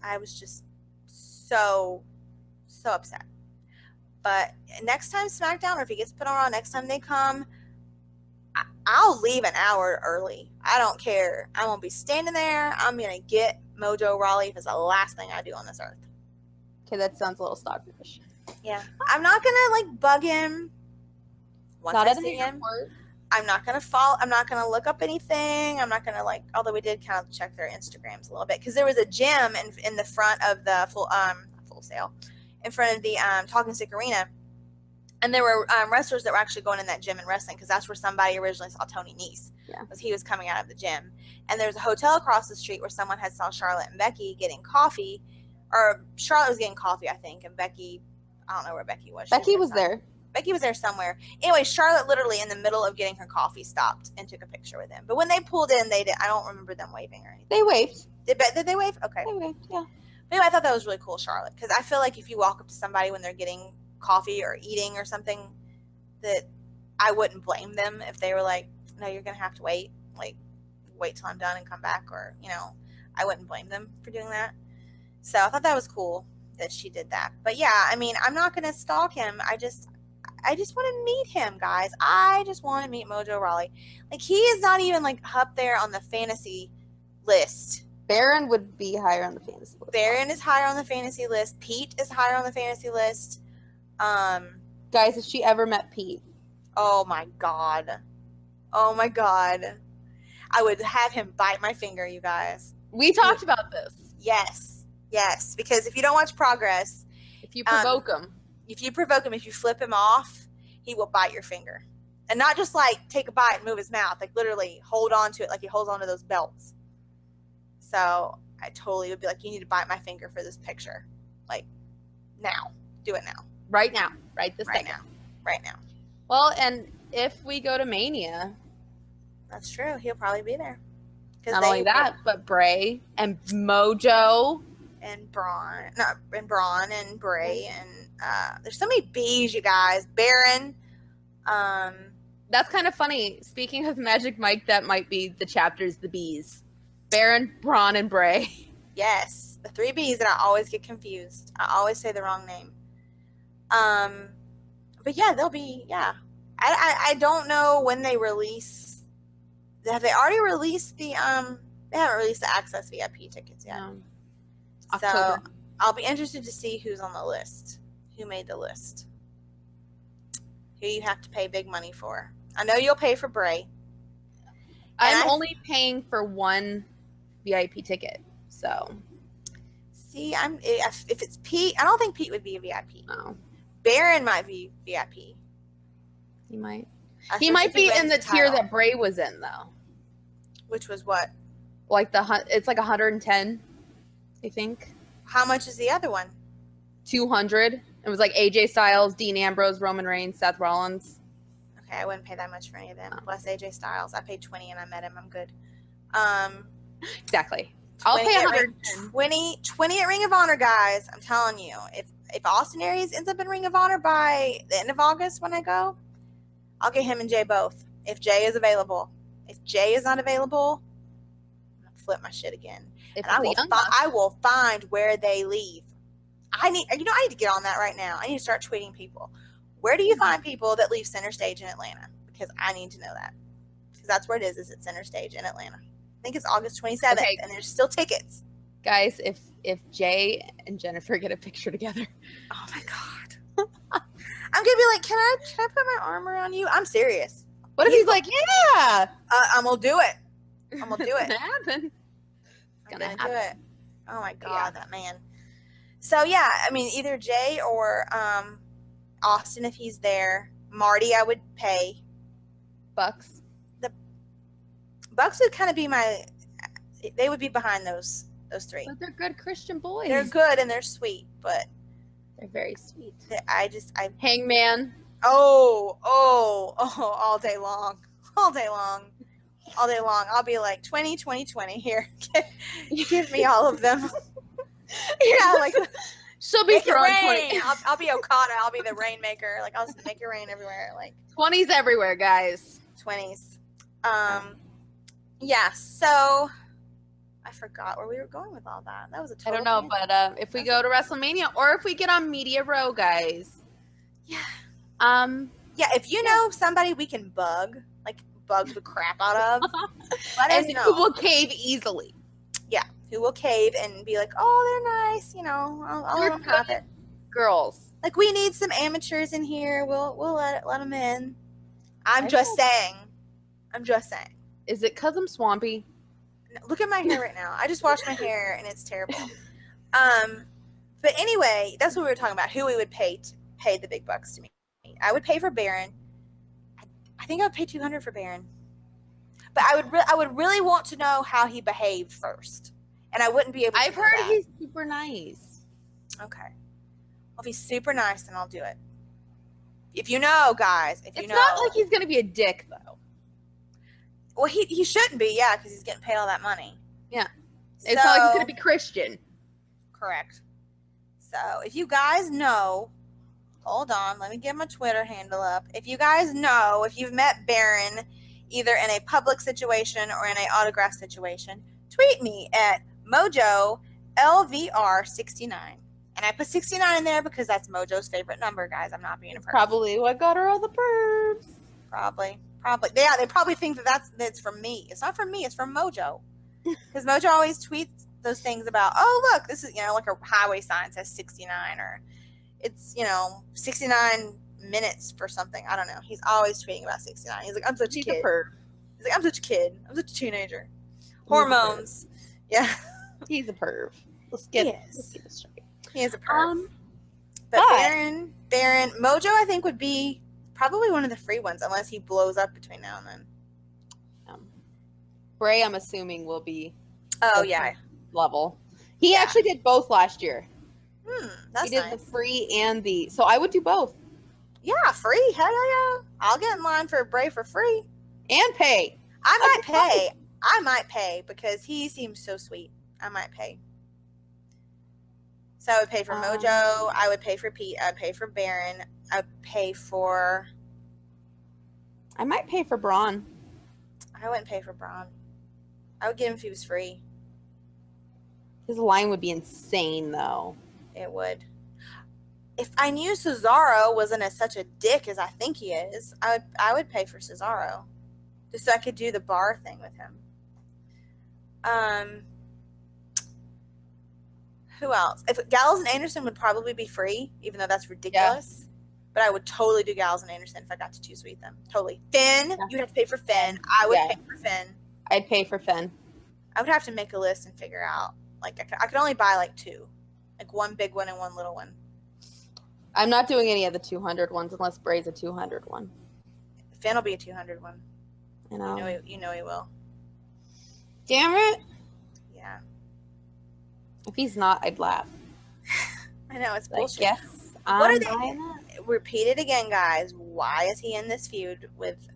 I was just so upset. But next time SmackDown, or if he gets put on Raw, next time they come, I'll leave an hour early. I don't care. I won't be standing there. I'm going to get Mojo Rawley if it's the last thing I do on this earth. okay, that sounds a little stalkerish. Yeah. I'm not going to, like, bug him once Not I at an see him. airport. I'm not going to follow. I'm not going to look up anything. I'm not going to, like, although we did kind of check their Instagrams a little bit, because there was a gym in the front of the Full Sail, in front of the Talking Stick Arena. And there were wrestlers that were actually going in that gym and wrestling, because that's where somebody originally saw Tony Nese. Yeah. Was he was coming out of the gym. And there's a hotel across the street where someone had saw Charlotte and Becky getting coffee. Or Charlotte was getting coffee, I think. And Becky, I don't know where Becky was. Becky was there. Becky was there somewhere. Anyway, Charlotte literally in the middle of getting her coffee stopped and took a picture with him. But when they pulled in, they did. I don't remember them waving or anything. They waved. Did they wave? Okay. They waved, yeah. But anyway, I thought that was really cool, Charlotte. Because I feel like if you walk up to somebody when they're getting coffee or eating or something, that I wouldn't blame them if they were like, no, you're going to have to wait. Like, wait till I'm done and come back. Or, you know, I wouldn't blame them for doing that. So I thought that was cool that she did that. But yeah, I mean, I'm not going to stalk him. I just want to meet him, guys. I just want to meet Mojo Rawley. Like, he is not even, like, up there on the fantasy list. Baron would be higher on the fantasy list. Baron is higher on the fantasy list. Pete is higher on the fantasy list. Guys, if she ever met Pete. Oh my god. Oh my god. I would have him bite my finger, you guys. We talked about this. Yes. Yes. Because if you don't watch Progress, If you provoke him. if you provoke him, if you flip him off, he will bite your finger. And not just like take a bite and move his mouth, like literally hold on to it like he holds on to those belts. So I totally would be like, you need to bite my finger for this picture. Like, now. Do it now. Right now. Right this Right second. now. Right now. Well, and if we go to Mania, That's true. He'll probably be there. not only that, but Bray and Mojo. And Braun. And Braun and Bray. And there's so many B's, you guys. Baron. That's kind of funny. Speaking of Magic Mike, that might be the chapters, the B's. Baron, Braun, and Bray. Yes. The 3 B's that I always get confused. I always say the wrong name. But yeah, they'll be, yeah. I don't know when they release. Have they already released the, they haven't released the Access VIP tickets yet. So October. I'll be interested to see who's on the list. Who made the list. Who you have to pay big money for. I know you'll pay for Bray. I'm only paying for one VIP ticket, so. See, if it's Pete, I don't think Pete would be a VIP. No. Baron might be VIP. He might. Especially He might if be wins in the tier title. that Bray was in, though. Which was what? Like it's like 110, I think. How much is the other one? 200. It was like AJ Styles, Dean Ambrose, Roman Reigns, Seth Rollins. Okay, I wouldn't pay that much for any of them. Oh. Plus AJ Styles. I paid 20 and I met him. I'm good. Exactly. I'll pay 110. 20 at Ring of Honor, guys. I'm telling you. If Austin Aries ends up in Ring of Honor by the end of August when I go, I'll get him and Jay both. If Jay is available. If Jay is not available, I'm going to flip my shit again. If And it's the I will find where they leave. I need to get on that right now. I need to start tweeting people. Where do you find people that leave Center Stage in Atlanta? Because I need to know that. Because that's where it is at Center Stage in Atlanta. I think it's August 27th, Okay. and there's still tickets. Guys, if Jay and Jennifer get a picture together. Oh my god. I'm gonna be like, can I put my arm around you? I'm serious. What if he's like, yeah? I'm gonna do it. I'm gonna do it. It's gonna happen. I'm gonna gonna do happen. it. Oh my god, Yeah. that man. So yeah, I mean, either Jay or Austin if he's there. Marty, I would pay. Bucks. Bucks would kind of be they would be behind those 3. But they're good Christian boys. They're good and they're sweet, but They're very sweet. I Hangman. all day long. All day long. All day long. I'll be like 20, 20, 20 here. Give me all of them. Yeah, like She'll be make it throwing rain. 20. I'll be Okada. I'll be the rainmaker. Like I'll just make it rain everywhere. Like 20s everywhere, guys. 20s. Yeah, so I forgot where we were going with all that. That was a total I don't know, tangent. but if we go to WrestleMania or if we get on Media Row, guys. Yeah. Yeah, if you know somebody we can bug the crap out of, let us and know. who will cave easily. Yeah, who will cave and be like, oh, they're nice, I'll let them have it. Girls. Like, we need some amateurs in here. We'll let them in. I'm just saying. Is it because I'm swampy? Look at my hair right now. I just washed my hair and it's terrible. But anyway, that's what we were talking about. Who we would pay the big bucks to me. I would pay for Baron. I think I would pay $200 for Baron. But I would really want to know how he behaved first, and I wouldn't be able to. I've heard he's super nice. Okay. Well, if he's super nice, then I'll do it. If you know, guys, It's not like he's gonna be a dick, though. Well, he shouldn't be, yeah, because he's getting paid all that money. Yeah. It's not like he's gonna be Christian. Correct. So if you guys know, hold on, let me get my Twitter handle up. If you guys know, if you've met Baron either in a public situation or in an autograph situation, tweet me at MojoLVR69. And I put 69 in there because that's Mojo's favorite number, guys. I'm not being a perv. Probably what got her all the pervs. Probably. Yeah, they probably think that's from me. It's not from me. It's from Mojo. Because Mojo always tweets those things about, oh, look, this is, like a highway sign says 69, or it's, 69 minutes for something. I don't know. He's always tweeting about 69. He's like, I'm such a kid. He's like, I'm such a kid. I'm such a teenager. Hormones. Yeah. He's a perv. Let's get it straight. He is a perv. But Baron, Mojo, I think, would be probably one of the free ones, unless he blows up between now and then. Bray, I'm assuming, will be. Oh, yeah. Level. He actually did both last year. That's he did the free and the. So I would do both. Yeah, free. Hell yeah. I'll get in line for Bray for free. And pay. I might pay because he seems so sweet. I might pay. So I would pay for Mojo. I would pay for Pete. I would pay for Baron. I would pay for. I might pay for Braun. I wouldn't pay for Braun. I would get him if he was free. His line would be insane, though. It would. If I knew Cesaro wasn't such a dick as I think he is, I would pay for Cesaro, just so I could do the bar thing with him. Who else? If Gallows and Anderson would probably be free, even though that's ridiculous. Yeah. But I would totally do Gallows and Anderson if I got to choose with them. Totally. Finn, you'd have to pay for Finn. I would pay for Finn. I'd pay for Finn. I would have to make a list and figure out. Like, I could only buy like two. Like one big one and one little one. I'm not doing any of the 200 ones unless Bray's a 200 one. Finn will be a 200 one. I know. You know he will. Damn it. Yeah. If he's not, I'd laugh. I know, it's bullshit. Yes, what are they? Repeat it again, guys. Why is he in this feud with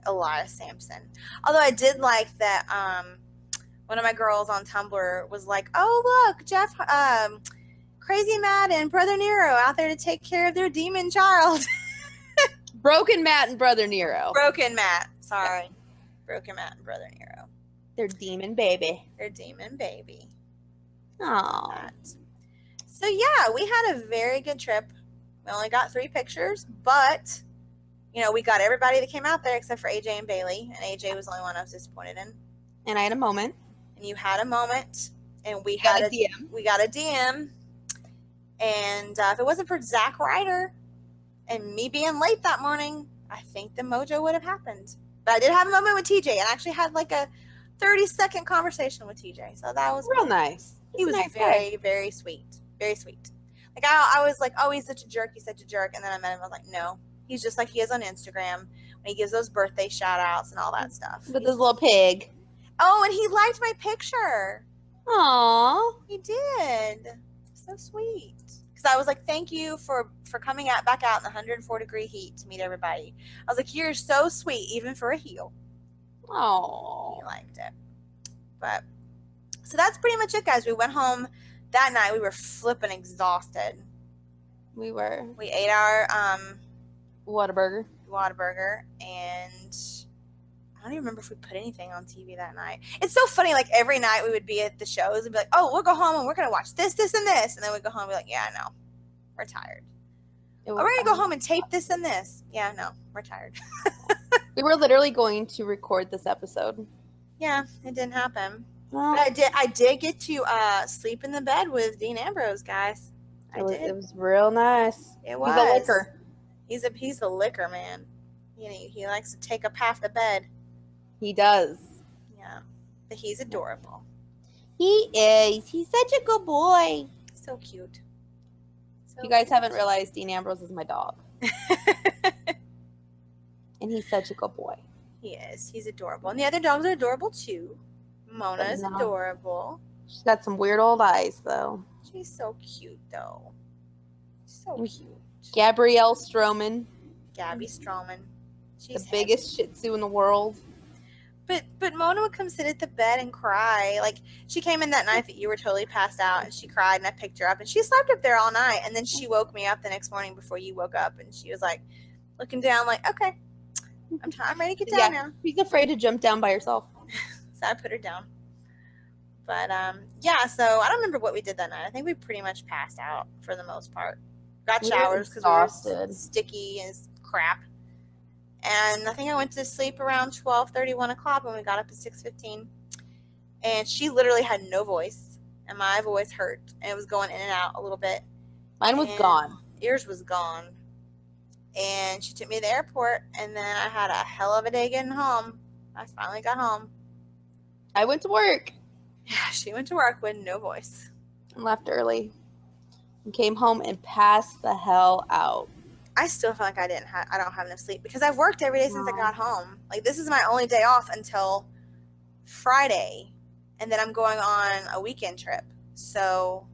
Elias Sampson? Although I did like that one of my girls on Tumblr was like, oh, look, Jeff, Crazy Matt and Brother Nero out there to take care of their demon child. Broken Matt and Brother Nero. Broken Matt. Sorry. Broken Matt and Brother Nero. Their demon baby. Aww. So, yeah, we had a very good trip. We only got 3 pictures, but, we got everybody that came out there except for AJ and Bailey, and AJ was the only one I was disappointed in. And I had a moment. And you had a moment, and we got a DM. We got a DM, and if it wasn't for Zack Ryder and me being late that morning, I think the mojo would have happened. But I did have a moment with TJ, and I actually had like a 30-second conversation with TJ, so that was real nice. He was very, very sweet. Very sweet. Like, I was like, oh, he's such a jerk. And then I met him. I was like, no. He's just like he is on Instagram when he gives those birthday shout-outs and all that stuff. With his little pig. Oh, and he liked my picture. Aww. He did. So sweet. Because I was like, thank you for coming back out in the 104-degree heat to meet everybody. I was like, you're so sweet, even for a heel. Oh. He liked it. But, so that's pretty much it, guys. We went home. That night, we were flipping exhausted. We were. We ate our Whataburger. Whataburger, and I don't even remember if we put anything on TV that night. It's so funny. Like every night we would be at the shows and be like, "Oh, we'll go home and we're gonna watch this, this, and this," and then we go home and be like, "Yeah, no, we're tired. Oh, we're gonna go home and tape this and this." Yeah, no, we're tired. We were literally going to record this episode. Yeah, it didn't happen. Well, But I did get to sleep in the bed with Dean Ambrose, guys. it was real nice. It was. He's a licker. He's a licker, man. He likes to take up half the bed. He does. Yeah, but he's adorable. He is. He's such a good boy. So cute. So If you guys cute. haven't realized, Dean Ambrose is my dog. And he's such a good boy. He is. He's adorable. And the other dogs are adorable too. Mona is No. adorable. She's got some weird old eyes, though. She's so cute, though. So cute. Gabrielle Stroman, Gabby Stroman. the She's biggest Shih Tzu in the world. But Mona would come sit at the bed and cry. Like, she came in that night that you were totally passed out, and she cried, and I picked her up, and she slept up there all night. And then she woke me up the next morning before you woke up, and she was like, looking down, like, okay, I'm ready to get down now. She's afraid to jump down by herself. So I put her down. But yeah, so I don't remember what we did that night. I think we pretty much passed out for the most part. Got We were showers because we were exhausted. sticky as crap. And I think I went to sleep around 12:30, 1 o'clock when we got up at 6:15. And she literally had no voice. And my voice hurt. And it was going in and out a little bit. Mine was And gone. Yours was gone. And she took me to the airport. And then I had a hell of a day getting home. I finally got home. I went to work Yeah, she went to work with no voice. and left early. And came home and passed the hell out. I still feel like I don't have enough sleep because I've worked every day since I No. got home. Like, this is my only day off until Friday, and then I'm going on a weekend trip. So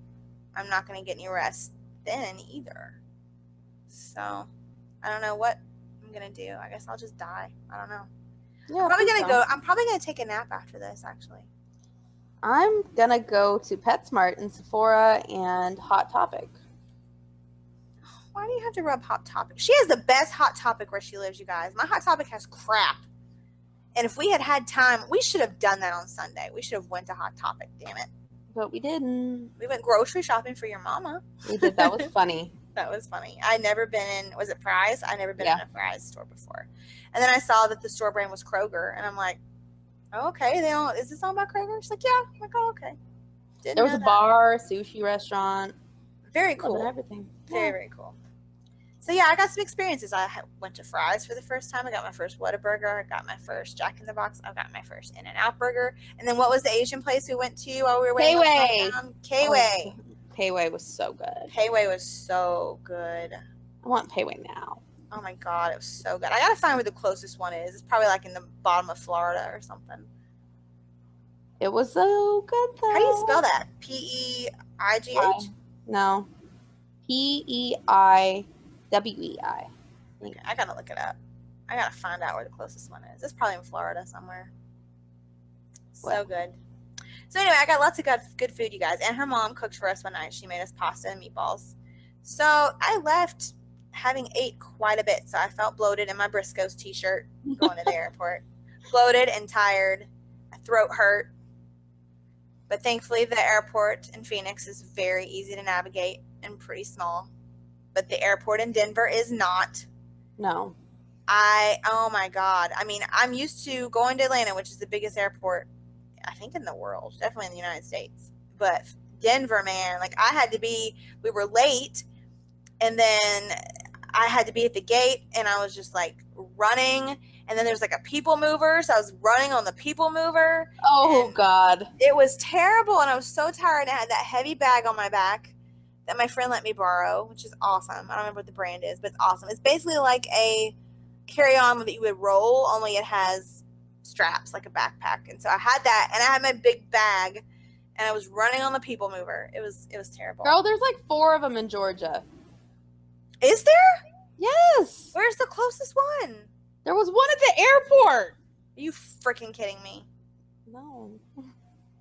I'm not going to get any rest then either. So I don't know what I'm going to do. I guess I'll just die. I don't know. Yeah, I'm probably going to take a nap after this, actually. I'm gonna go to PetSmart and Sephora and Hot Topic. Why do you have to rub Hot Topic? She has the best Hot Topic where she lives, you guys. My Hot Topic has crap. And if we had had time, we should have done that on Sunday. We should have went to Hot Topic, damn it. But we didn't. We went grocery shopping for your mama. We did. That was funny. That was funny. I'd never been in, was it Fry's? I'd never been Yeah. in a Fry's store before. And then I saw that the store brand was Kroger. And I'm like, oh, okay. Is this all about Kroger? She's like, yeah. I'm like, oh, okay. Didn't There was know a that. bar, sushi restaurant. Very Cool. cool. Everything. Very, Yeah. very cool. So yeah, I got some experiences. Went to Fry's for the first time. I got my first Whataburger. I got my first Jack in the Box. I got my first In-N-Out burger. And then what was the Asian place we went to while we were waiting? K-Way. K-Way. K-Way was so good. K-Way was so good. I want K-Way now. Oh my god, it was so good. I gotta find where the closest one is. It's probably like in the bottom of Florida or something. It was so good though. How do you spell that? P-E-I-G-H? No. P-E-I-W-E-I. Okay, I gotta look it up. I gotta find out where the closest one is. It's probably in Florida somewhere. So Well. good. So anyway, I got lots of good food, you guys. And her mom cooked for us one night. She made us pasta and meatballs. So I left having ate quite a bit. So I felt bloated in my Briscoe's t-shirt going to the airport. Bloated and tired. My throat hurt. But thankfully the airport in Phoenix is very easy to navigate and pretty small. But the airport in Denver is not. No. Oh my God. I mean, I'm used to going to Atlanta, which is the biggest airport, I think, in the world, definitely in the United States. But Denver, man, like we were late, and then I had to be at the gate, and I was just like running, and then there's like a people mover, so I was running on the people mover. Oh, And God. it was terrible, and I was so tired, and I had that heavy bag on my back that my friend let me borrow, which is awesome. I don't remember what the brand is, but it's awesome. It's basically like a carry-on that you would roll, only it has straps like a backpack. And so I had that, and I had my big bag, and I was running on the people mover. It was terrible. Girl, there's like 4 of them in Georgia. Is there? Yes. Where's the closest one? There was one at the airport. Are you freaking kidding me? No.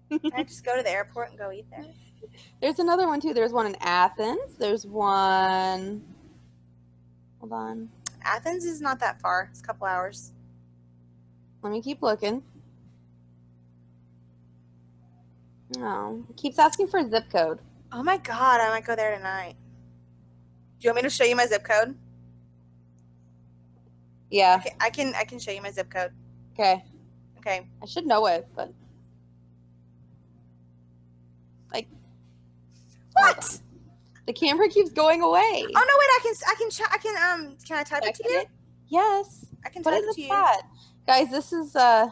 Can I just go to the airport and go eat there? There's another one too. There's one in Athens. There's one. Hold on. Athens is not that far. It's a couple hours. Let me keep looking. No, it keeps asking for a zip code. Oh my god, I might go there tonight. Do you want me to show you my zip code? Yeah. I can show you my zip code. Okay. Okay. I should know it, but like What? the camera keeps going away. Oh no, wait, can I type it to you? Yes. I can What type is it to the you. chat? Guys, this is I'm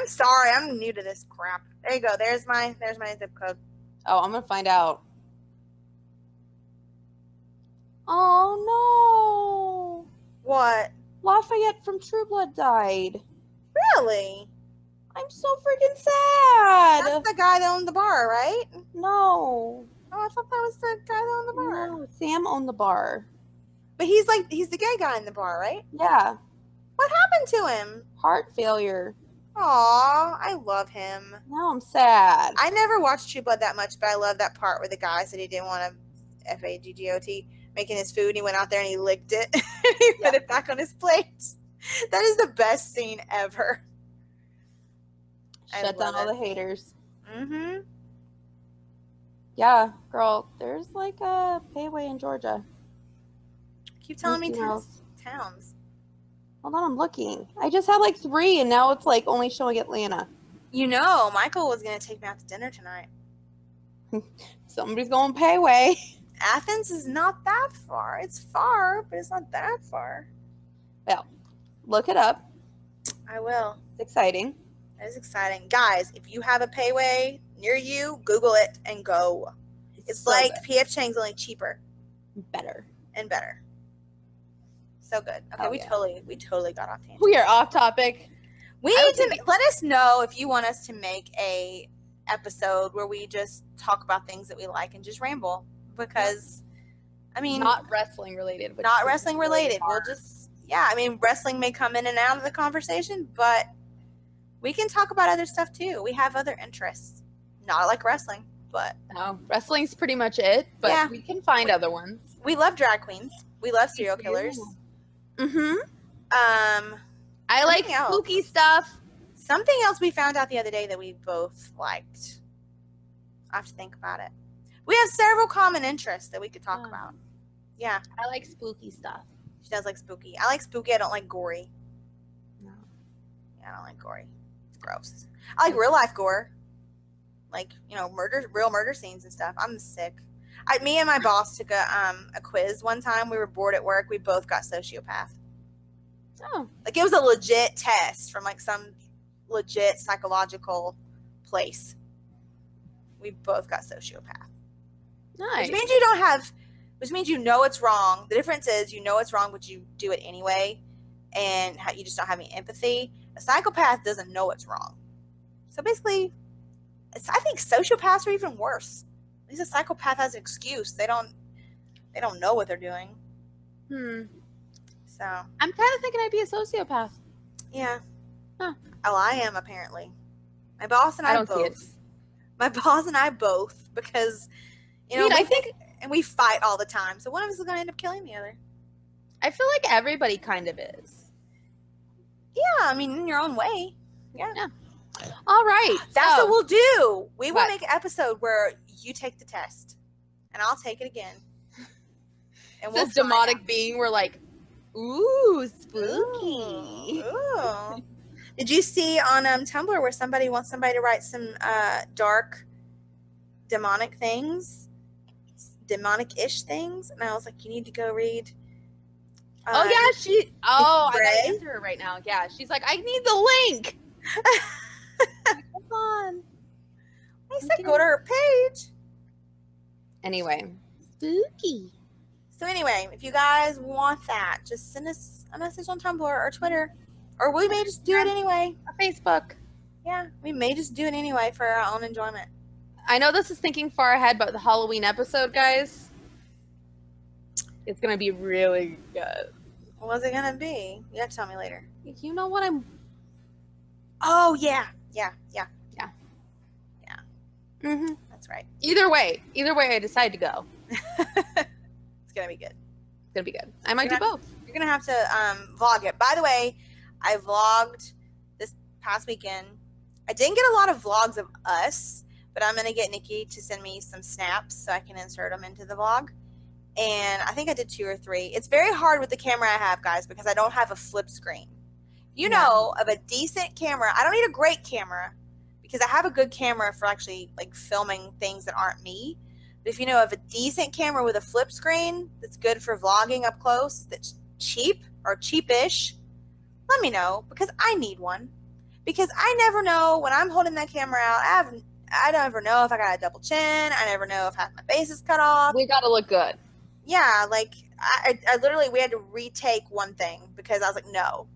sorry, I'm new to this crap. There you go. There's my zip code. oh, I'm gonna find out. Oh no. What? Lafayette from True Blood died. Really? I'm so freaking sad. That's the guy that owned the bar, right? No. Oh, I thought that was the guy that owned the bar. No, Sam owned the bar. But he's the gay guy in the bar, right? Yeah. What happened to him? Heart failure. Aw, I love him. Now I'm sad. I never watched True Blood that much, but I love that part where the guy said he didn't want to FAGGOT making his food. He went out there and he licked it. He put it back on his plate. That is the best scene ever. Shut down all the haters. Mm-hmm. Yeah, girl, there's like a payway in Georgia. Keep telling me Anything else? towns. Hold on, I'm looking. I just had like 3 and now it's like only showing Atlanta. You know, Michael was going to take me out to dinner tonight. Somebody's going payway. Athens is not that far. It's far, but it's not that far. Well, look it up. I will. It's exciting. That is exciting. Guys, if you have a payway near you, Google it and go. It's so like good. PF Chang's only cheaper Better. and better. So good. Okay, Oh, we yeah. totally got off tangent. We are off topic. We I need would to let us know if you want us to make a episode where we just talk about things that we like and just ramble. Because, I mean, Not wrestling related. But not just wrestling really related. We'll hard. just, yeah, I mean, wrestling may come in and out of the conversation, but we can talk about other stuff too. We have other interests. Not like wrestling, but No, wrestling's pretty much it, but Yeah. we can find other ones. we love drag queens. We love serial killers. Mm-hmm. I like Something else. spooky stuff. Something else we found out the other day that we both liked. I have to think about it. We have several common interests that we could talk Yeah. about. Yeah, I like spooky stuff. she does like spooky. I like spooky. I don't like gory. No. Yeah, I don't like gory. It's gross. I like real life gore. Like, you know, real murder scenes and stuff. I'm sick. Me and my boss took a quiz one time. We were bored at work. We both got sociopath. Oh, Like, it was a legit test from like some legit psychological place. We both got sociopath. nice. Which means you don't have, which means you know it's wrong. The difference is you know it's wrong, but you do it anyway, and you just don't have any empathy. A psychopath doesn't know it's wrong. So basically, I think sociopaths are even worse. At least a psychopath has an excuse. They don't know what they're doing. So I'm kind of thinking I'd be a sociopath. yeah. Huh. Oh, I am apparently. My boss and I, don't see it. both. My boss and I both, because you know, I think and we fight all the time. So one of us is going to end up killing the other. I feel like everybody kind of is. Yeah, I mean, in your own way. Yeah. All right, That's so, what we'll do. We will What? make an episode where you take the test, and I'll take it again. And this find demonic out. being. We're like, ooh, spooky. Ooh. Did you see on Tumblr where somebody wants somebody to write some dark, demonic things, demonic-ish things? And I was like, you need to go read. Oh yeah, she. Oh, I Ray? gotta answer her right now. Yeah, she's like, I need the link. Hold on. I said go to her page. Anyway, spooky. So anyway, if you guys want that, just send us a message on Tumblr or Twitter. Or we may just do it anyway. Or Facebook. Yeah, we may just do it anyway for our own enjoyment. I know this is thinking far ahead, but the Halloween episode, guys, it's gonna be really good. What was it gonna be? You have to tell me later. You know what I'm? Oh yeah. Mm-hmm. That's right. Either way, I decide to go. It's gonna be good. It's gonna be good. I might do You're both. You're gonna have to vlog it. By the way, I vlogged this past weekend. I didn't get a lot of vlogs of us, but I'm going to get Nikki to send me some snaps so I can insert them into the vlog. And I think I did 2 or 3. It's very hard with the camera I have, guys, because I don't have a flip screen. You know of a decent camera. I don't need a great camera because I have a good camera for actually like filming things that aren't me. But if you know of a decent camera with a flip screen that's good for vlogging up close, that's cheap or cheapish, let me know because I need one. Because I never know when I'm holding that camera out. I don't ever know if I got a double chin. I never know if half my face is cut off. We gotta look good. Yeah, like I literally, we had to retake one thing because I was like, no,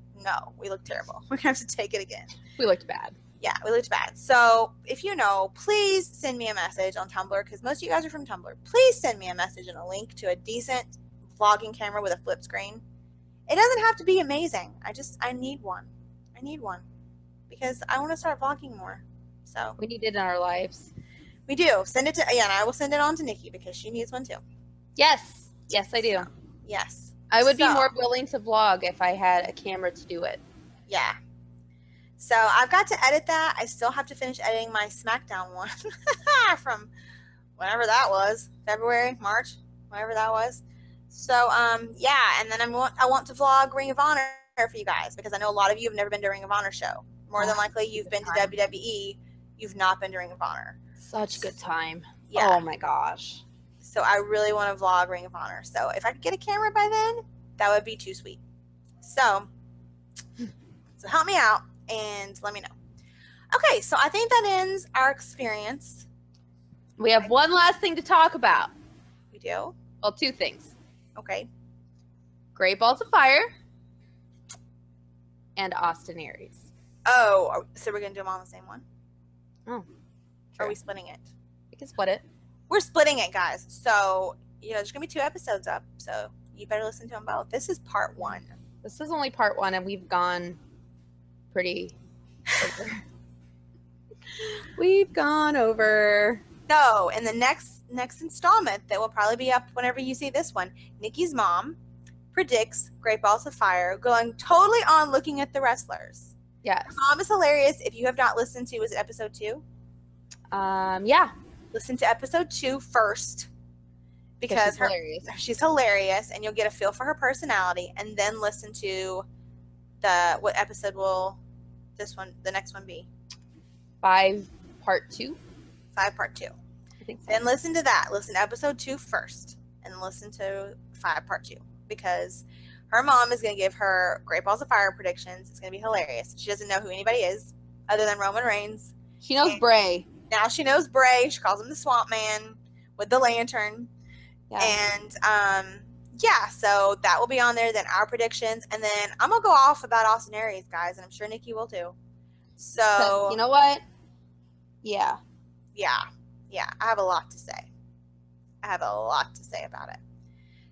we look terrible. We're gonna have to take it again. We looked bad. Yeah, we looked bad. So if you know, please send me a message on Tumblr because most of you guys are from Tumblr. Please send me a message and a link to a decent vlogging camera with a flip screen. It doesn't have to be amazing. I need one. I need one because I want to start vlogging more. So We need it in our lives. we do. Send it to, yeah, and I will send it on to Nikki because she needs one too. Yes. Yes, I do. Yes. I would be So- more willing to vlog if I had a camera to do it. Yeah. So I've got to edit that. I still have to finish editing my SmackDown one from whenever that was, February, March, whatever that was. So yeah, and then I want to vlog Ring of Honor for you guys because I know a lot of you have never been to a Ring of Honor show. More than likely, you've been to WWE. You've not been to Ring of Honor. Such good time. Yeah. Oh my gosh. So I really want to vlog Ring of Honor. So if I could get a camera by then, that would be too sweet. So help me out and let me know. Okay, so I think that ends our experience. We have one last thing to talk about. We do? Well, 2 things. Okay. Great Balls of Fire and Austin Aries. Oh, so we're going to do them all on the same one? Oh. Or are we splitting it? We can split it. We're splitting it, guys. So, there's going to be 2 episodes up. So you better listen to them both. This is part 1. This is only part 1 and we've gone pretty over. We've gone over. So in the next installment that will probably be up whenever you see this one, Nikki's mom predicts Great Balls of Fire, going totally on looking at the wrestlers. Yes. Her mom is hilarious. If you have not listened to, is it episode 2? Yeah. Listen to episode 2 first because she's hilarious. She's hilarious, and you'll get a feel for her personality, and then listen to what episode will the next one be? 5 part 2. 5 part 2. I think so. Then listen to that. Listen to episode 2 first, and then listen to 5 part 2 because her mom is going to give her Great Balls of Fire predictions. It's going to be hilarious. She doesn't know who anybody is other than Roman Reigns. She knows Bray. Now she knows Bray. She calls him the Swamp Man with the lantern. Yeah. And yeah, so that will be on there. Then our predictions, and then I'm gonna go off about Austin Aries, guys, and I'm sure Nikki will too. So You know what? Yeah. yeah, I have a lot to say. About it.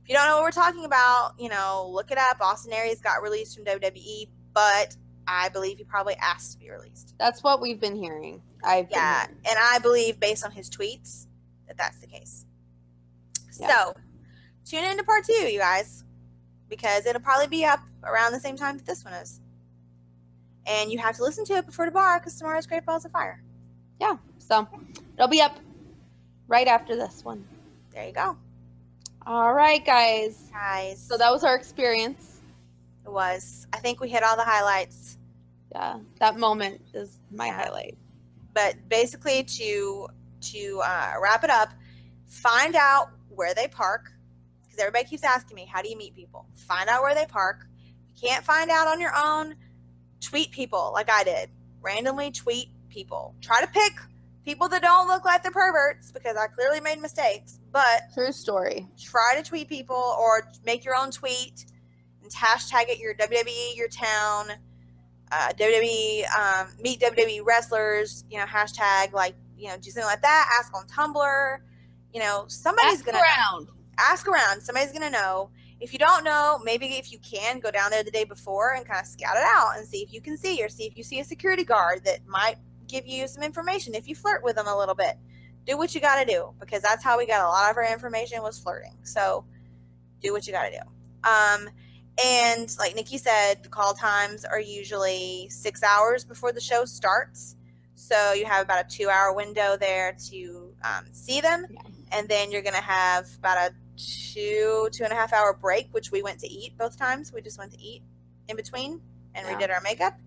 If you don't know what we're talking about, look it up. Austin Aries got released from WWE, but I believe he probably asked to be released. That's what we've been hearing. And I believe based on his tweets that that's the case. Yeah. So tune into part 2, you guys, because it'll probably be up around the same time that this one is. And you have to listen to it before tomorrow because tomorrow's Great Balls of Fire. Yeah. So it'll be up right after this one. There you go. All right, guys. So that was our experience. It was. I think we hit all the highlights. Yeah. That moment is my highlight. But basically, to wrap it up, find out where they park, because everybody keeps asking me, how do you meet people? Find out where they park. If you can't find out on your own, tweet people like I did. Randomly tweet people. Try to pick people that don't look like they're perverts, because I clearly made mistakes. But True story. try to tweet people or make your own tweet and hashtag it your WWE, your town, WWE, meet WWE wrestlers, hashtag, do something like that. Ask on Tumblr. Somebody's going to ask around. Somebody's going to know. If you don't know, maybe if you can, go down there the day before and kind of scout it out and see if you can see, or see if you see a security guard that might give you some information if you flirt with them a little bit. Do what you got to do, because that's how we got a lot of our information, was flirting. So do what you got to do. And like Nikki said, the call times are usually 6 hours before the show starts. So you have about a 2-hour window there to see them. Yeah. And then you're going to have about a 2.5 hour break, which we went to eat both times. We just went to eat in between and redid our makeup.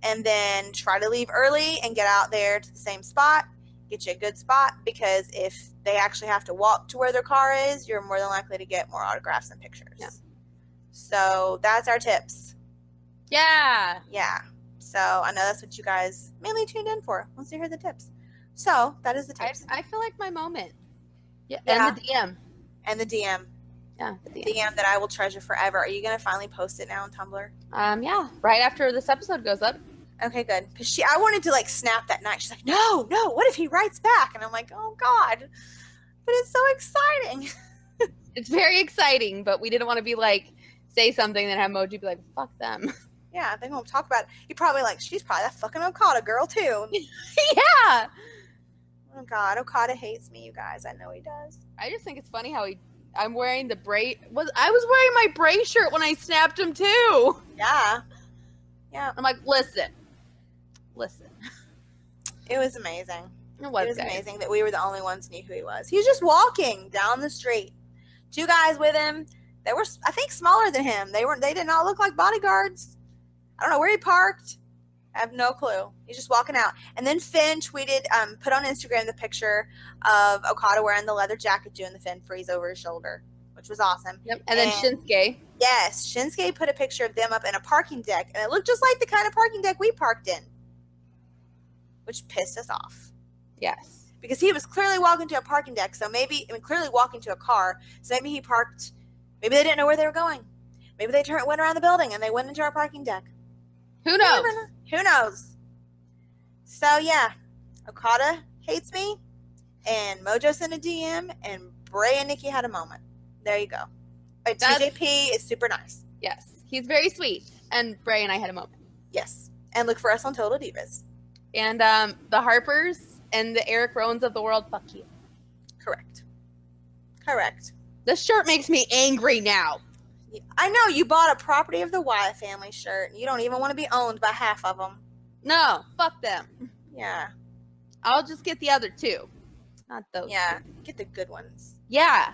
And then try to leave early and get out there to the same spot. Get you a good spot, because if they actually have to walk to where their car is, you're more than likely to get more autographs and pictures. Yeah. So that's our tips. Yeah. Yeah. So I know that's what you guys mainly tuned in for, once you heard the tips. So that is the tips. I feel like my moment. Yeah. Yeah. And the DM. And the DM. Yeah. The DM that I will treasure forever. Are you going to finally post it now on Tumblr? Yeah. Right after this episode goes up. Okay, good. Because I wanted to like snap that night. She's like, no, what if he writes back? And I'm like, oh God. But it's so exciting. It's very exciting, but we didn't want to be like, say something, then have Moji be like, fuck them. Yeah, they won't talk about it. He probably like, she's probably that fucking Okada girl too. Yeah. Oh God, Okada hates me, you guys. I know he does. I just think it's funny how I'm wearing the I was wearing my Bray shirt when I snapped him too. Yeah. Yeah. I'm like, listen. It was amazing. It was amazing that we were the only ones who knew who he was. He was just walking down the street. 2 guys with him. They were, I think, smaller than him. They did not look like bodyguards. I don't know where he parked. I have no clue. He's just walking out. And then Finn tweeted, put on Instagram the picture of Okada wearing the leather jacket doing the Finn freeze over his shoulder, which was awesome. Yep. And then Shinsuke. Yes, Shinsuke put a picture of them up in a parking deck, and it looked just like the kind of parking deck we parked in, which pissed us off. Yes. Because he was clearly walking to a parking deck, so clearly walking to a car, so maybe he parked, maybe they didn't know where they were going. Maybe they went around the building and they went into our parking deck. Who knows? Who knows? So yeah, Okada hates me, and Mojo sent a DM, and Bray and Nikki had a moment. There you go. TJP is super nice. Yes. He's very sweet. And Bray and I had a moment. Yes. And look for us on Total Divas. And the Harpers and the Eric Rowans of the world, fuck you. Correct. This shirt makes me angry now. I know, you bought a Property of the Wyatt family shirt, and you don't even want to be owned by half of them. No, fuck them. Yeah. I'll just get the other 2. Not those. Yeah. Get the good ones. Yeah.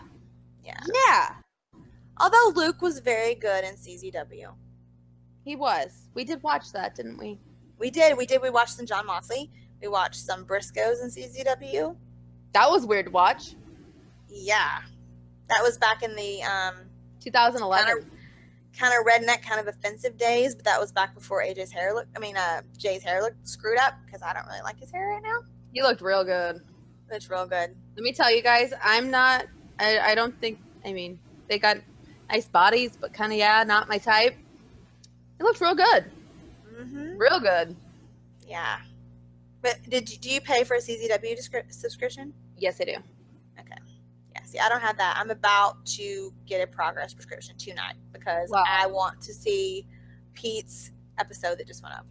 Yeah. Yeah. Although Luke was very good in CZW. He was. We did watch that, didn't we? We did. We watched some John Moxley. We watched some Briscoes in CZW. That was weird to watch. Yeah. That was back in the 2011. Kind of redneck, kind of offensive days, but that was back before Jay's hair looked screwed up, because I don't really like his hair right now. He looked real good. It's real good. Let me tell you guys, I don't think, they got nice bodies, but kind of, not my type. It looked real good. Mm-hmm. Real good. Yeah. But do you pay for a CZW subscription? Yes, I do. Okay. Yeah, see, I don't have that. I'm about to get a Progress prescription tonight, because Wow. I want to see Pete's episode that just went up.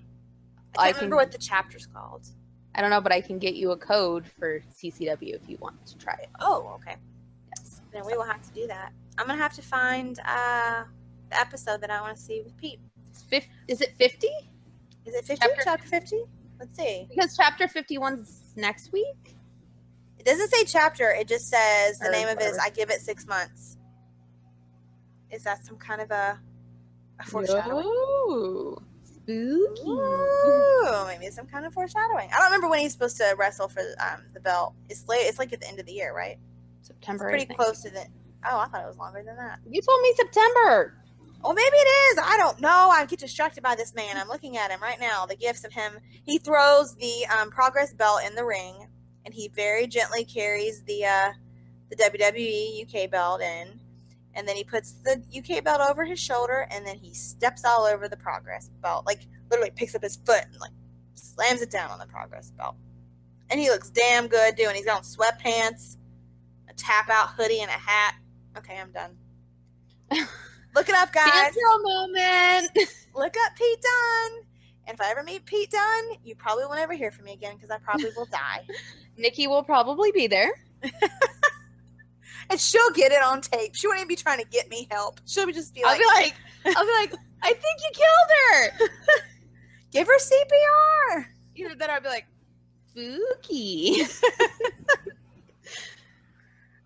I can't remember what the chapter's called. I don't know, but I can get you a code for CCW if you want to try it. Oh, okay. Yes. Then we will have to do that. I'm going to have to find the episode that I want to see with Pete. Is it 50? Is it 50? Chapter 50? Let's see. Because chapter 51's next week? It doesn't say chapter. It just says the Or name of it is whatever. I Give It 6 Months. Is that some kind of a foreshadowing? Ooh, spooky. Ooh, maybe some kind of foreshadowing. I don't remember when he's supposed to wrestle for the belt. It's like at the end of the year, right? September. It's pretty I think. close to the. Oh, I thought it was longer than that. You told me September. Oh, maybe it is. I don't know. I get distracted by this man. I'm looking at him right now. The gifts of him. He throws the Progress belt in the ring, and he very gently carries the WWE UK belt in, and then he puts the UK belt over his shoulder, and then he steps all over the Progress belt, like literally picks up his foot and like slams it down on the Progress belt. And he looks damn good doing. He's got on sweatpants, a tap out hoodie, and a hat. Okay, I'm done. Look it up, guys. Dance girl moment. Look up Pete Dunne. And if I ever meet Pete Dunne, you probably won't ever hear from me again, because I probably will die. Nikki will probably be there. And she'll get it on tape. She won't even be trying to get me help. She'll just be like, I'll be like, I think you killed her. give her CPR. Either that or I'll be like, spooky.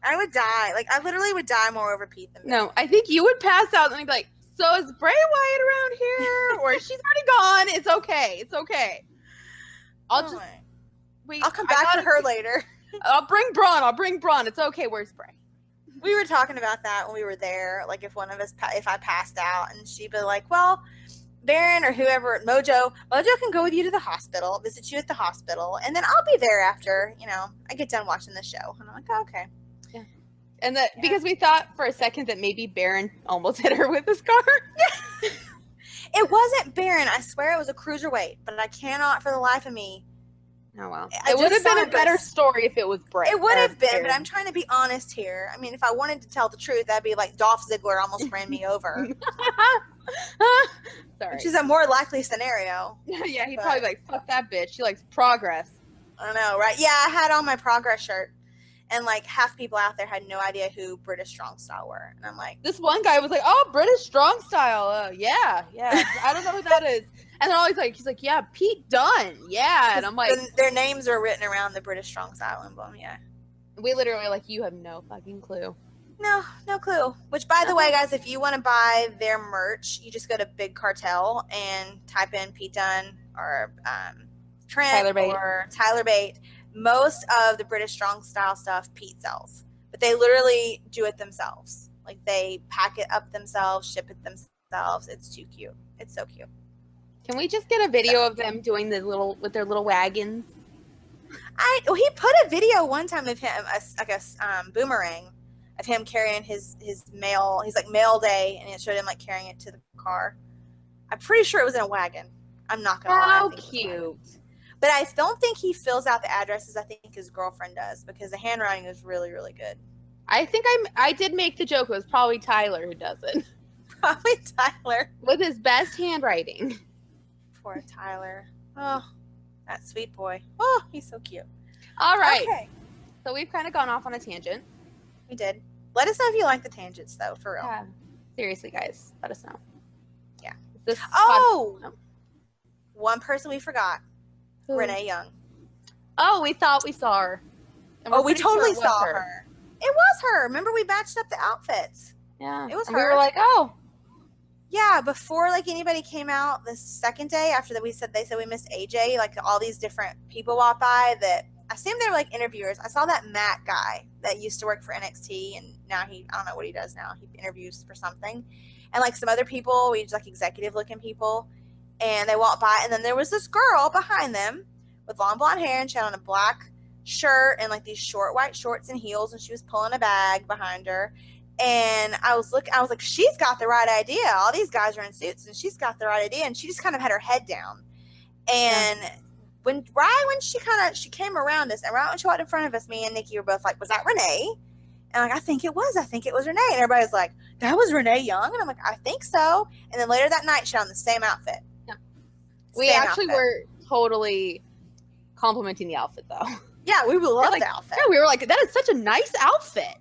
I would die. Like, I literally would die more over Pete than me. No, I think you would pass out and be like, so is Bray Wyatt around here? Or she's already gone. It's okay. It's okay. I'll come back for her later. I'll bring Braun. It's okay. Where's Bray? We were talking about that when we were there. Like, if one of us, if I passed out, and she'd be like, well, Baron or whoever, Mojo can go with you to the hospital, visit you at the hospital, and then I'll be there after, I get done watching the show. And I'm like, oh, okay. Yeah. And because we thought for a second that maybe Baron almost hit her with his car. It wasn't Baron. I swear it was a cruiserweight, but I cannot for the life of me. Oh, well. It would have been a better story if it was Bray. It would have been, but I'm trying to be honest here. I mean, if I wanted to tell the truth, that'd be like Dolph Ziggler almost ran me over. Sorry. Which is a more likely scenario. Yeah, he'd probably be like, fuck that bitch. She likes progress. I know, right? Yeah, I had on my progress shirt. And like half people out there had no idea who British Strong Style were. And I'm like, this one guy was like, oh, British Strong Style. Yeah. I don't know who that is. And then always like, he's like, yeah, Pete Dunne. Yeah. And I'm like, their names are written around the British Strong Style emblem. Yeah. We literally like, you have no fucking clue. No clue. Which, by the way, guys, if you want to buy their merch, you just go to Big Cartel and type in Pete Dunne or Trent or Tyler Bate. Most of the British Strong Style stuff Pete sells, but they literally do it themselves. Like, they pack it up themselves, ship it themselves. It's too cute. It's so cute. Can we just get a video of them doing with their little wagons? He put a video one time of him, a boomerang of him carrying his mail. He's like mail day, and it showed him like carrying it to the car. I'm pretty sure it was in a wagon. I'm not gonna lie. How cute. But I don't think he fills out the addresses. I think his girlfriend does, because the handwriting is really, really good. I think I did make the joke. It was probably Tyler who does it. Probably Tyler. With his best handwriting. Poor Tyler. Oh, that sweet boy. Oh, he's so cute. All right. Okay. So we've kind of gone off on a tangent. We did. Let us know if you like the tangents, though, for real. Yeah. Seriously, guys. Let us know. Yeah. No. One person we forgot. Who? Renee Young. Oh, we thought we saw her. We totally saw her. It was her. Remember, we matched up the outfits. Yeah. It was her. We were like, oh. Yeah, before like anybody came out the second day after that, they said we missed AJ. Like, all these different people walked by that I assumed they were like interviewers. I saw that Matt guy that used to work for NXT, and now I don't know what he does now. He interviews for something, and like some other people, we just like executive looking people. And they walked by, and then there was this girl behind them with long blonde hair, and she had on a black shirt and like these short white shorts and heels, and she was pulling a bag behind her. And I was like, she's got the right idea. All these guys are in suits, and she's got the right idea. And she just kind of had her head down. And when she came around us, and right when she walked in front of us, me and Nikki were both like, was that Renee? And like, I think it was Renee. And everybody's like, that was Renee Young? And I'm like, I think so. And then later that night, she had on the same outfit. We actually were totally complimenting the outfit, though. Yeah, we loved the outfit. Yeah, we were like, that is such a nice outfit.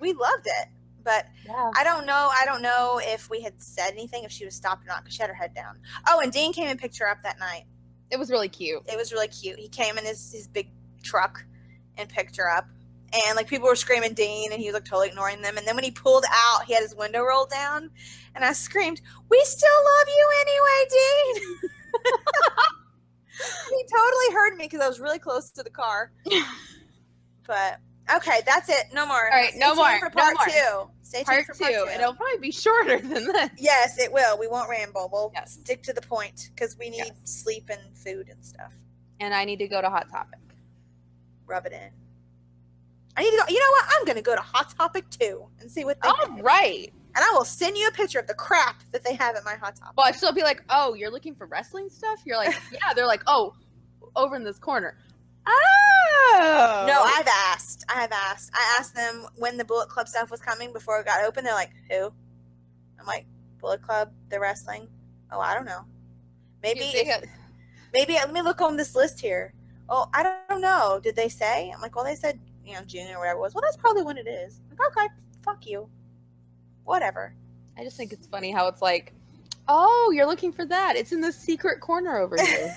We loved it. But yeah. I don't know if we had said anything, if she was stopped or not, because she had her head down. Oh, and Dean came and picked her up that night. It was really cute. He came in his big truck and picked her up. And like people were screaming Dean, and he was like totally ignoring them. And then when he pulled out, he had his window rolled down, and I screamed, "We still love you anyway, Dean." He totally heard me because I was really close to the car. But okay, that's it. No more. All right, no more. For part two. Stay tuned for part two. It'll probably be shorter than this. Yes, it will. We won't ramble. We'll stick to the point because we need sleep and food and stuff. And I need to go to Hot Topic. Rub it in. I need to go. You know what? I'm going to go to Hot Topic 2 and see what they have. Right. And I will send you a picture of the crap that they have at my Hot Topic. Well, she'll be like, oh, you're looking for wrestling stuff? You're like, yeah. They're like, oh, over in this corner. Oh. No, I have asked. I asked them when the Bullet Club stuff was coming before it got open. They're like, who? I'm like, Bullet Club, the wrestling. Oh, I don't know. Maybe let me look on this list here. Oh, I don't know. Did they say? I'm like, well, they said, June or whatever it was. Well, that's probably when it is. Like, okay, fuck you. Whatever. I just think it's funny how it's like, oh, you're looking for that. It's in the secret corner over here.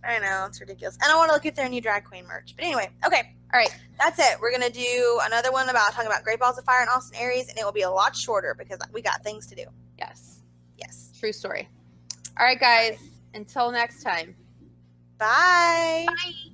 I know, it's ridiculous. And I want to look at their new drag queen merch. But anyway, okay. All right. That's it. We're going to do another one talking about Great Balls of Fire and Austin Aries, and it will be a lot shorter because we got things to do. Yes. Yes. True story. All right, guys. Until next time. Bye. Bye.